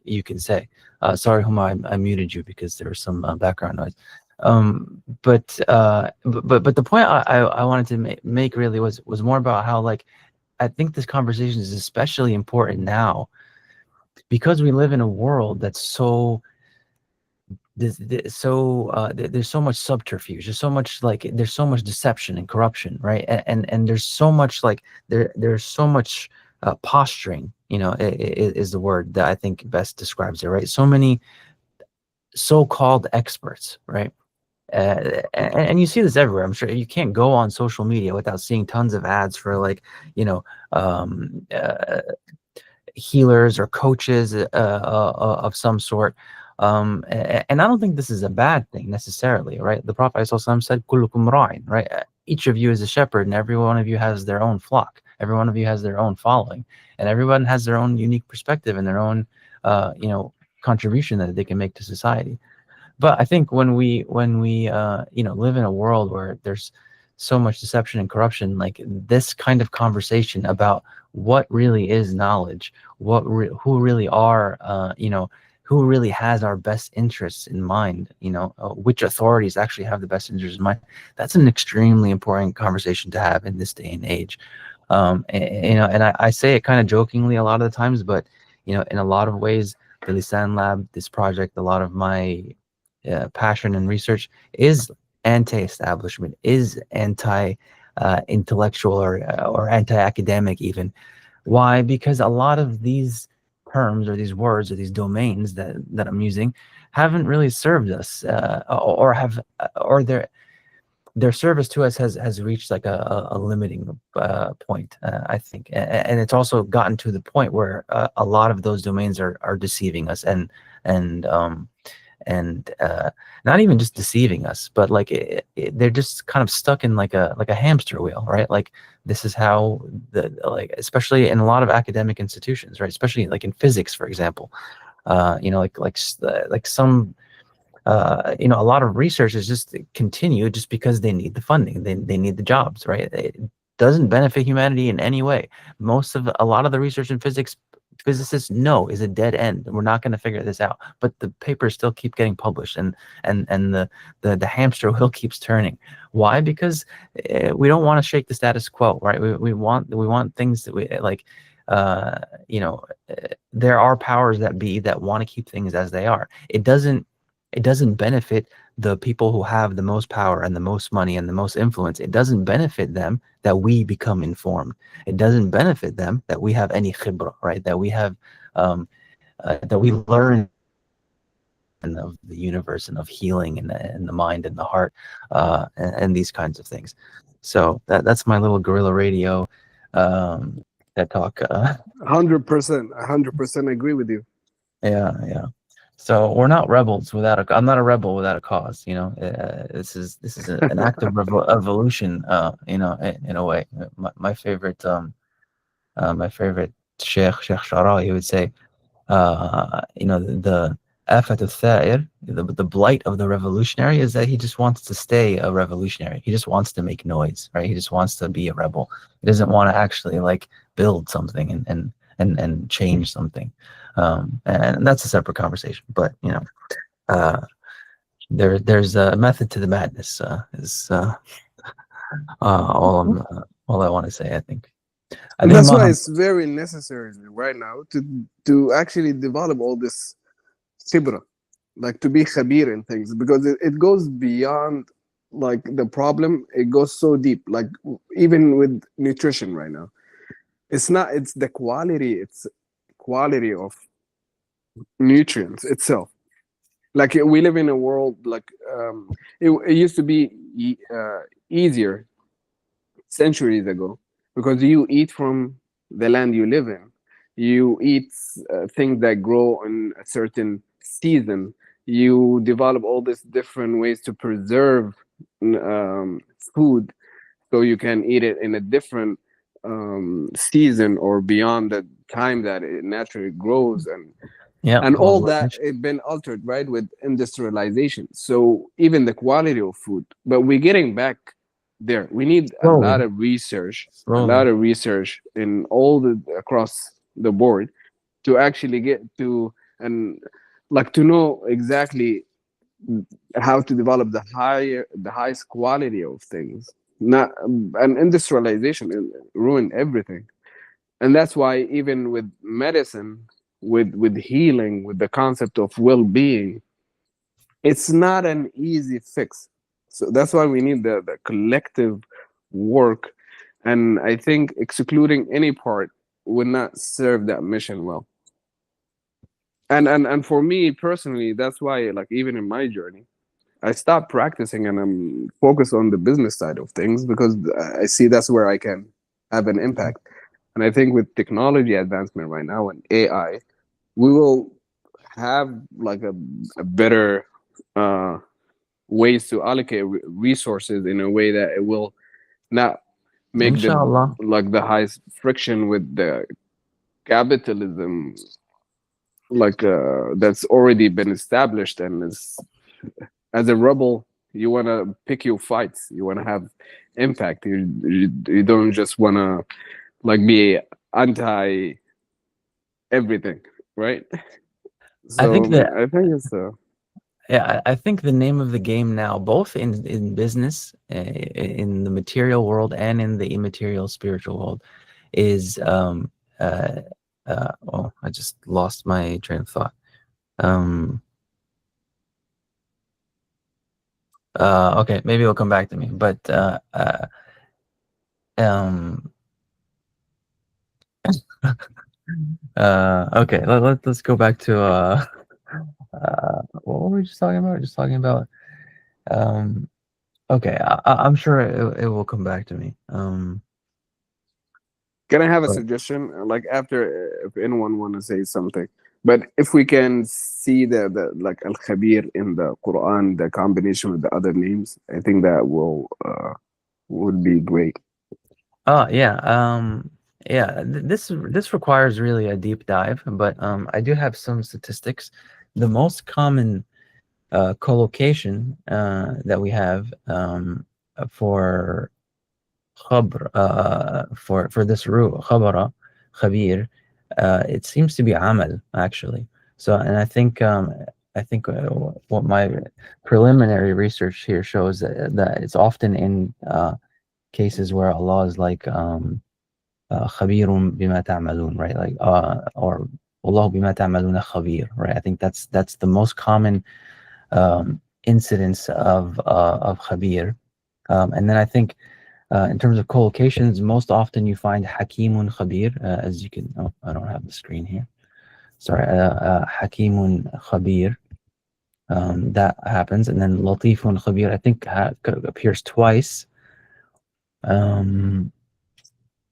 you can say. Sorry, Huma, I muted you because there was some background noise. But the point I wanted to make really was more about how, like, I think this conversation is especially important now because we live in a world that's so there's so much subterfuge, there's so much deception and corruption, right? And there's so much like there's so much posturing, is the word that I think best describes it, right? So many so-called experts, right? And you see this everywhere. I'm sure you can't go on social media without seeing tons of ads for, like, healers or coaches of some sort. And I don't think this is a bad thing necessarily, right? The Prophet ﷺ said, "Kullukum ra'in," right? Each of you is a shepherd, and every one of you has their own flock. Every one of you has their own following, and everyone has their own unique perspective and their own, contribution that they can make to society. But I think when we live in a world where there's so much deception and corruption, like this kind of conversation about what really is knowledge, who really are, who really has our best interests in mind, which authorities actually have the best interests in mind. That's an extremely important conversation to have in this day and age. And I say it kind of jokingly a lot of the times, but in a lot of ways, the Lisān Lab, this project, a lot of my passion and research is anti-establishment, is anti-intellectual or anti-academic even. Why? Because a lot of these terms or these words or these domains that I'm using haven't really served us, or their service to us has reached like a limiting point, I think, and it's also gotten to the point where a lot of those domains are deceiving us and not even just deceiving us, but like they're just kind of stuck in like a hamster wheel, right? Like this is how especially in a lot of academic institutions, right? Especially like in physics, for example, like some a lot of research is just continue just because they need the funding, they need the jobs, right? It doesn't benefit humanity in any way. A lot of the research in physics, physicists know is a dead end. We're not going to figure this out, but the papers still keep getting published, and the hamster wheel keeps turning. Why? Because we don't want to shake the status quo, right? We want things that we like. There are powers that be that want to keep things as they are. It doesn't benefit the people who have the most power and the most money and the most influence. It doesn't benefit them that we become informed. It doesn't benefit them that we have any khibra, right? That we have, that we learn of the universe and of healing and the mind and the heart, and these kinds of things. So that's my little guerrilla radio TED talk. 100% agree with you. Yeah. So we're not rebels without I'm not a rebel without a cause. This is an act of evolution. In a way. My favorite Sheikh Shara, he would say, the afat al-tha'ir, the blight of the revolutionary is that he just wants to stay a revolutionary. He just wants to make noise, right? He just wants to be a rebel. He doesn't want to actually like build something and change something. And that's a separate conversation, but there's a method to the madness, is all I want to say, I think. And that's why it's very necessary right now to actually develop all this khibra, like to be khabir in things, because it goes beyond like the problem. It goes so deep, like even with nutrition right now. It's the quality of nutrients itself. Like we live in a world like it used to be easier centuries ago, because you eat from the land you live in. You eat things that grow in a certain season. You develop all these different ways to preserve food, so you can eat it in a different season or beyond the time that it naturally grows. And Yeah. And well, all we're that mention- it's been altered, right, with industrialization. So even the quality of food, but we're getting back there. We need a Slowly. lot of research, Slowly. in all the across the board to actually get to, and like to know exactly how to develop the highest quality of things. Not and industrialization ruined everything. And that's why even with medicine, with healing, with the concept of well-being, it's not an easy fix. So that's why we need the collective work. And I think excluding any part would not serve that mission well. And for me personally, that's why, like, even in my journey, I stopped practicing and I'm focused on the business side of things, because I see that's where I can have an impact. And I think with technology advancement right now and AI, we will have like a better ways to allocate resources in a way that it will not make the Inshallah. like the highest friction with the capitalism, like that's already been established. And is, as a rebel, you want to pick your fights, you want to have impact. You don't just want to like be anti everything, right? I think So that I think it's yeah, I think the name of the game now, both in business, in the material world, and in the immaterial spiritual world, is oh, I just lost my train of thought. Okay, maybe it'll come back to me. But okay, let's go back to what were we just talking about? Just talking about okay, I'm sure it will come back to me. Can I have a But suggestion? Like after, if anyone want to say something, but if we can see the like Al-Khabīr in the Qur'an, the combination with the other names, I think that will would be great. oh yeah, yeah. This requires really a deep dive, but I do have some statistics. The most common collocation that we have for khabr, for this root khabara, khabir, it seems to be amal actually. So, and I think what my preliminary research here shows that it's often in cases where Allah is like khabirun bima ta'malun, right? Like or Allah bima ta'maluna khabir, right? I think that's the most common incidence of khabir. And then I think in terms of collocations, most often you find hakimun khabir, as you can, oh, I don't have the screen here. Sorry, hakimun khabir. That happens. And then latifun khabir, I think appears twice. And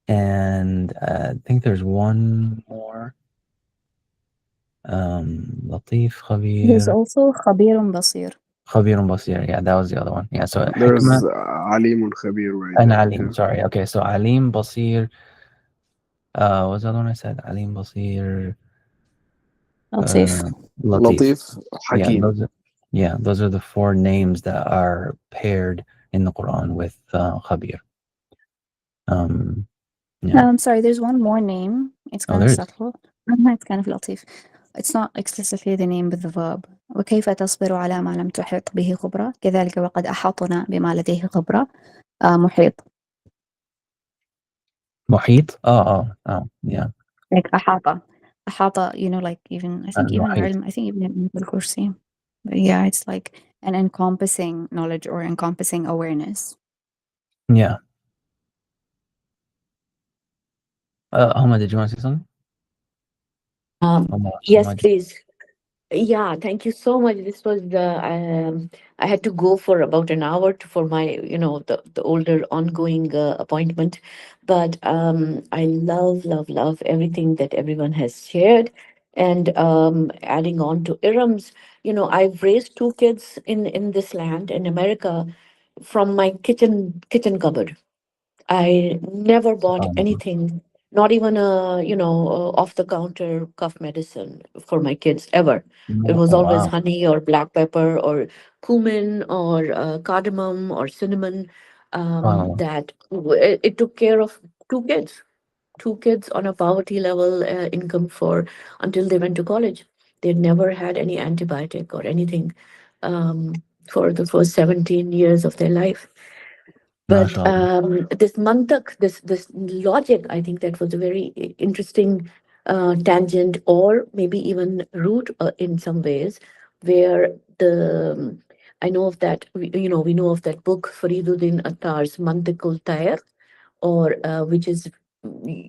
I think there's one more. Latif khabir. There's also Khabirun Basir. Khabirun Basir, yeah, that was the other one. Yeah, so There's Hikmah Alim Khabir right and there. Alim, sorry. Okay, so Alim, Basir, what was the other one I said? Alim, Basir, Latif. Latif. Latif, Hakim. Yeah, those are the four names that are paired in the Quran with Khabir. Yeah. I'm sorry, there's one more name. It's kind of subtle. It's kind of Latif. It's not explicitly the name with the verb. وكيف تصبر على ما لم تحط به خبرة كذلك وقد أحاطنا بما لديه خبرة محيط. محيط? Oh, yeah. Like أحاطة, you know, like even I think even in Al-Kursi. Yeah, it's like an encompassing knowledge or encompassing awareness. Yeah. Homa, did you want to say something? Yes, please. Yeah, thank you so much. This was I had to go for about an hour for my, the older ongoing appointment. But I love everything that everyone has shared. And adding on to Erum's, I've raised two kids in this land, in America, from my kitchen cupboard. I never bought anything not even a, off the counter cough medicine for my kids ever. It was Oh, always wow. honey or black pepper or cumin or cardamom or cinnamon. Wow. That it took care of two kids on a poverty level income for until they went to college. They never had any antibiotic or anything um, for the first 17 years of their life. But MashaAllah. this mantak, this logic, I think that was a very interesting tangent, or maybe even root in some ways, where the I know of that, we know of that book Fariduddin Attar's Mantiqul Tayr, or which is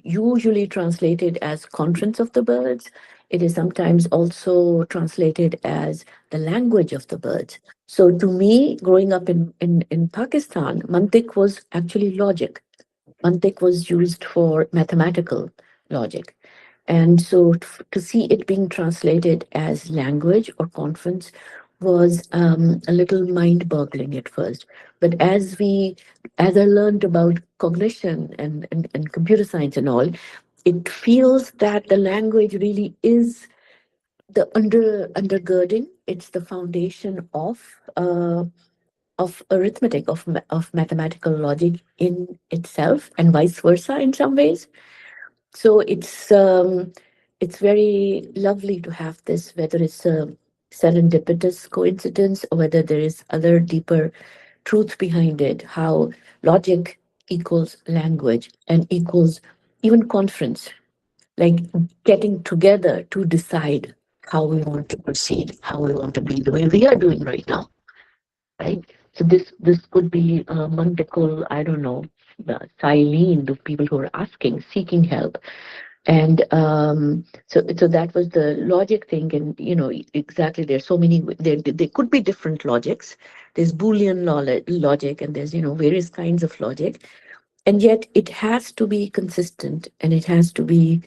usually translated as Conference of the Birds. It is sometimes also translated as the language of the birds. So to me, growing up in Pakistan, mantiq was actually logic. Mantiq was used for mathematical logic. And so to see it being translated as language or conference was a little mind-boggling at first. But as I learned about cognition and computer science and all, it feels that the language really is the undergirding. It's the foundation of arithmetic, of mathematical logic in itself, and vice versa in some ways. So it's very lovely to have this, whether it's a serendipitous coincidence or whether there is other deeper truth behind it, how logic equals language and equals even conference, like getting together to decide how we want to proceed, how we want to be the way we are doing right now, right? So this could be multiple, I don't know, silene, the people who are asking, seeking help. And so that was the logic thing. And, exactly, there's so many, there could be different logics. There's Boolean logic, and there's, various kinds of logic. And yet it has to be consistent, and it has to be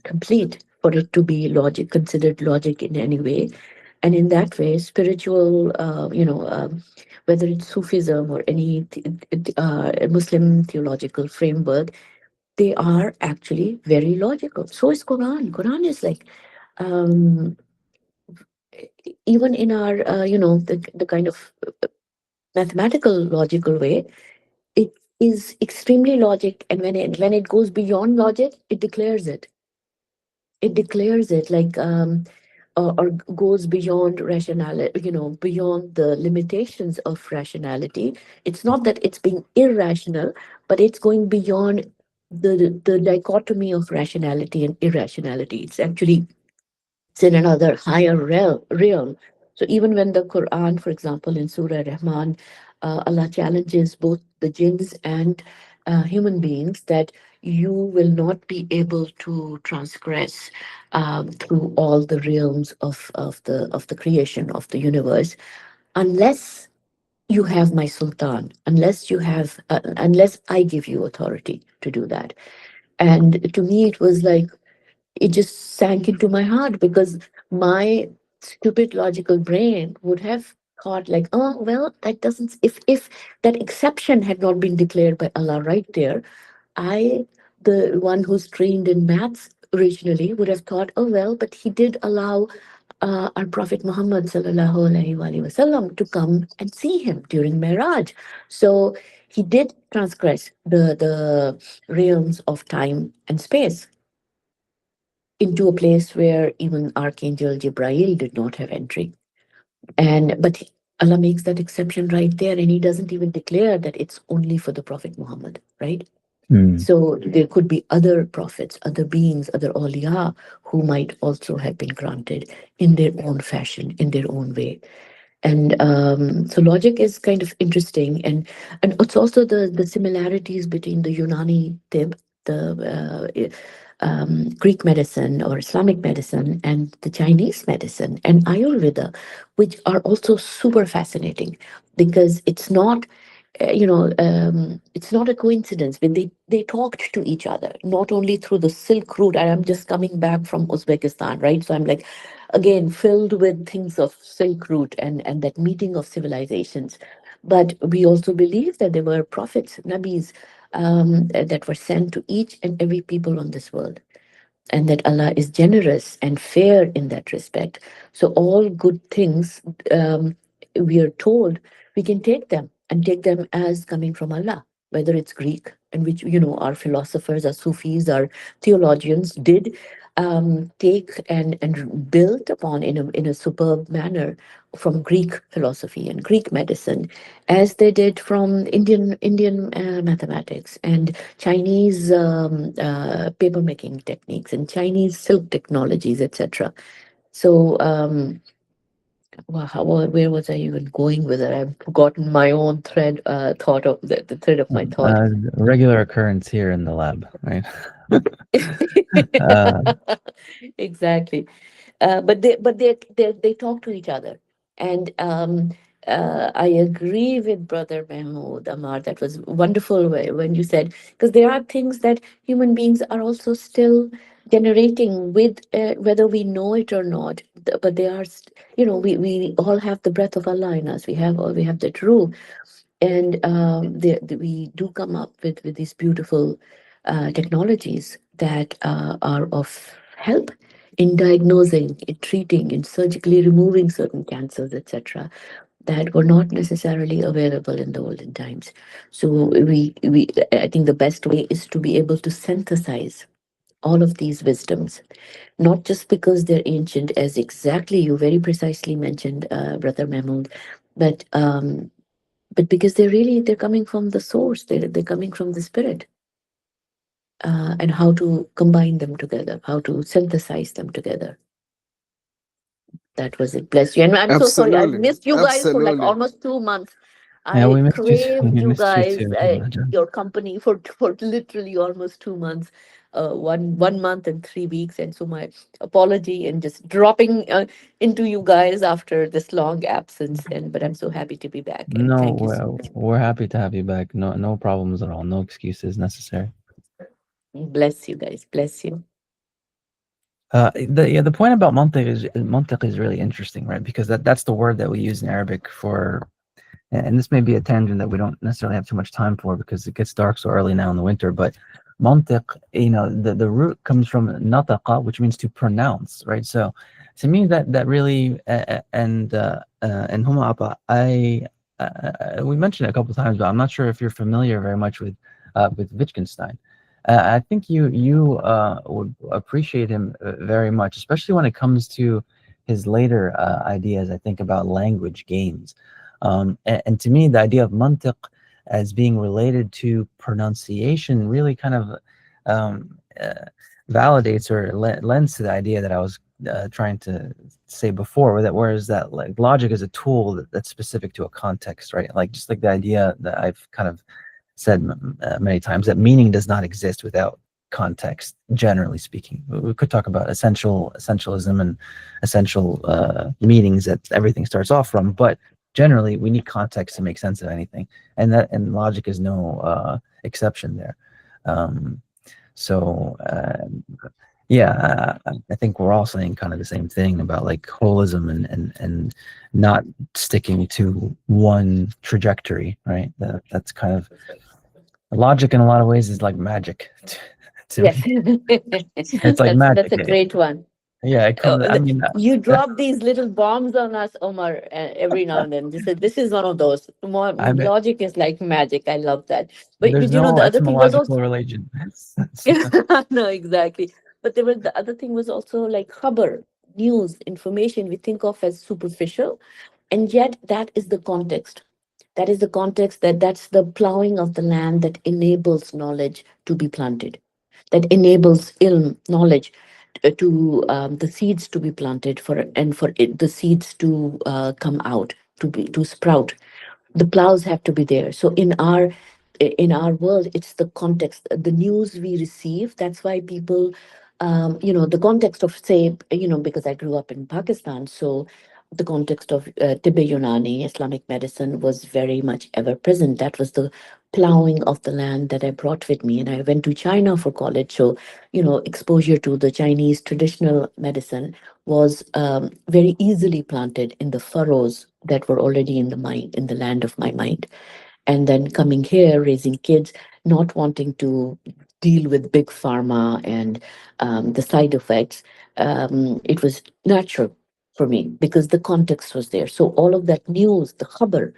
complete for it to be considered logic in any way. And in that way, spiritual, whether it's Sufism or any Muslim theological framework, they are actually very logical. So is Quran. Quran is like, um, even in our, the kind of mathematical logical way, it is extremely logic. And when it goes beyond logic, it declares it. It declares it like, or goes beyond rationality, beyond the limitations of rationality. It's not that it's being irrational, but it's going beyond the dichotomy of rationality and irrationality. It's in another higher realm. So even when the Quran, for example, in Surah Rahman, Allah challenges both the jinns and human beings that you will not be able to transgress through all the realms of the creation of the universe unless you have my sultan, unless I give you authority to do that. And to me, it was like it just sank into my heart, because my stupid logical brain would have thought like, oh well, that doesn't, if that exception had not been declared by Allah right there, I, the one who's trained in maths originally, would have thought, oh well, but he did allow our Prophet Muhammad sallallahu alaihi wasallam to come and see him during Miraj. So he did transgress the realms of time and space into a place where even Archangel Jibrail did not have entry. But Allah makes that exception right there, and He doesn't even declare that it's only for the Prophet Muhammad, right? So there could be other prophets, other beings, other awliya who might also have been granted in their own fashion, in their own way. And so logic is kind of interesting, and it's also the similarities between the Unani ṭibb, the Greek medicine or Islamic medicine, and the Chinese medicine and Ayurveda, which are also super fascinating, because it's not it's not a coincidence when they talked to each other, not only through the Silk Route. And I'm just coming back from Uzbekistan, right? So I'm like, again, filled with things of Silk Route and that meeting of civilizations. But we also believe that there were prophets, nabis, that were sent to each and every people on this world, and that Allah is generous and fair in that respect. So all good things, we are told, we can take them and take them as coming from Allah, whether it's Greek, and which our philosophers, our Sufis, our theologians did take and built upon in a superb manner from Greek philosophy and Greek medicine, as they did from Indian mathematics and Chinese paper making techniques and Chinese silk technologies, etc. So, where was I even going with it? I've forgotten my own thought of the thread of my thought. Regular occurrence here in the lab, right? Exactly. But they talk to each other, and I agree with Brother Mahmoud Amar. That was wonderful when you said, because there are things that human beings are also still generating with, whether we know it or not. But they are, we all have the breath of Allah in us. We have that rule, and we do come up with these beautiful technologies that are of help in diagnosing, in treating, in surgically removing certain cancers, etc., that were not necessarily available in the olden times. So I think the best way is to be able to synthesize all of these wisdoms, not just because they're ancient, as exactly you very precisely mentioned, Brother Mahmoud, but because they're coming from the source, they're coming from the spirit, and how to combine them together, how to synthesize them together. That was it. Bless you. And I'm so sorry. I've Absolutely. missed you guys for like Absolutely. almost 2 months. Yeah, I we missed you. craved We you missed you guys, too. your company for literally almost 2 months, 1 month and 3 weeks. And so my apology and just dropping into you guys after this long absence. But I'm so happy to be back. And No, thank you so much. we're happy to have you back. No problems at all. No excuses necessary. Bless you guys. Bless you. The point about mantiq is really interesting, right? Because that's the word that we use in Arabic for, and this may be a tangent that we don't necessarily have too much time for because it gets dark so early now in the winter. But mantiq, the root comes from nataqa, which means to pronounce, right? So to me that really and Huma Appa, we mentioned it a couple of times, but I'm not sure if you're familiar very much with Wittgenstein. I think you would appreciate him very much, especially when it comes to his later ideas, I think, about language games. And to me, the idea of mantiq as being related to pronunciation really kind of validates or lends to the idea that I was trying to say before, whereas that like logic is a tool that's specific to a context, right? Like just like the idea that I've kind of said many times, that meaning does not exist without context, generally speaking. We could talk about essentialism and essential meanings that everything starts off from, but generally we need context to make sense of anything, and logic is no exception there. Yeah, I think we're all saying kind of the same thing about like holism and not sticking to one trajectory, right? That's kind of logic in a lot of ways is like magic. Yes. It's like magic. That's a great one. Yeah, it comes. I mean, You drop these little bombs on us, Omar, every now and then. This is one of those. Logic is like magic. I love that. But there's you know, no the other thing was etymological also relation. no, exactly. But the other thing was also like khabar, news, information we think of as superficial, and yet that is the context. That is the context, that's the plowing of the land that enables knowledge to be planted, that enables knowledge to the seeds to be planted for the seeds to come out, to sprout. The plows have to be there. So in our world, it's the context, the news we receive. That's why people, the context of, say, because I grew up in Pakistan, so the context of ṭibb Unani, Islamic medicine, was very much ever present. That was the plowing of the land that I brought with me. And I went to China for college. So, exposure to the Chinese traditional medicine was very easily planted in the furrows that were already in the mind, in the land of my mind. And then coming here, raising kids, not wanting to deal with big pharma and the side effects, it was natural for me because the context was there. So all of that news, the khabar,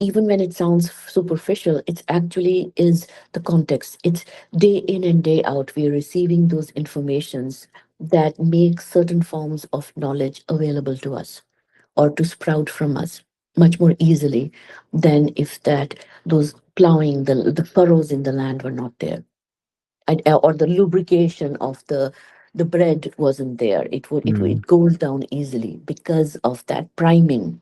even when it sounds superficial, it actually is the context. It's day in and day out. We are receiving those informations that make certain forms of knowledge available to us or to sprout from us much more easily than if that those plowing the furrows in the land were not there. Or the lubrication of the bread wasn't there. It goes down easily because of that priming.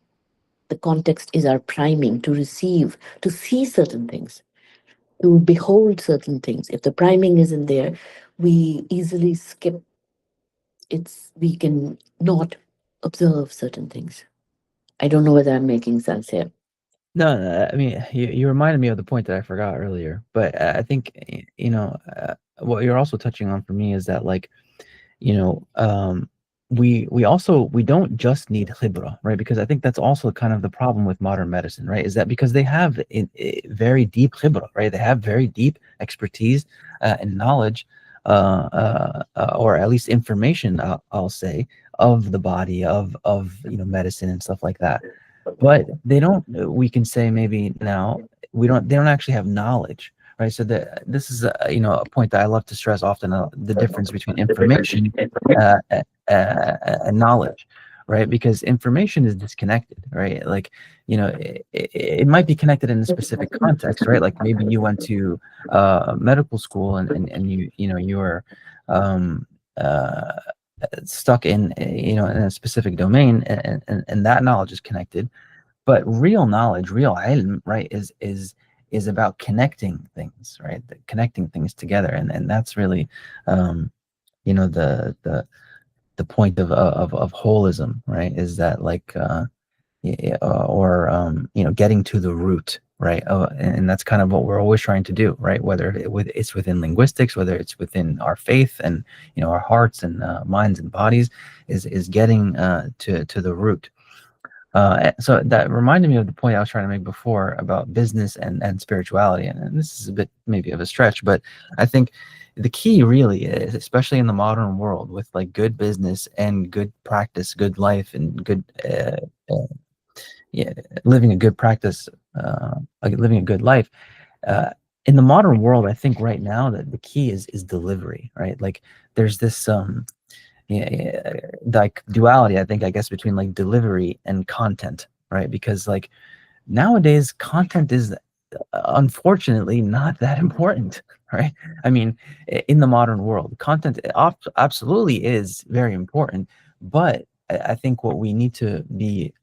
The context is our priming to receive, to see certain things, to behold certain things. If the priming isn't there, we easily skip. We can not observe certain things. I don't know whether I'm making sense here. No, I mean, you reminded me of the point that I forgot earlier, but I think, what you're also touching on for me is that, like, we don't just need khibra, right? Because I think that's also kind of the problem with modern medicine, right? Is that because they have very deep khibra, right? They have very deep expertise and knowledge, or at least information, I'll say, of the body, of medicine and stuff like that. But they don't. We can say maybe now they don't actually have knowledge, right? So this is a point that I love to stress often, the difference between information and knowledge, right? Because information is disconnected, right? Like, it might be connected in a specific context, right? Like maybe you went to medical school and you were stuck in in a specific domain, and that knowledge is connected. But real knowledge, real ilm, right, is about connecting things, right? Connecting things together, and that's really the point of holism, right? Is that like getting to the root, right? And that's kind of what we're always trying to do, right? Whether it's within linguistics, whether it's within our faith and our hearts and minds and bodies, is getting to the root. So that reminded me of the point I was trying to make before about business and spirituality, and this is a bit maybe of a stretch, but I think the key really is, especially in the modern world, with like good business and good practice, good life, and good living a good practice, living a good life. In the modern world, I think right now that the key is delivery, right? Like there's this like duality, I guess, between like delivery and content, right? Because like nowadays content is unfortunately not that important, right? I mean, in the modern world, content absolutely is very important, but I think what we need to be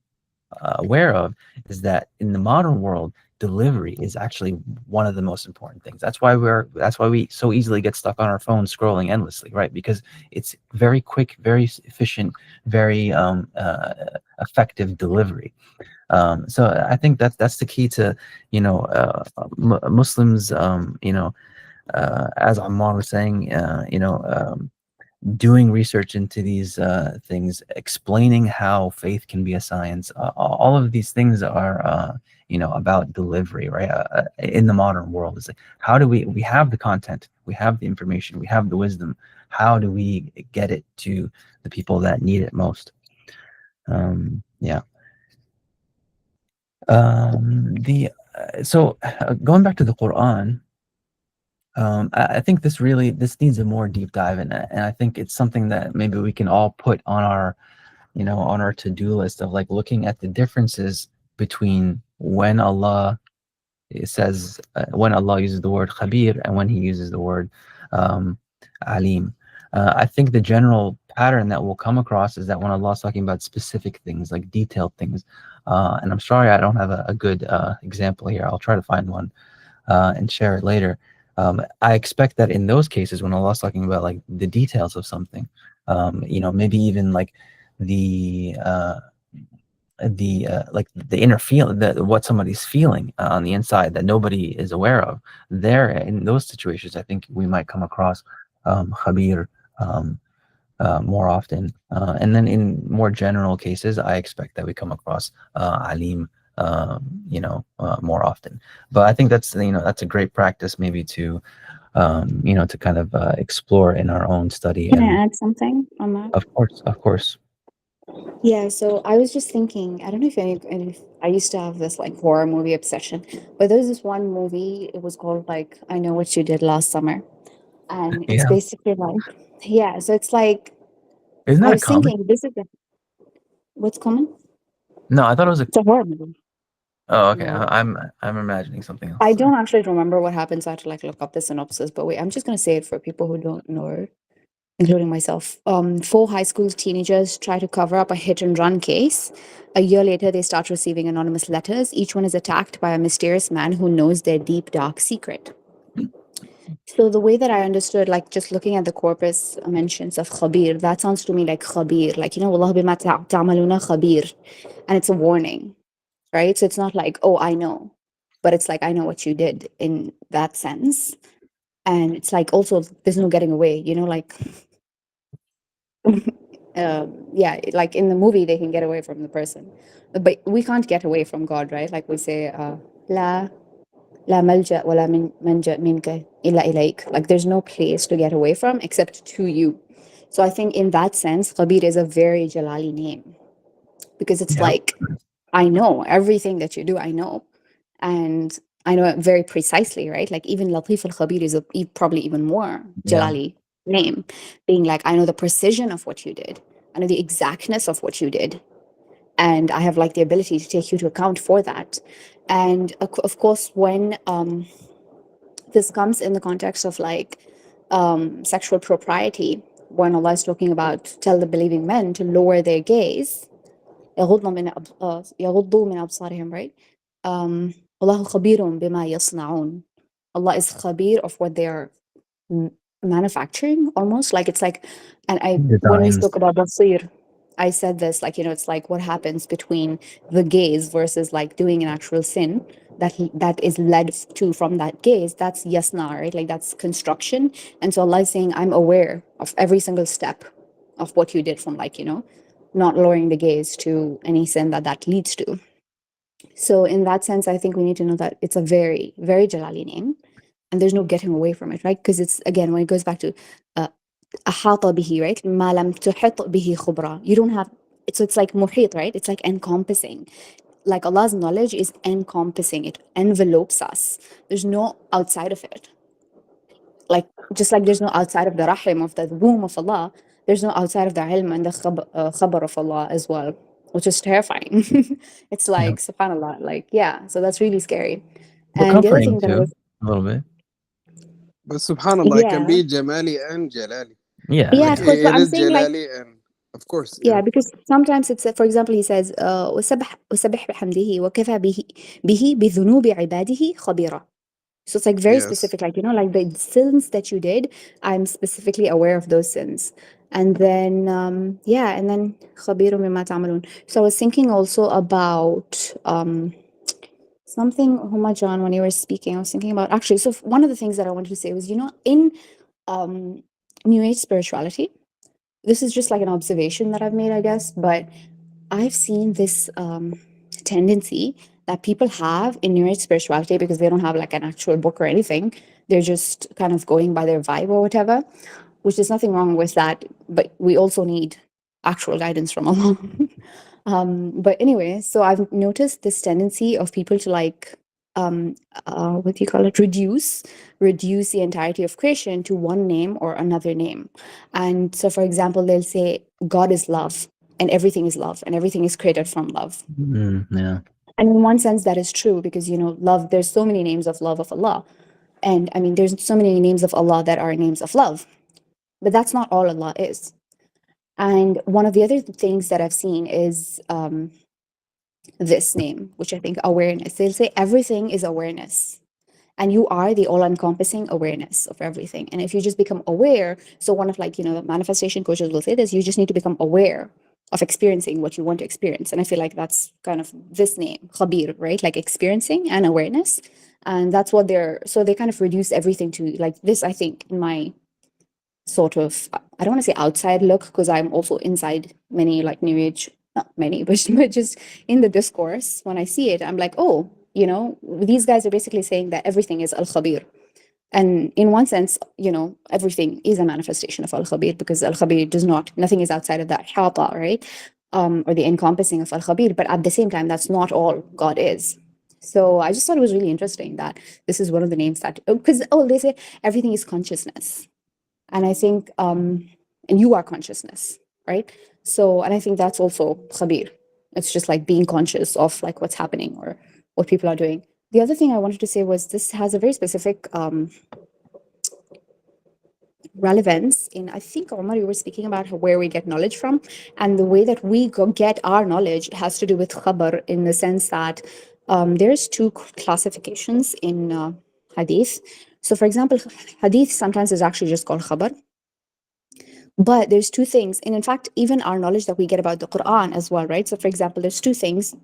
aware of is that in the modern world, delivery is actually one of the most important things. That's why we so easily get stuck on our phone scrolling endlessly, right? Because it's very quick, very efficient, very effective delivery. So I think that's the key to Muslims, as Ammar was saying, doing research into these things, explaining how faith can be a science. All of these things are about delivery, right? In the modern world, it's like, how do we have the content, we have the information, we have the wisdom, how do we get it to the people that need it most? So going back to the Qur'an, I think this needs a more deep dive in it, and I think it's something that maybe we can all put on our on our to-do list of like looking at the differences between when Allah says when Allah uses the word Khabīr and when he uses the word Alim. I think the general pattern that we'll come across is that when Allah is talking about specific things, like detailed things, and I'm sorry I don't have a good example here. I'll try to find one and share it later. I expect that in those cases, when Allah's talking about like the details of something, maybe even like the like the inner feeling, what somebody's feeling on the inside that nobody is aware of. There, in those situations, I think we might come across Khabīr more often, and then in more general cases, I expect that we come across Alim, more often. But I think that's that's a great practice, maybe to to kind of explore in our own study. Can And I add something on that? of course. Yeah, so I was just thinking, I don't know if I used to have this like horror movie obsession, but there's this one movie, it was called like I Know What You Did Last Summer. And it's Yeah, basically like, yeah, so it's like, isn't I that a was comic? thinking, this is what's coming? No, I thought it was a. It's a horror movie. Oh, okay. No, I'm imagining something else. I Sorry. don't actually remember what happens. I had to like look up the synopsis, but wait, I'm just gonna say it for people who don't know, including myself. Four high school teenagers try to cover up a hit and run case. A year later, they start receiving anonymous letters. Each one is attacked by a mysterious man who knows their deep, dark secret. So the way that I understood, like just looking at the corpus mentions of Khabīr, that sounds to me like Khabīr, like, Wallah bima ta'maluna Khabīr. And it's a warning, right? So it's not like, oh, I know, but it's like, I know what you did in that sense. And it's like, also, there's no getting away, like, yeah, like in the movie, they can get away from the person, but we can't get away from God, right? Like we say, La ملجأ ولا منجأ منك إلا إليك. Like there's no place to get away from except to you. So I think in that sense, Khabīr is a very Jalali name, because it's Yeah. like, I know everything that you do, I know. And I know it very precisely, right? Like even Latif al-Khabīr is probably even more Jalali name, being like, I know the precision of what you did. I know the exactness of what you did. And I have like the ability to take you to account for that. And of course, when this comes in the context of like sexual propriety, when Allah is talking about tell the believing men to lower their gaze, يغضوا من أبصارهم, right? الله خبير بما يصنعون. Allah is khabir of what they are manufacturing, almost like it's like, and when we spoke about basir, I said this, like, it's like what happens between the gaze versus like doing an actual sin that is led to from that gaze. That's yasna, right? Like that's construction. And so Allah is saying, I'm aware of every single step of what you did from like, not lowering the gaze to any sin that leads to. So in that sense, I think we need to know that it's a very, very Jalali name, and there's no getting away from it, right? Because it's, again, when it goes back to أحاط به, right? ما لم تحط به خبرة. You don't have, it's like muhit, right? It's like encompassing. Like Allah's knowledge is encompassing. It envelopes us. There's no outside of it. Like, just like there's no outside of the rahim, of the womb of Allah, there's no outside of the ilm and the khabar of Allah as well, which is terrifying. It's like, subhanAllah, like, yeah, so that's really scary. But And the other comforting thing that I too, was, a little bit. But subhanallah, it can yeah, be Jamali and Jalali. Yeah. yeah, Like of course, but it I'm is saying like, Jalali, and of course, yeah, because sometimes it's, for example, he says, وسبح بحمده وكفى به بذنوب عباده خبيرا. So it's like very yes. specific, like, like the sins that you did, I'm specifically aware of those sins. And then, and then خبير بما تعملون. So I was thinking also about something, Huma John, when you were speaking, I was thinking about, actually, so one of the things that I wanted to say was, in New Age spirituality, this is just like an observation that I've made, I guess, but I've seen this tendency that people have in New Age spirituality, because they don't have like an actual book or anything. They're just kind of going by their vibe or whatever, which is nothing wrong with that. But we also need actual guidance from Allah. But anyway, so I've noticed this tendency of people to like, what do you call it? Reduce the entirety of creation to one name or another name. And so, for example, they'll say God is love, and everything is love, and everything is created from love. Yeah. And in one sense, that is true, because, love, there's so many names of love of Allah. And I mean, there's so many names of Allah that are names of love. But that's not all Allah is. And one of the other things that I've seen is this name, which I think awareness. They'll say everything is awareness. And you are the all-encompassing awareness of everything. And if you just become aware, so one of like, the manifestation coaches will say this, you just need to become aware of experiencing what you want to experience. And I feel like that's kind of this name, Khabīr, right? Like experiencing and awareness. And that's what so they kind of reduce everything to like this, I think, in my sort of, I don't want to say outside look, because I'm also inside many like New Age, not many, but just in the discourse, when I see it, I'm like, oh, you know, these guys are basically saying that everything is Al-Khabīr. And in one sense, you know, everything is a manifestation of Al-Khabīr, because Al-Khabīr does not, nothing is outside of that khabā, right? Or the encompassing of Al-Khabīr. But at the same time, that's not all God is. So I just thought it was really interesting that this is one of the names that, because, they say everything is consciousness. And I think, and you are consciousness, right? So, and I think that's also Khabīr. It's just like being conscious of like what's happening or what people are doing. The other thing I wanted to say was this has a very specific relevance in, I think, Omar, you were speaking about where we get knowledge from, and the way that we get our knowledge has to do with khabar, in the sense that there's two classifications in hadith. So for example, hadith sometimes is actually just called khabar. But there's two things, and in fact, even our knowledge that we get about the Qur'an as well, right? So for example, there's two things.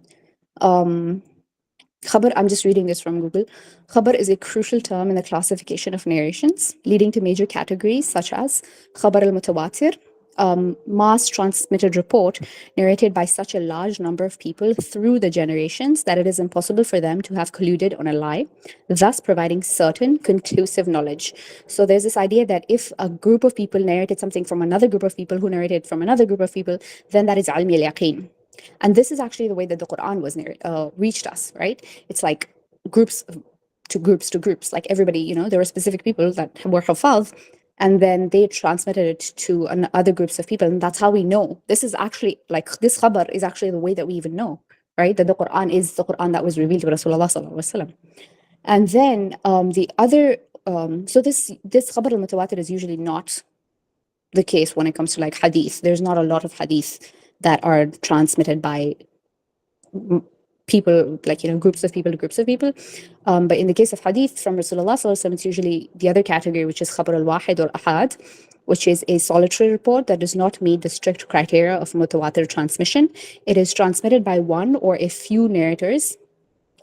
Khabar, I'm just reading this from Google. Khabar is a crucial term in the classification of narrations, leading to major categories such as khabar al-mutawatir, mass transmitted report narrated by such a large number of people through the generations that it is impossible for them to have colluded on a lie, thus providing certain conclusive knowledge. So there's this idea that if a group of people narrated something from another group of people who narrated from another group of people, then that is ilm al-yaqeen. And this is actually the way that the Qur'an was reached us, right? It's like groups to groups, like everybody, you know, there were specific people that were hafaz, and then they transmitted it to other groups of people. And that's how we know. This is actually, like, this khabar is actually the way that we even know, right? That the Qur'an is the Qur'an that was revealed to Rasulullah sallallahu alaihi wasallam. And then the other, so this khabar al-mutawatir is usually not the case when it comes to like hadith. There's not a lot of hadith that are transmitted by people, like, you know, groups of people to groups of people. But in the case of hadith from Rasulullah sallallahu alaihi wasallam, it's usually the other category, which is khabar al-wahid or ahad, which is a solitary report that does not meet the strict criteria of mutawatir transmission. It is transmitted by one or a few narrators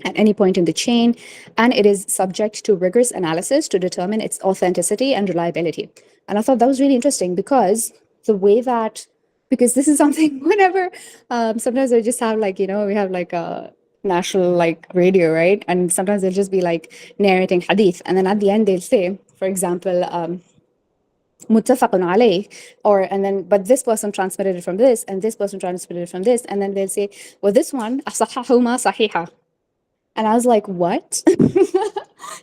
at any point in the chain, and it is subject to rigorous analysis to determine its authenticity and reliability. And I thought that was really interesting, because the way that, because this is something whenever, sometimes I just have like, you know, we have like a national like radio, right? And sometimes they'll just be like narrating hadith. And then at the end they'll say, for example, muttafaqun alayh, but this person transmitted it from this, and this person transmitted it from this. And then they'll say, well, this one, asahahuma sahiha. And I was like, what?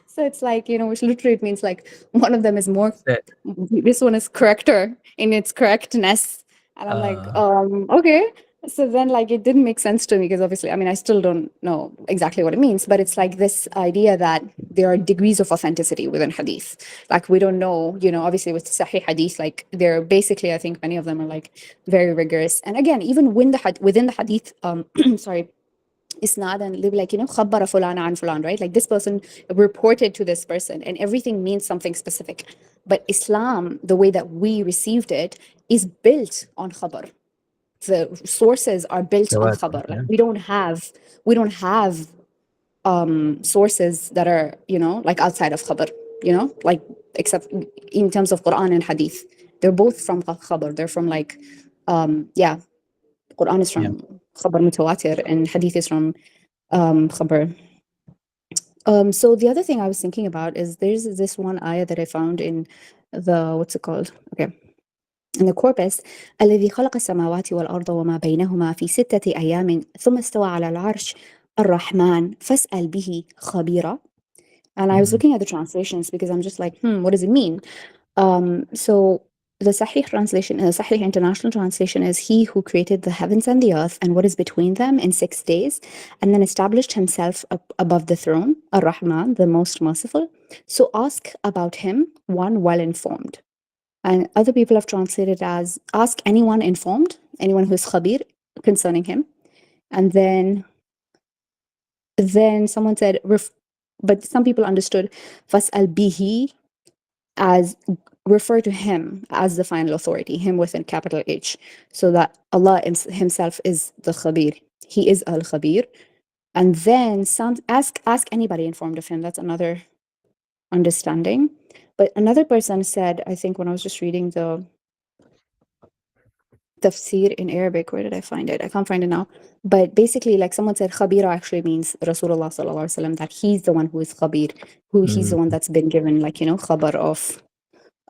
So it's like, you know, which literally it means like one of them is more, this one is correcter in its correctness. And I'm like, okay. So then like, it didn't make sense to me, because obviously, I mean, I still don't know exactly what it means, but it's like this idea that there are degrees of authenticity within hadith. Like, we don't know, you know, obviously with Sahih hadith, like they're basically, I think many of them are like very rigorous. And again, even within the hadith, sorry, isnad, and they'll be like, you know, khabbara fulana an fulan, right? Like this person reported to this person, and everything means something specific. But Islam, the way that we received it, is built on khabar. The sources are built on khabar. Like we don't have sources that are, you know, like outside of khabar, you know, like except in terms of Qur'an and hadith. They're both from khabar. They're from like, Qur'an is from khabar mutawatir, and hadith is from khabar. So the other thing I was thinking about is there's this one ayah that I found in the, what's it called? Okay. In the corpus, الذي خلق السماوات والأرض وما بينهما في 6 أيام ثم استوى على العرش الرحمن فاسأل به خبيرا. And I was looking at the translations, because I'm just like, what does it mean? So the Sahih translation, Sahih international translation is, he who created the heavens and the earth and what is between them in 6 days, and then established himself above the throne, Ar-Rahman, the most merciful. So ask about him, one well informed. And other people have translated as, ask anyone informed, anyone who is khabir concerning him. And then someone said, but some people understood fas'al bihi as refer to him as the final authority, him with a capital H, so that Allah himself is the Khabīr. He is Al-Khabīr. And then ask anybody informed of him. That's another understanding. But another person said, I think when I was just reading the tafsir in Arabic, where did I find it? I can't find it now. But basically, like someone said, Khabīr actually means Rasulullah sallallahu alaihi wasallam, that he's the one who is Khabīr, he's the one that's been given, like, khabar of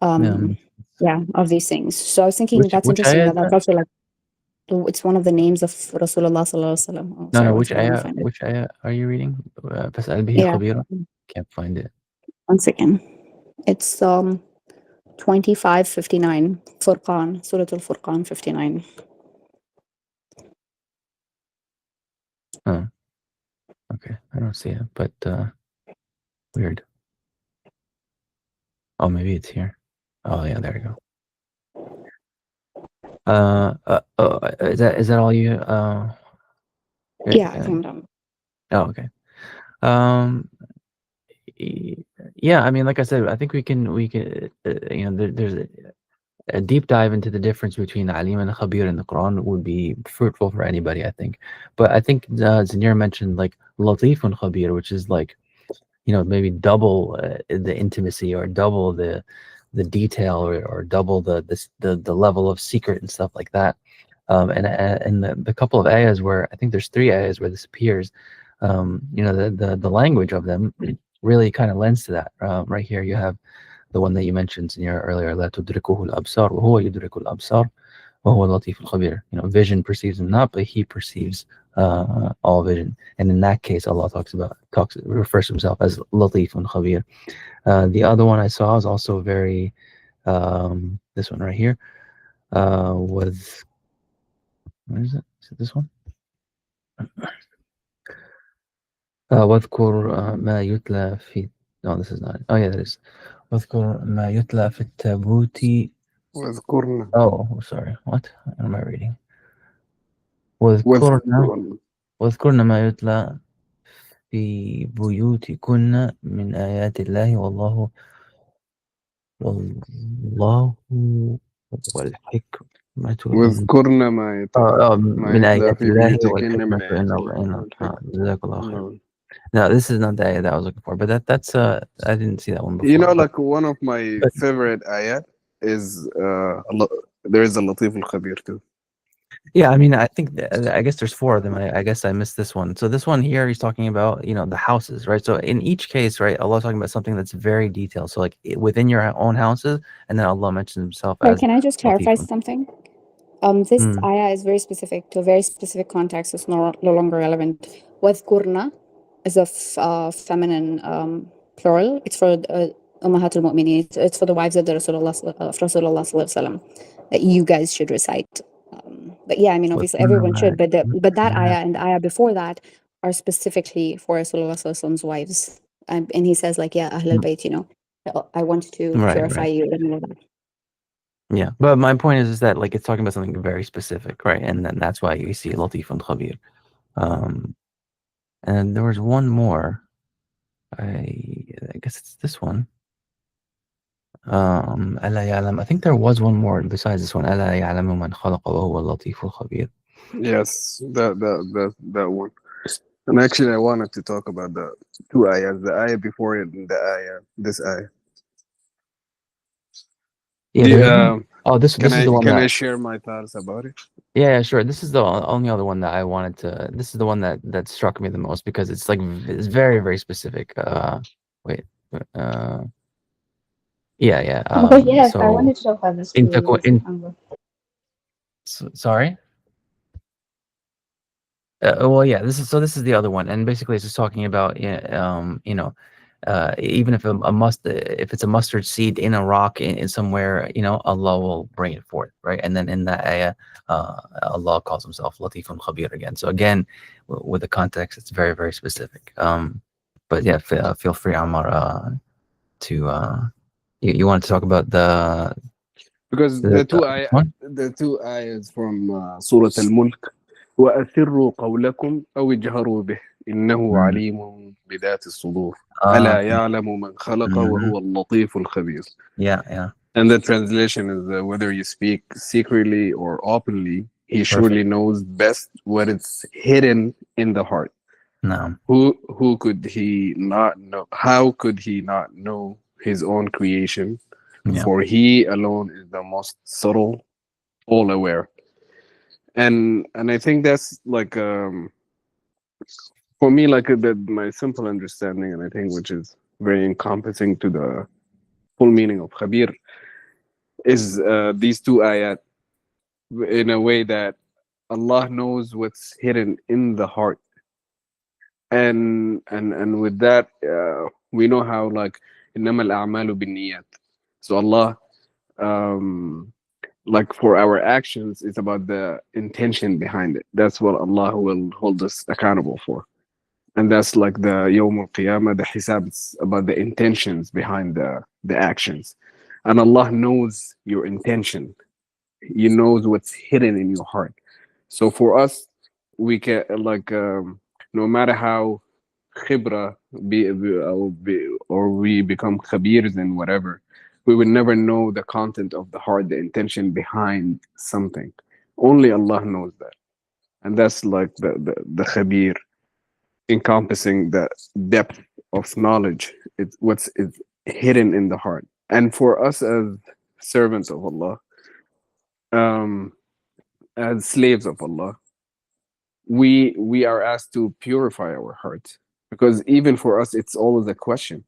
of these things. So I was thinking that's interesting that that's also like it's one of the names of Rasulullah sallallahu alaihi wasallam. Oh, no, which ayah are you reading? فَاسْأَلْ بِهِ خَبِيرًا. Can't find it. One second. It's 25:59, Furqan, Surah Al-Furqan 59. Oh, okay. I don't see it, but weird. Oh, maybe it's here. Oh, yeah, there we go. Is that all you? Yeah, I think I'm done. Oh, okay. Yeah, I mean, like I said, I think we can there's a deep dive into the difference between Alim and Khabīr in the Quran would be fruitful for anybody, I think. But I think Zanir mentioned like Latif and Khabīr, which is like, maybe double the intimacy or double the detail or double the level of secret and stuff like that. And the couple of ayahs where I think there's 3 ayahs where this appears, the language of them really kind of lends to that. Right here you have the one that you mentioned Zanir earlier, لا تدركه الأبصار وهو يدرك الأبصار وهو اللطيف الخبير. Vision perceives him not, but he perceives all vision. And in that case, Allah refers to himself as Latif and Khabīr. The other one I saw is also very, this one right here, was, where is it? Is it this one? واذكر ما يتلى في, no, this is not it. Oh yeah, that is. واذكر ما يتلى في التابوت. واذكرنا. Oh, sorry. What am I reading? واذكرنا ما يتلى في بيوتكن من آيات الله والله والحكمة. واذكرنا ما يتلى من آيات الله والحكمة. جزاك الله خير. No, this is not the ayah that I was looking for, but that's I didn't see that one before. Like one of my favorite ayat is there is a Latif al-Khabīr too. Yeah, I mean, I guess there's 4 of them. I guess I missed this one. So this one here, he's talking about, the houses, right? So in each case, right, Allah's talking about something that's very detailed. So like within your own houses, and then Allah mentions himself as. Can I just clarify something? This ayah is very specific to a very specific context. It's no longer relevant. وَذْكُرْنَا is a feminine plural. It's for Ummahat al-Mu'mineen. It's for the wives of the Rasulullah sallallahu alaihi wasallam that you guys should recite. But yeah, I mean, obviously everyone should. But that ayah and the ayah before that are specifically for Rasulullah sallallahu alaihi wasallam's wives. And he says like, yeah, Ahl al-Bayt, I want to purify you and all that. Yeah, but my point is that like it's talking about something very specific, right? And then that's why you see Latif and Khabīr. And there was one more. I guess it's this one. ألا يعلم. I think there was one more besides this one. ألا يعلم من خلق وهو اللطيف الخبير. Yes, that one. And actually, I wanted to talk about the 2 ayahs, the ayah before it and the ayah, this ayah. Yeah. This is the one. Can I share my thoughts about it? Yeah, sure. This is the only other one that I wanted to. This is the one that struck me the most because it's it's very, very specific. Wait. Yeah. Oh yes, I wanted to show how this. Sorry. Well, yeah. This is the other one, and basically it's just talking about even if it's a mustard seed in a rock in somewhere, Allah will bring it forth, right? And then in that ayah, Allah calls himself Latif and Khabīr again. So again, with the context, it's very, very specific. But yeah, feel free, Ammar, to you want to talk about because the 2 ayahs from Surah Al-Mulk. وأسروا قولكم أو اجهروا به إنه عليم بذات الصدور ألا يعلم من خلق وهو اللطيف الخبير. Yeah. And the translation is whether you speak secretly or openly, he surely knows best what is hidden in the heart. No. Who could he not know? How could he not know his own creation? Yeah. For he alone is the most subtle, all aware. And I think that's like for me like my simple understanding, and I think which is very encompassing to the full meaning of Khabir, is these two ayat in a way that Allah knows what's hidden in the heart, and with that we know how like إنما الأعمال بالنيات. So Allah, like for our actions, it's about the intention behind it. That's what Allah will hold us accountable for, and that's like the Yawm al-Qiyamah, the hisab. It's about the intentions behind the actions, and Allah knows your intention. He knows what's hidden in your heart. So for us, we can like no matter how khibra or we become khabirs in whatever, we will never know the content of the heart, the intention behind something. Only Allah knows that, and that's like the khabir, encompassing the depth of knowledge. It's what's is hidden in the heart. And for us as servants of Allah, um, as slaves of Allah, we are asked to purify our hearts, because even for us it's always a question,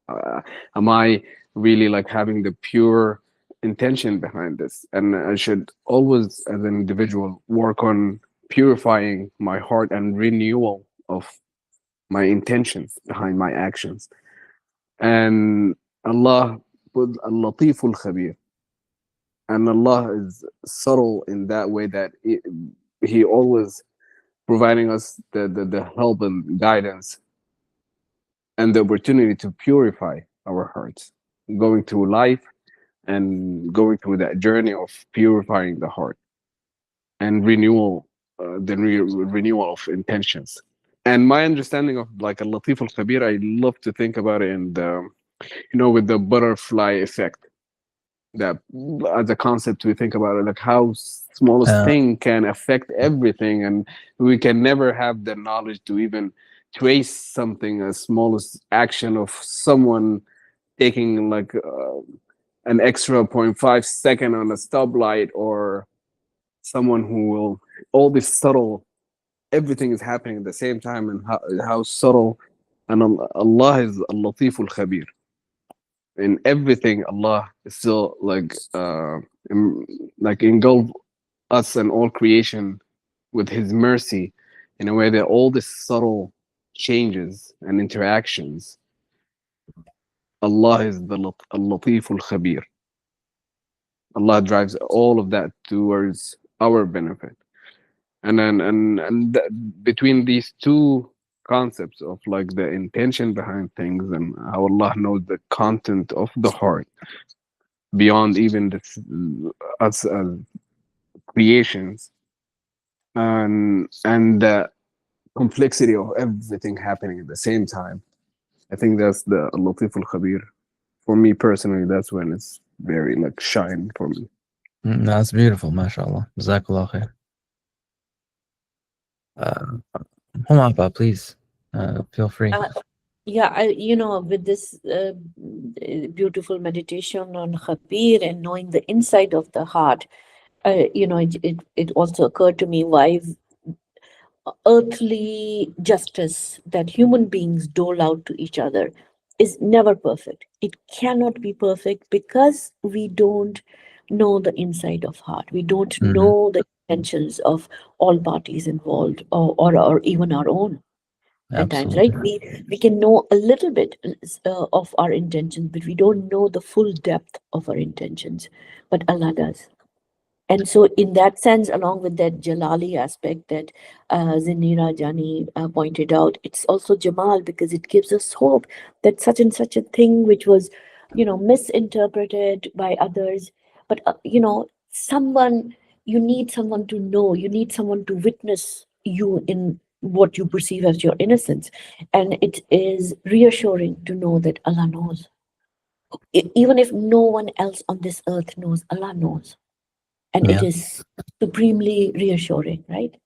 am I really like having the pure intention behind this? And I should always as an individual work on purifying my heart and renewal of my intentions behind my actions. And Allah put al-Latif al-Khabir, and Allah is subtle in that way that he always providing us the help and guidance and the opportunity to purify our hearts, going through life and going through that journey of purifying the heart and renewal, renewal of intentions. And my understanding of like al-Latif al-Khabir, I love to think about it in the, with the butterfly effect. That as a concept, we think about it like how smallest thing can affect everything, and we can never have the knowledge to even trace something as smallest action of someone taking like an extra 0.5 second on a stoplight, or someone who will, all this subtle, everything is happening at the same time, and how subtle. And Allah is al-Latif al-Khabir. In everything, Allah is still like engulf us and all creation with His mercy, in a way that all the subtle changes and interactions, Allah is the Al-Latif al-Khabir. Allah drives all of that towards our benefit. And then between these two concepts of like the intention behind things and how Allah knows the content of the heart beyond even us as creations, and the complexity of everything happening at the same time, I think that's the Latif al-Khabir. For me personally, that's when it's very like shine for me. That's beautiful, mashallah. Jazakallah khair. Humapa, please, feel free. With this beautiful meditation on Khabir and knowing the inside of the heart, it also occurred to me why earthly justice that human beings dole out to each other is never perfect. It cannot be perfect because we don't know the inside of heart. We don't know the intentions of all parties involved, or even our own. At times, right? We can know a little bit of our intentions, but we don't know the full depth of our intentions. But Allah does. And so in that sense, along with that Jalali aspect that Zinira Jani pointed out, it's also Jamal, because it gives us hope that such and such a thing which was, misinterpreted by others. But, you need someone to know, you need someone to witness you in what you perceive as your innocence. And it is reassuring to know that Allah knows. Even if no one else on this earth knows, Allah knows. And it Yeah. is supremely reassuring, right?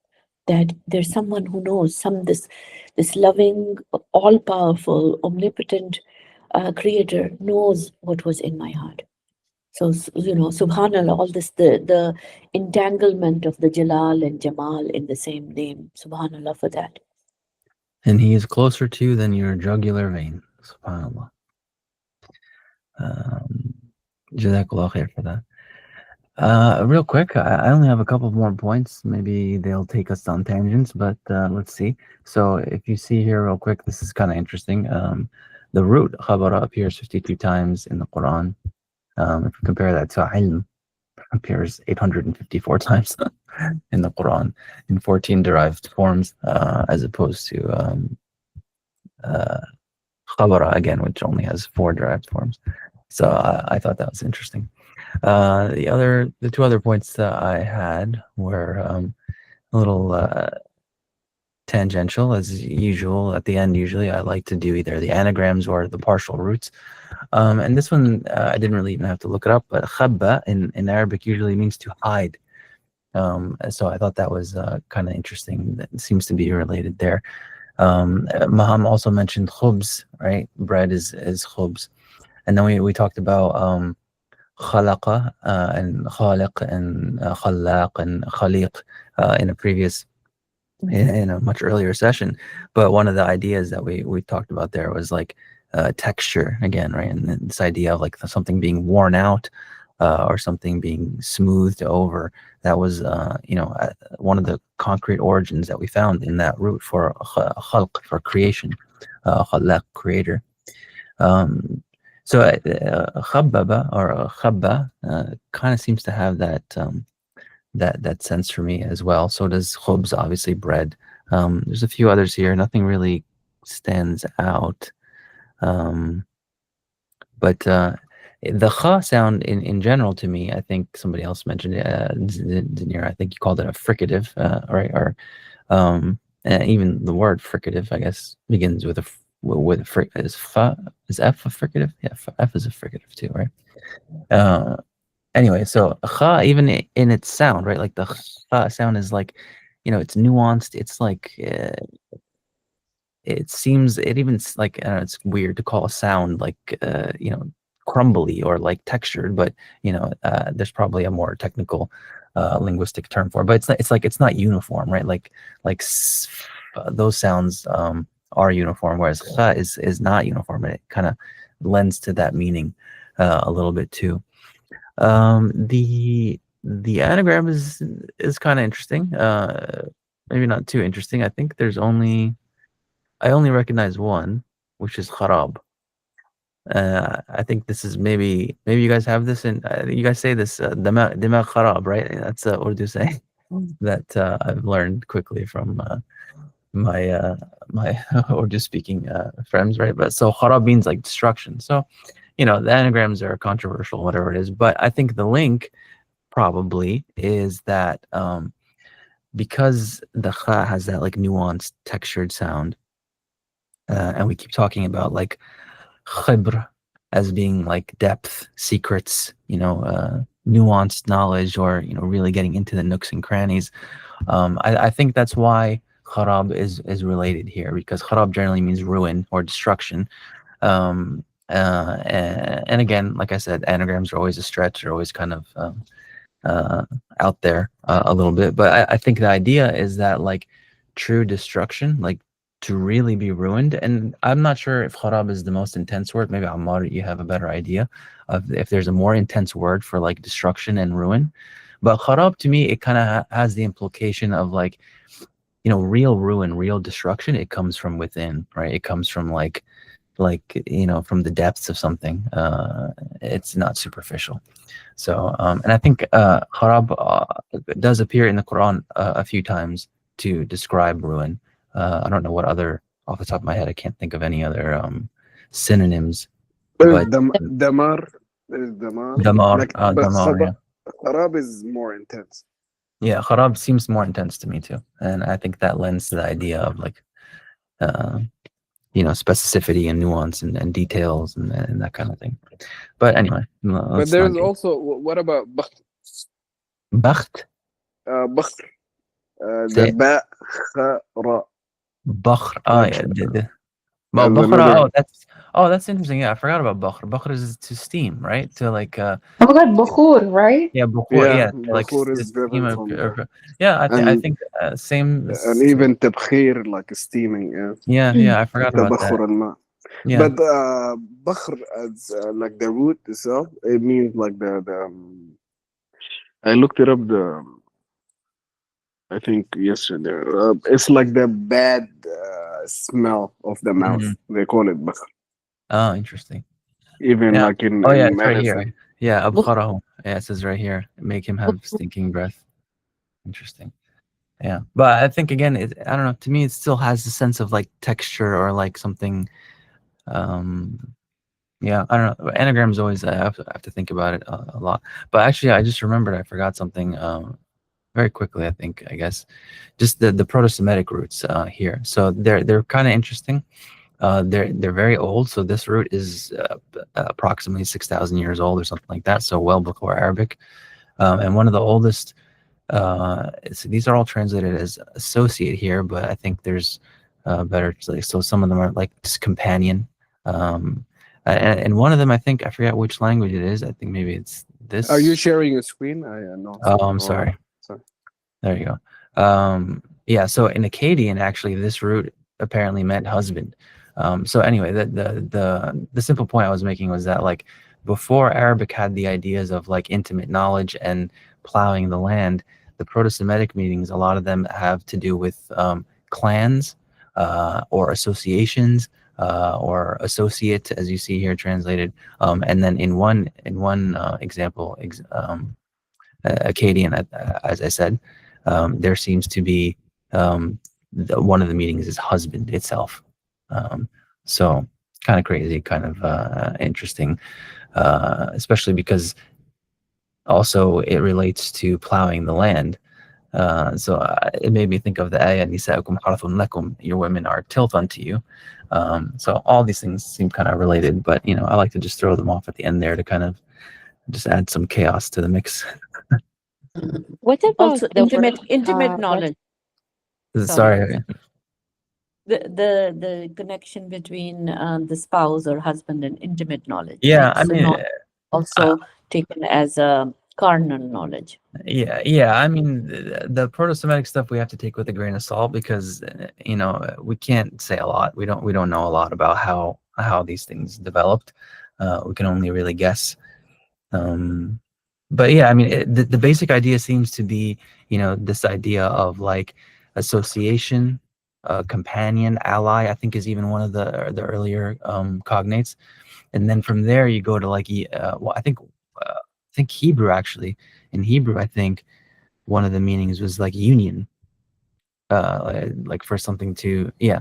That there's someone who knows, this loving, all-powerful, omnipotent creator knows what was in my heart. So, subhanallah, all this, the entanglement of the Jalal and Jamal in the same name, subhanallah for that. And he is closer to you than your jugular vein. SubhanAllah. Jazakallah khair for that. Real quick, I only have a couple more points. Maybe they'll take us on tangents, but let's see. So if you see here real quick, this is kind of interesting. The root khabā appears 52 times in the Qur'an. If we compare that to ilm, appears 854 times in the Qur'an in 14 derived forms, as opposed to khabā again, which only has 4 derived forms. So I thought that was interesting. The two other points that I had were a little tangential, as usual. At the end, usually I like to do either the anagrams or the partial roots. And this one, I didn't really even have to look it up, but khabā in Arabic usually means to hide. So I thought that was kind of interesting. That seems to be related there. Maham also mentioned khubz, right? Bread is khubz. And then we talked about khalaqa and khaliq and khallaq and khaliq in a previous, in a much earlier session. But one of the ideas that we talked about there was like texture again, right? And this idea of like something being worn out or something being smoothed over. That was one of the concrete origins that we found in that root for khalq, for creation, khallaq, creator. So khabbaba or khabā kind of seems to have that that sense for me as well. So does khubz, obviously bread. There's a few others here. Nothing really stands out. But the kha sound in general to me, I think somebody else mentioned it, Zinir, I think you called it a fricative, right? Or even the word fricative, I guess, begins with a is fa, is f a fricative? Yeah, f is a fricative too, right? Anyway, so kha, even in its sound, right? Like the kha sound is like, it's nuanced. It's like it seems, it even like, it's weird to call a sound like crumbly or like textured, but there's probably a more technical linguistic term for it. But it's not uniform, right? Like those sounds are uniform, whereas kha is not uniform. It kind of lends to that meaning a little bit too. The anagram is kind of interesting. Maybe not too interesting. I think I only recognize one, which is kharab. I think this is maybe you guys have this, and you guys say this dimag kharab, right? That's Urdu saying that I've learned quickly from my Urdu speaking friends, right? But so kharab means like destruction. So the anagrams are controversial, whatever it is. But I think the link probably is that because the kha has that like nuanced, textured sound, and we keep talking about like khibr as being like depth, secrets, nuanced knowledge, or really getting into the nooks and crannies. I think that's why kharab is related here, because kharab generally means ruin or destruction. And again, like I said, anagrams are always a stretch. They're always kind of out there a little bit. But I think the idea is that like true destruction, like to really be ruined. And I'm not sure if kharab is the most intense word. Maybe Ammar, you have a better idea of if there's a more intense word for like destruction and ruin. But kharab to me, it kind of has the implication of like, real ruin, real destruction. It comes from within, right? It comes from like from the depths of something. It's not superficial. So and I think kharab does appear in the Quran a few times to describe ruin. I don't know what other, off the top of my head, I can't think of any other synonyms. But damar, damar, like, but damar, yeah. kharab is more intense. Yeah, kharab seems more intense to me too, and I think that lends to the idea of like specificity and nuance and details and that kind of thing. But anyway, But there's also, what about bakht? Bakht? Bakht. The ba, kha, ra. Bakhr. Oh, yeah. Well, Another... that's interesting. Yeah, I forgot about bakhr. Bakhr is to steam, right? To like oh my god, bukhur, right? Yeah, bukhur. Yeah, like is driven from yeah, I think same. And even tabkhir, like steaming. Yeah, I forgot about that. Yeah. But bakhr, as like the root itself, it means like the I looked it up I think yesterday. It's like the bad smell of the mouth. They call it bakhr. Oh, interesting. Even like in it's medicine. right here. Yeah, abkharahu. Yeah, it says right here. Make him have stinking breath. Interesting. Yeah, but I think again, I don't know. To me, it still has a sense of like texture or like something. Yeah, I don't know. Anagrams always I have to think about it a lot. But actually, I just remembered I forgot something very quickly. I guess just the Proto-Semitic roots here. So they're kind of interesting. They're very old. So this root is approximately 6,000 years old or something like that. So well before Arabic, and one of the oldest. So these are all translated as associate here, but I think there's better. So some of them are like companion. And one of them, I think, I forget which language it is. I think maybe it's this. Are you sharing a screen? I know. Oh, I'm sorry. There you go. Yeah. So in Akkadian, actually, this root apparently meant husband. So anyway, the simple point I was making was that like before Arabic had the ideas of like intimate knowledge and plowing the land, the Proto-Semitic meanings, a lot of them have to do with clans or associations. Or associate, as you see here translated, and then in one example, Akkadian, as I said, there seems to be one of the meanings is husband itself. So kind of crazy, kind of interesting, especially because also it relates to plowing the land. So it made me think of the ayah, Nisa'ukum harthun lakum, your women are tilth unto you. So all these things seem kind of related, but I like to just throw them off at the end there to kind of just add some chaos to the mix. What about also intimate knowledge? Sorry. The connection between the spouse or husband and intimate knowledge. Yeah, right? I mean, also taken as a carnal knowledge. Yeah. I mean, the Proto-Semitic stuff we have to take with a grain of salt because we can't say a lot. We don't know a lot about how these things developed. We can only really guess. But yeah, I mean, the basic idea seems to be this idea of like association, companion, ally. I think is even one of the earlier cognates, and then from there you go to like I think Hebrew actually. In Hebrew, I think one of the meanings was like union, like for something to I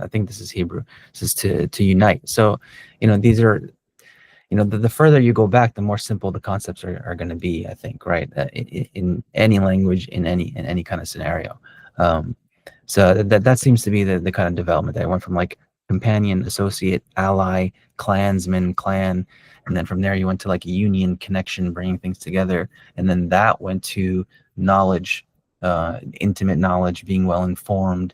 think this is Hebrew. This is to unite. So, these are, the further you go back, the more simple the concepts are going to be. I think, right? In any language, in any kind of scenario. So that seems to be the kind of development that I went from like companion, associate, ally, clansman, clan. And then from there, you went to like a union, connection, bringing things together. And then that went to knowledge, intimate knowledge, being well informed,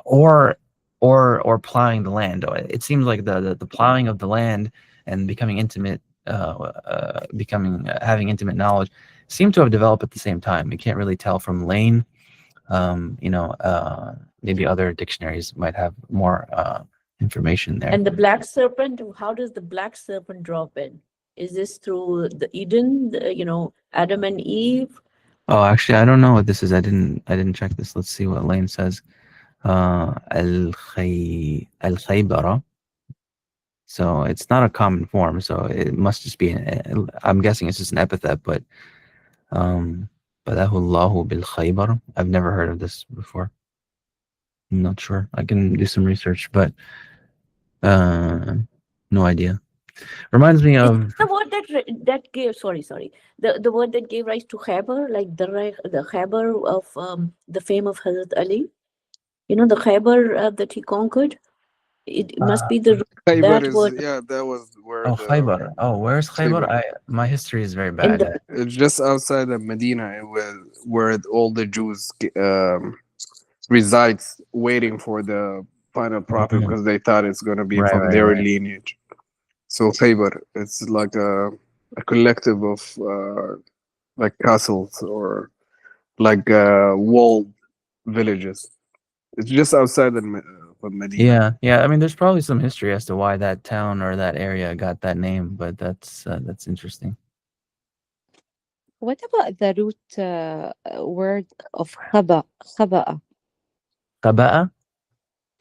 or plowing the land. It seems like the plowing of the land and becoming intimate, having intimate knowledge, seem to have developed at the same time. You can't really tell from Lane. Maybe other dictionaries might have more information there. And the black serpent, how does the black serpent drop in? Is this through the Eden, Adam and Eve? Oh, actually, I don't know what this is. I didn't check this. Let's see what Lane says. Al-Khabīr. So it's not a common form. So it must just be. I'm guessing it's just an epithet, but Allahu bil-Khabīr. I've never heard of this before. I'm not sure. I can do some research, but no idea. Reminds me of the word that gave. Sorry. The word that gave rise to Khabā, like the Khabā of the fame of Hazrat Ali. The Khabā that he conquered. It must be the root, Khaybar that is, word yeah, that was where Oh, the Khaybar. Oh, where's Khaybar? Khaybar. My history is very in bad. the It's just outside of Medina. It was where all the Jews resides, waiting for the final prophet because they thought it's going to be Right, from right, their right. lineage. So Khaybar, it's like a collective of like castles or like walled villages. It's just outside of Medina. Yeah. I mean, there's probably some history as to why that town or that area got that name, but that's interesting. What about the root word of khabā? Khabā. Khabā?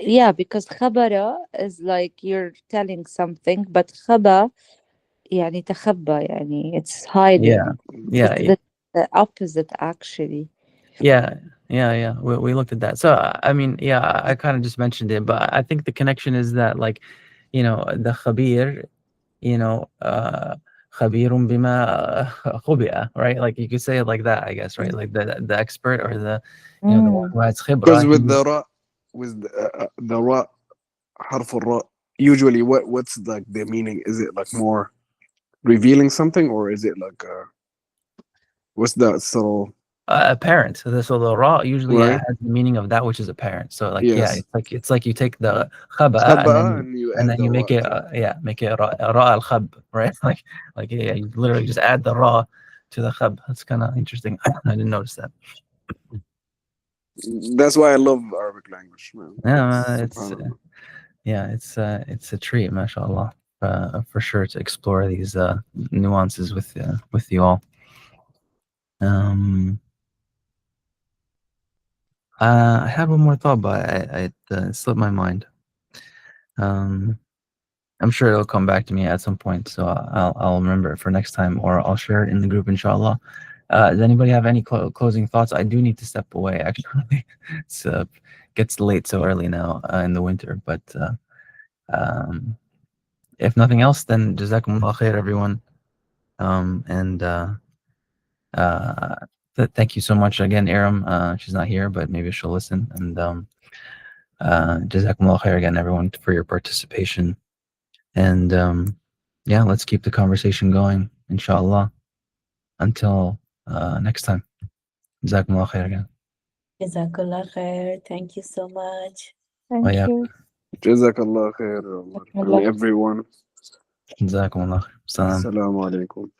Yeah, because khabara is like you're telling something, but khabā يعني تخبى يعني it's hiding. Yeah. It's the opposite actually. Yeah. We looked at that. So I mean, yeah, I kind of just mentioned it, but I think the connection is that, like, you know, the Khabīr, you know, Khabīrun bima khubi'a, right? Like you could say it like that, I guess, right? Like the expert or the, you know, the one who has Because khibra. with the ra, with the ra, harf ra, usually what's like the meaning? Is it like more revealing something, or is it like what's that subtle, Apparent. So the ra usually right? has the meaning of that which is apparent. So like, yeah, Yes. it's like you take the khaba Khabā, and you and add then the you ra make it to it. make it ra al khab, right? Like yeah, you literally just add the ra to the khab. That's kind of interesting. I didn't notice that. That's why I love Arabic language, man. Yeah, Subhanallah. it's a treat, mashallah, for sure, to explore these nuances with you all. I had one more thought, but it slipped my mind. I'm sure it'll come back to me at some point, so I'll remember it for next time, or I'll share it in the group, inshallah. Does anybody have any closing thoughts? I do need to step away, actually. It's gets late so early now in the winter, but if nothing else, then jazakumullah khair, everyone. Thank you so much again, Erum. She's not here, but maybe she'll listen. And jazakumullah khair again, everyone, for your participation. And yeah, let's keep the conversation going, inshallah, until next time. Jazakumullah khair again. Jazakallah khair. Thank you so much. Thank you. Jazakallah khair, Umar, and everyone. Jazakumullah khair. Salam. Assalamu alaikum.